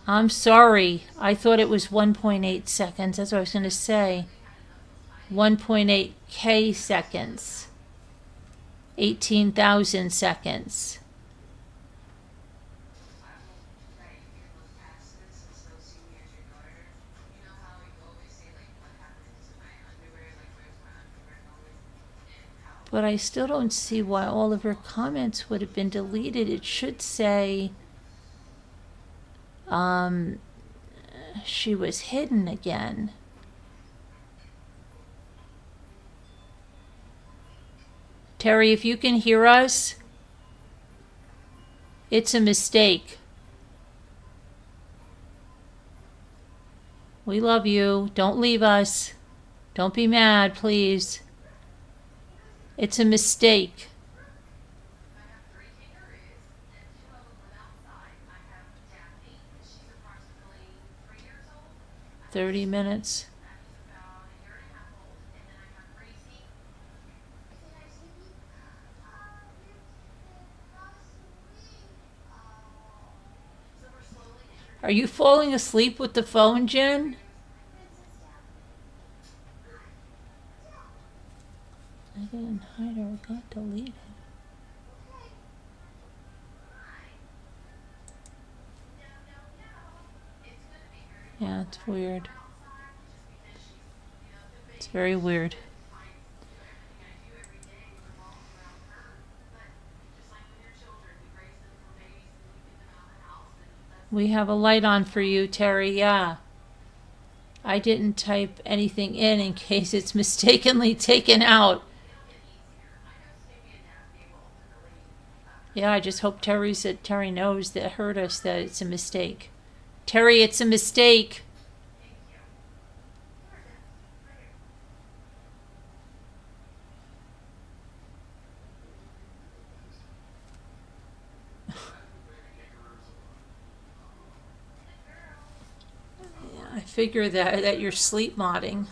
I'm sorry. I thought it was 1.8 seconds. That's what I was going to say. 1.8K seconds. 18,000 seconds. But I still don't see why all of her comments would have been deleted. It should say she was hidden again. Terry, if you can hear us, it's a mistake. We love you. Don't leave us. Don't be mad, please. It's a mistake. 30 minutes. Are you falling asleep with the phone, Jen? I didn't hide her. It got deleted. Yeah, it's weird. It's very weird. We have a light on for you, Terry. Yeah. I didn't type anything in case it's mistakenly taken out. Yeah, I just hope Terry knows that heard us that it's a mistake. Terry, it's a mistake. Yeah, I figure that you're sleep modding.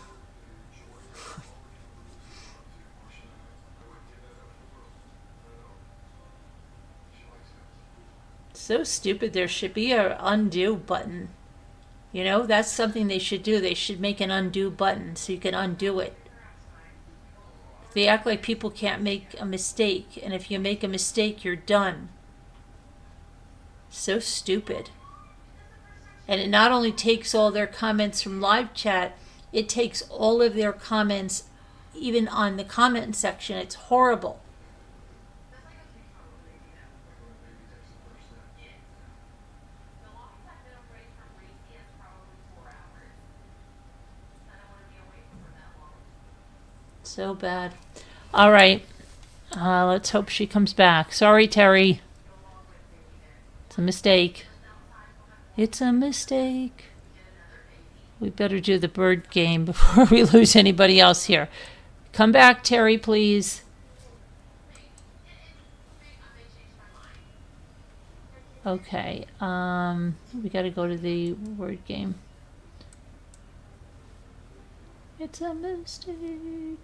So stupid. There should be an undo button. You know, that's something they should do. They should make an undo button so you can undo it. They act like people can't make a mistake, and if you make a mistake, you're done. So stupid. And it not only takes all their comments from live chat, it takes all of their comments even on the comment section. It's horrible. So bad. All right. Let's hope she comes back. Sorry, Terry. It's a mistake. It's a mistake. We better do the bird game before we lose anybody else here. Come back, Terry, please. Okay. We got to go to the word game. It's a mistake.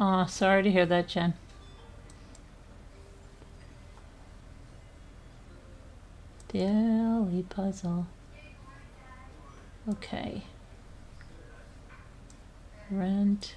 Oh, sorry to hear that, Jen. Daily puzzle. Okay. Rent.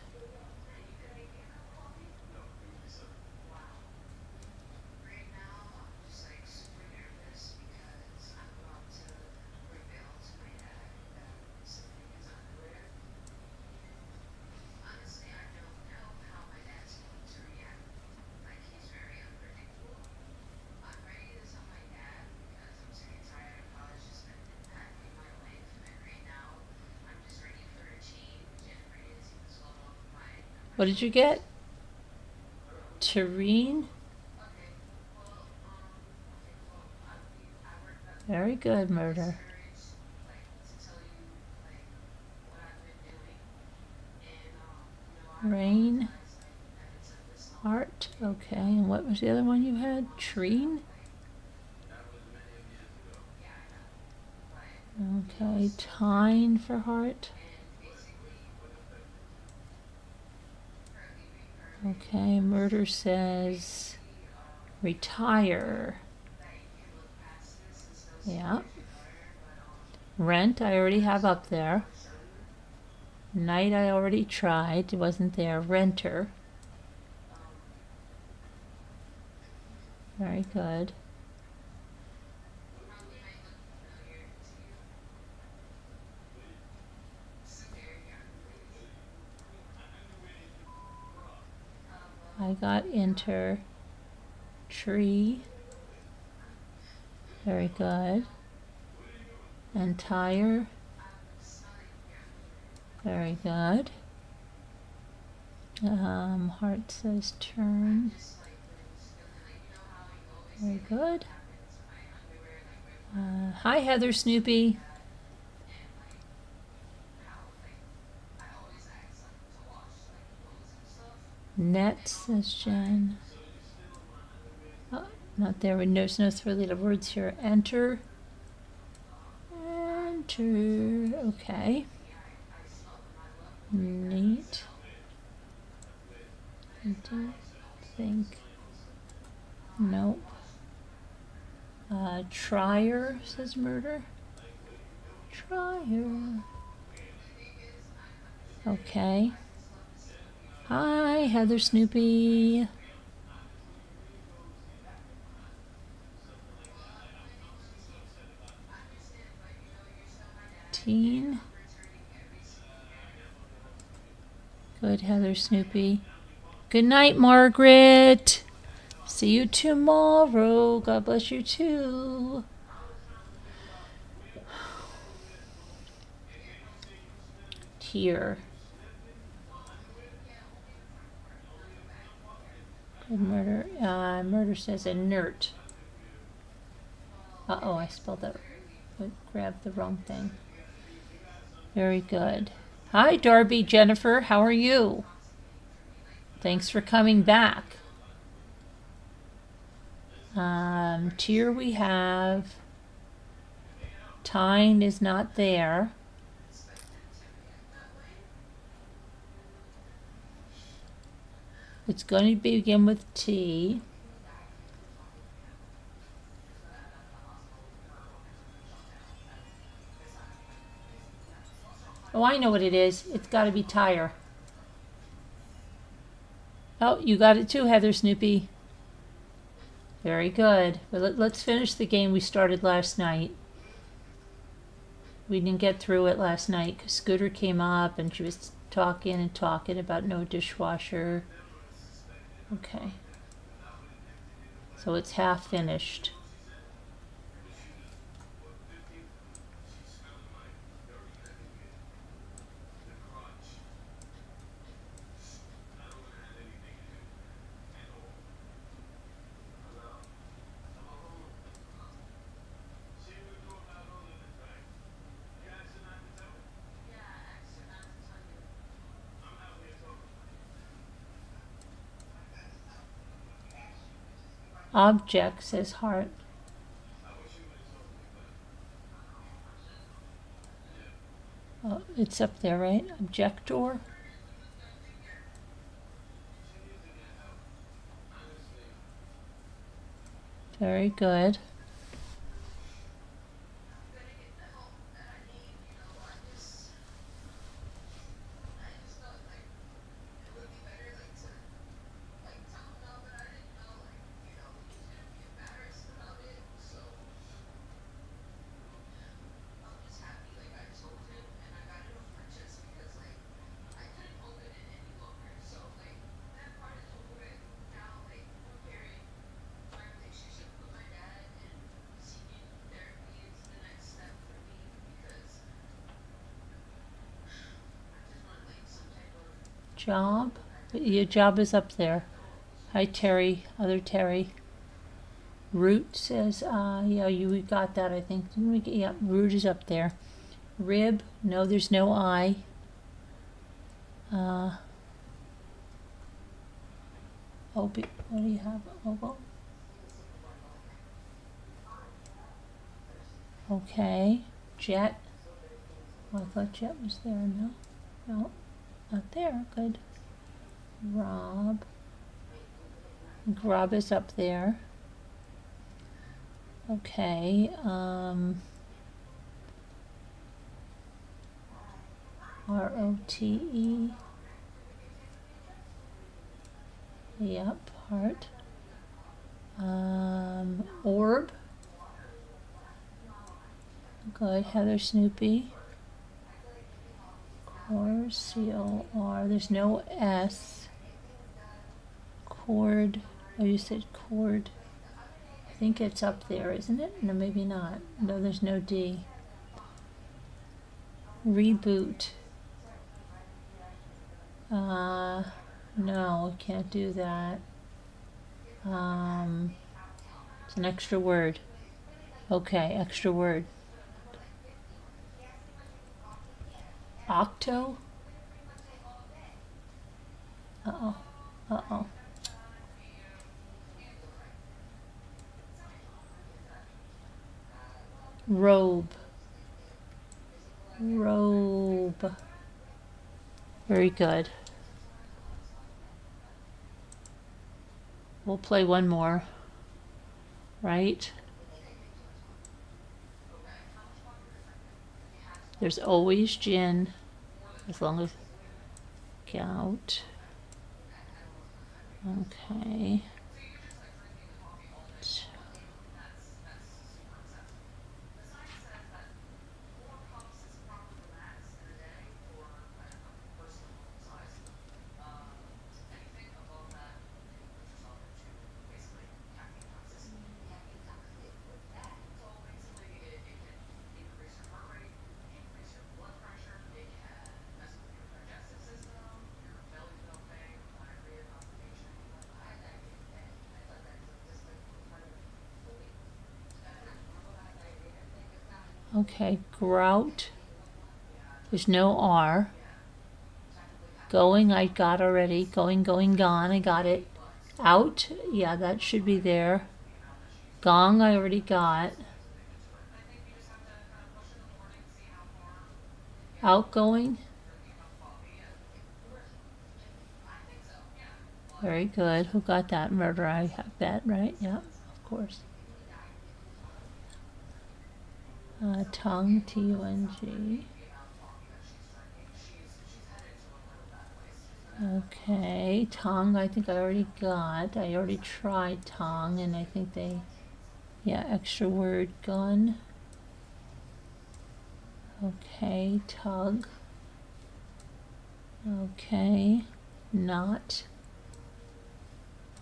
What did you get? Terrine? Very good, Murder. Rain. Heart. Okay, and what was the other one you had? Treen? Okay, Tine for heart. Okay, Murder says retire. Yeah. Rent I already have up there. Night I already tried. It wasn't there. Renter. Very good. I got enter. Tree. Very good. Entire. Very good. Heart says turn. Very good. Hi, Heather Snoopy. Net says Jen. Oh, not there. There's no three-letter words here. Enter. Enter. Okay. Neat. I don't think. Nope. Trier says Murder. Trier. Okay. Hi, Heather Snoopy. Teen. Good, Heather Snoopy. Good night, Margaret. See you tomorrow. God bless you too. Here. Good, Murder. Murder says inert. Uh-oh, I spelled that. I grabbed the wrong thing. Very good. Hi, Darby, Jennifer. How are you? Thanks for coming back. Tier we have. Tine is not there. It's going to begin with T. Oh, I know what it is. It's got to be tire. Oh, you got it too, Heather Snoopy. Very good. But let's finish the game we started last night. We didn't get through it last night because Scooter came up and she was talking about no dishwasher. Okay. So it's half finished. Object says heart. Oh, it's up there, right? Objector. Very good. Job. Your job is up there. Hi, Terry. Other Terry. Root says, yeah, we got that, I think. Didn't we get, yeah, root is up there. Rib, no, there's no I. What do you have? Oval? Okay. Jet. Oh, I thought Jet was there. No. No. Not there. Good. Rob. Grub is up there. Okay. ROTE. Yep, heart. Orb. Good. Heather Snoopy. Core, C-O-R. There's no S. Chord. Oh, you said chord. I think it's up there, isn't it? No, maybe not. No, there's no D. Reboot. No, can't do that. It's an extra word. Okay, extra word. Octo? Uh-oh. Uh-oh. Robe. Robe. Very good. We'll play one more, right? There's always gin, as long as gout. Okay. Okay, grout. There's no R. Going, I got already. Going, gone, I got it. Out, yeah, that should be there. Gong, I already got. Outgoing. Very good. Who got that? Murder, I have that, right? Yeah, of course. Tongue, T-U-N-G. Okay, tongue, I think I already got. I already tried tongue, and I think they, yeah, extra word, gun. Okay, tug. Okay, not.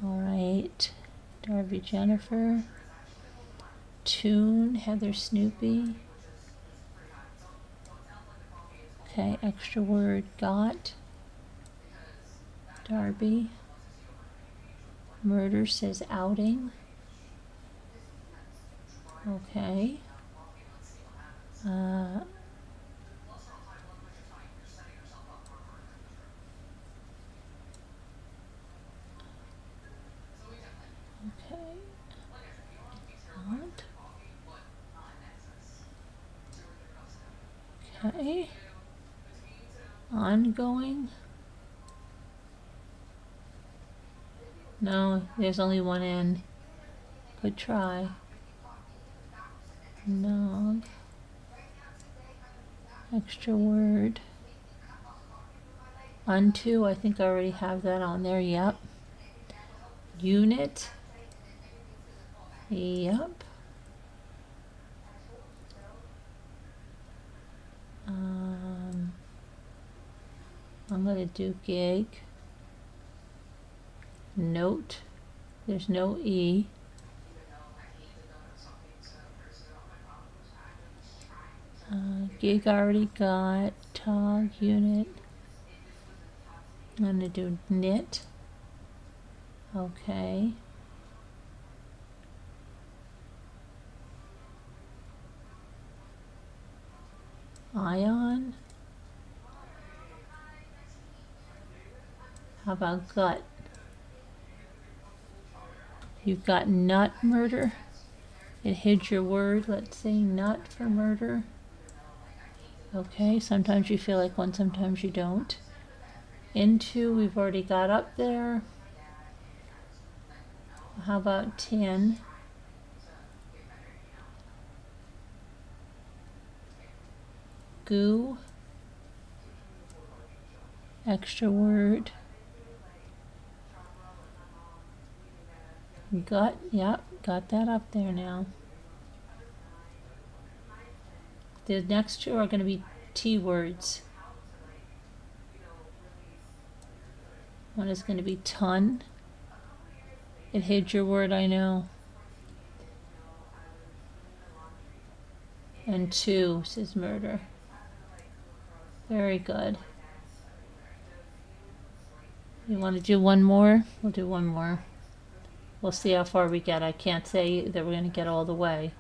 All right, Darby Jennifer. Tune, Heather Snoopy. Okay, extra word, got. Darby. Murder says outing. Okay. Okay. Not. Okay. Ongoing. No, there's only one N. Good try. Nog. Extra word. Unto, I think I already have that on there. Yep. Unit. Yep. I'm going to do gig. Note. There's no E. Gig already got. Tog, unit. I'm going to do knit. Okay. Ion. How about gut? You've got nut murder. It hid your word. Let's say nut for murder. Okay, sometimes you feel like one, sometimes you don't. Into, we've already got up there. How about 10? Goo. Extra word. Gut, yep, got that up there now. The next two are going to be T words. One is going to be ton. It hid your word, I know. And 2 says murder. Very good. You want to do one more? We'll do one more. We'll see how far we get. I can't say that we're going to get all the way.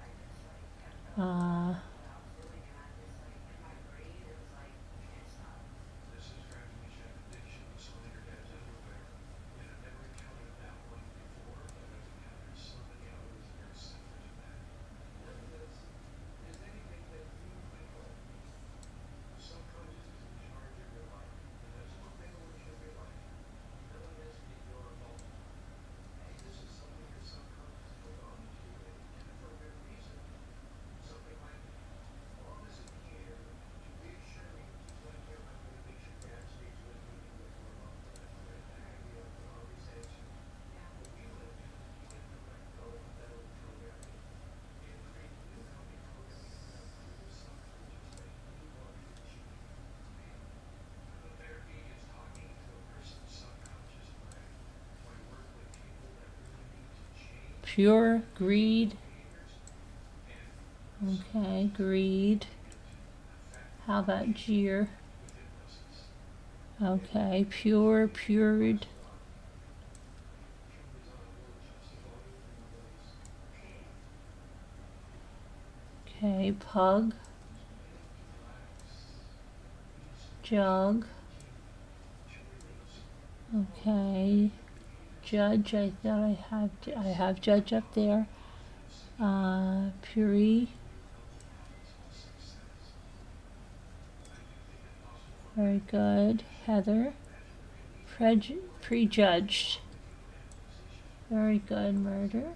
Pure greed. Okay, greed. How about jeer? Okay, pure, pured. Okay, pug. Jug. Okay. Judge, I thought I have judge up there. Puree. Very good. Heather. Prejudged. Very good. Murder.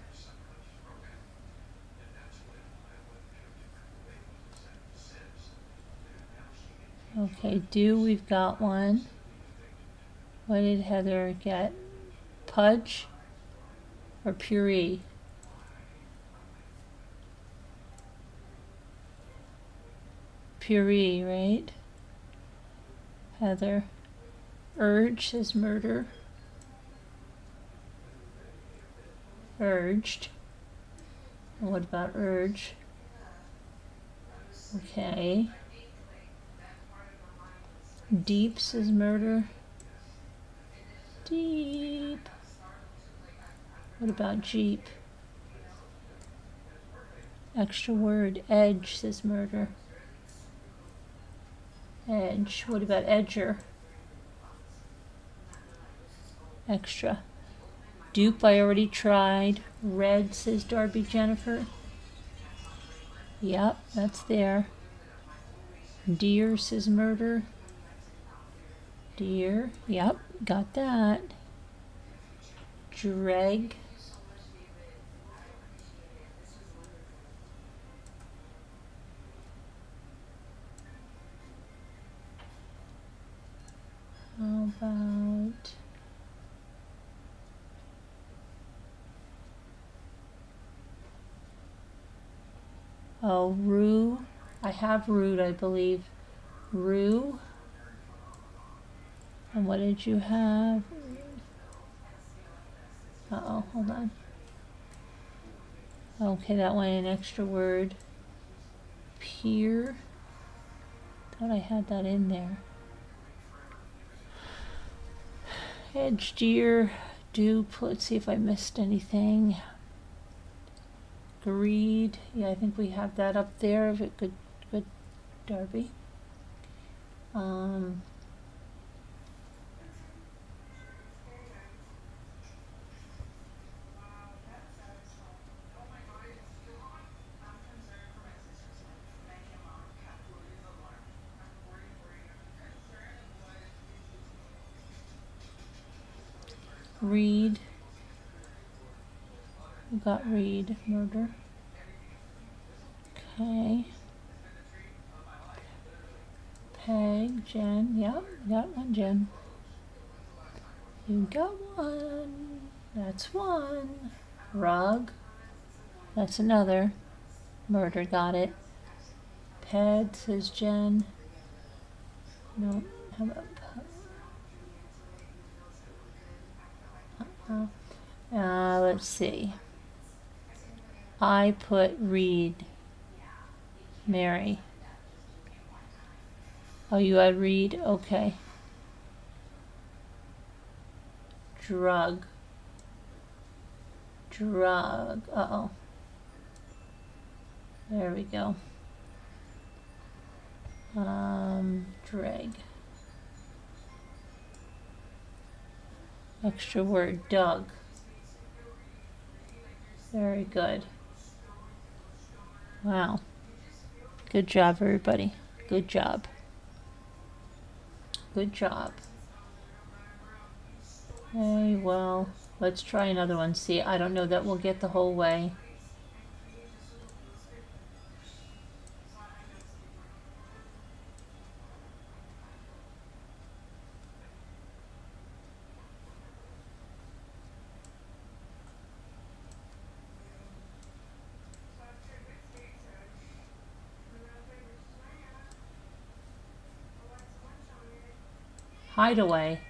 Okay, do, we've got one. What did Heather get? Pudge or puree? Puree, right? Heather. Urge is murder. Urged. And what about urge? Okay. Deeps is murder. Deep. What about Jeep? Extra word. Edge says murder. Edge. What about edger? Extra. Dupe I already tried. Red says Darby Jennifer. Yep, that's there. Deer says murder. Deer. Yep, got that. Dreg. How about rue? I have rude, I believe. Rue. And what did you have? Uh-oh, hold on. Okay, that one an extra word. Peer. Thought I had that in there. Hedge, deer, dupe. Let's see if I missed anything. Greed. Yeah, I think we have that up there. Good, good, Darby. Reed. We got Reed, murder. Okay. Peg, Jen. Yep, got one, Jen. You got one. That's one. Rug. That's another. Murder, got it. Ped, says Jen. No, how about let's see. I put Reed. Mary. Oh, you had Reed? Okay. Drug. Uh-oh. There we go. Drag. Extra word, Doug. Very good. Wow. Good job, everybody. Good job. Good job. Okay, well, let's try another one. See, I don't know that we'll get the whole way. Hideaway.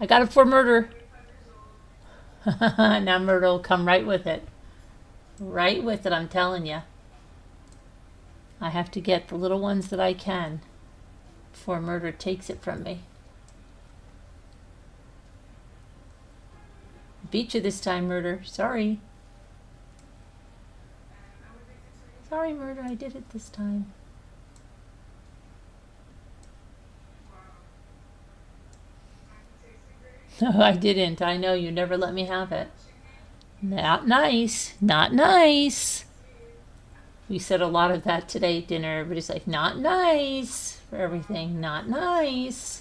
I got it for murder. Now murder will come right with it. Right with it, I'm telling you. I have to get the little ones that I can before murder takes it from me. Beat you this time, murder. Sorry. Sorry, murder, I did it this time. No, I didn't. I know you never let me have it. Not nice. Not nice. We said a lot of that today at dinner. Everybody's like, not nice for everything. Not nice.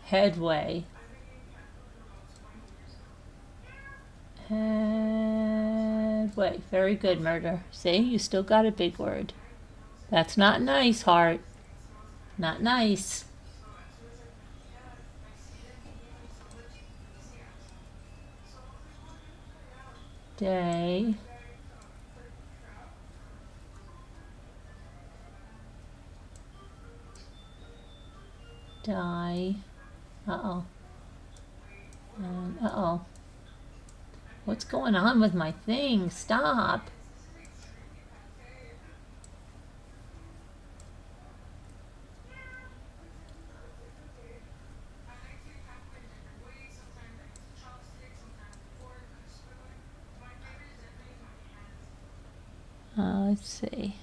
Headway. Headway. Very good, murder. See, you still got a big word. That's not nice, heart. Not nice. Day. Die. Uh-oh. And uh-oh. What's going on with my thing? Stop. Let's see.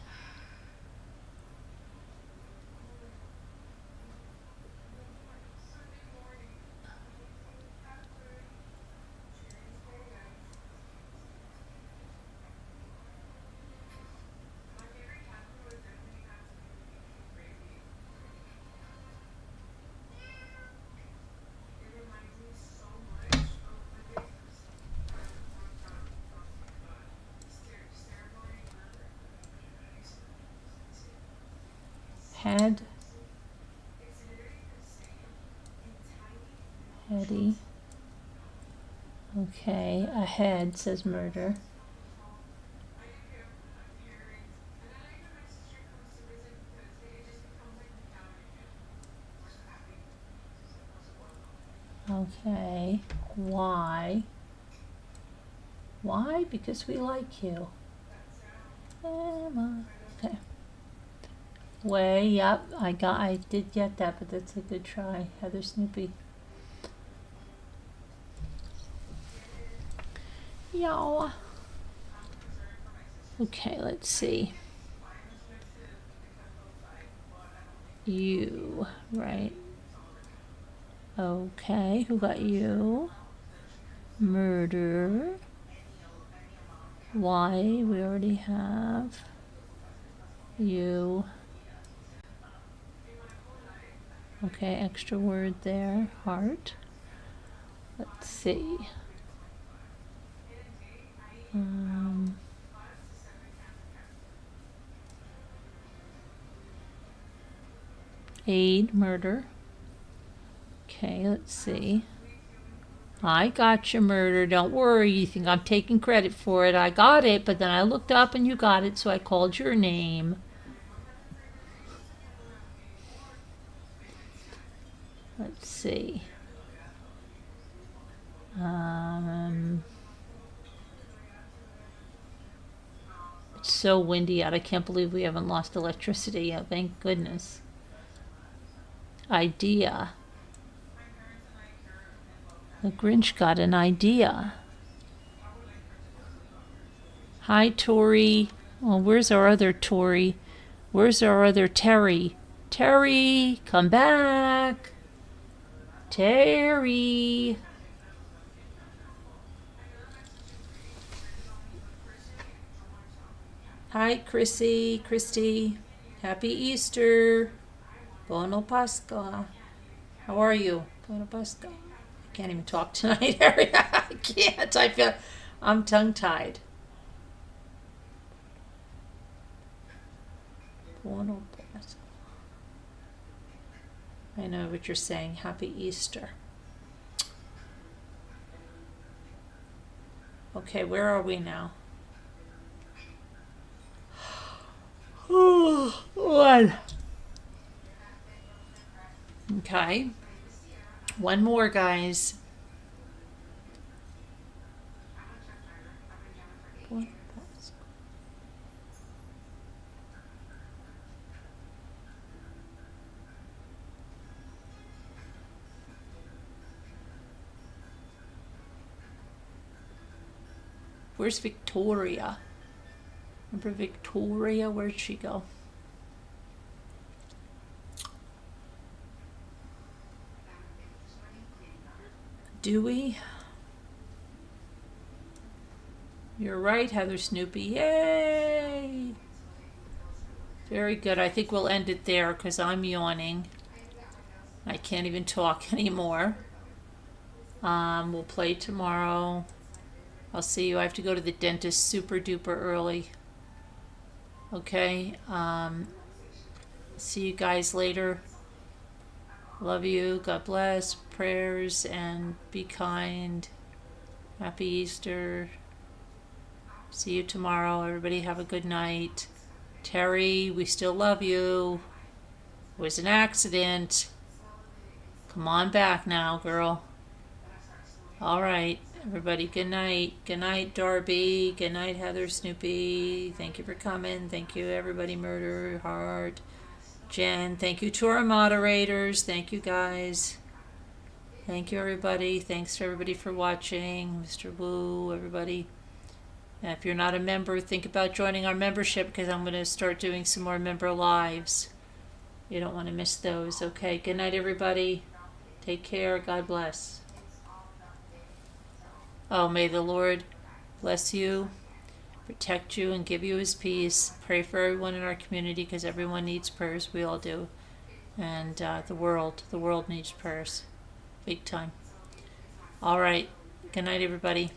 Head. Heady. Okay, ahead says murder. Okay, why? Why? Because we like you. Emma. Okay. Way, yep, I did get that, but that's a good try. Heather Snoopy. Y'all. Okay, let's see. You, right? Okay, who got you? Murder. Why? We already have. You. Okay, extra word there. Heart. Let's see. Aid, murder. Okay, let's see. I got your murder. Don't worry. You think I'm taking credit for it. I got it, but then I looked up and you got it, so I called your name. Let's see. It's so windy out. I can't believe we haven't lost electricity yet. Thank goodness. Idea. The Grinch got an idea. Hi, Tori. Well, where's our other Tori? Where's our other Terry? Terry, come back. Terry. Hi, Christy. Happy Easter. Buona Pasqua. How are you? Buona Pasqua. I can't even talk tonight, Harry. I can't. I'm tongue-tied. Buona Pasqua. I know what you're saying. Happy Easter. Okay, where are we now? One. Okay. One more, guys. Where's Victoria? Remember Victoria? Where'd she go? Dewey? You're right, Heather Snoopy. Yay! Very good. I think we'll end it there because I'm yawning. I can't even talk anymore. We'll play tomorrow. I'll see you. I have to go to the dentist super duper early. Okay. See you guys later. Love you. God bless. Prayers and be kind. Happy Easter. See you tomorrow. Everybody have a good night. Terry, we still love you. It was an accident. Come on back now, girl. All right. Everybody, good night. Good night, Darby. Good night, Heather Snoopy. Thank you for coming. Thank you, everybody. Murder, Heart. Jen, thank you to our moderators. Thank you, guys. Thank you, everybody. Thanks to everybody for watching. Mr. Wu, everybody. If you're not a member, think about joining our membership because I'm going to start doing some more member lives. You don't want to miss those. Okay, good night, everybody. Take care. God bless. Oh, may the Lord bless you, protect you, and give you his peace. Pray for everyone in our community because everyone needs prayers. We all do. And the world needs prayers. Big time. All right. Good night, everybody.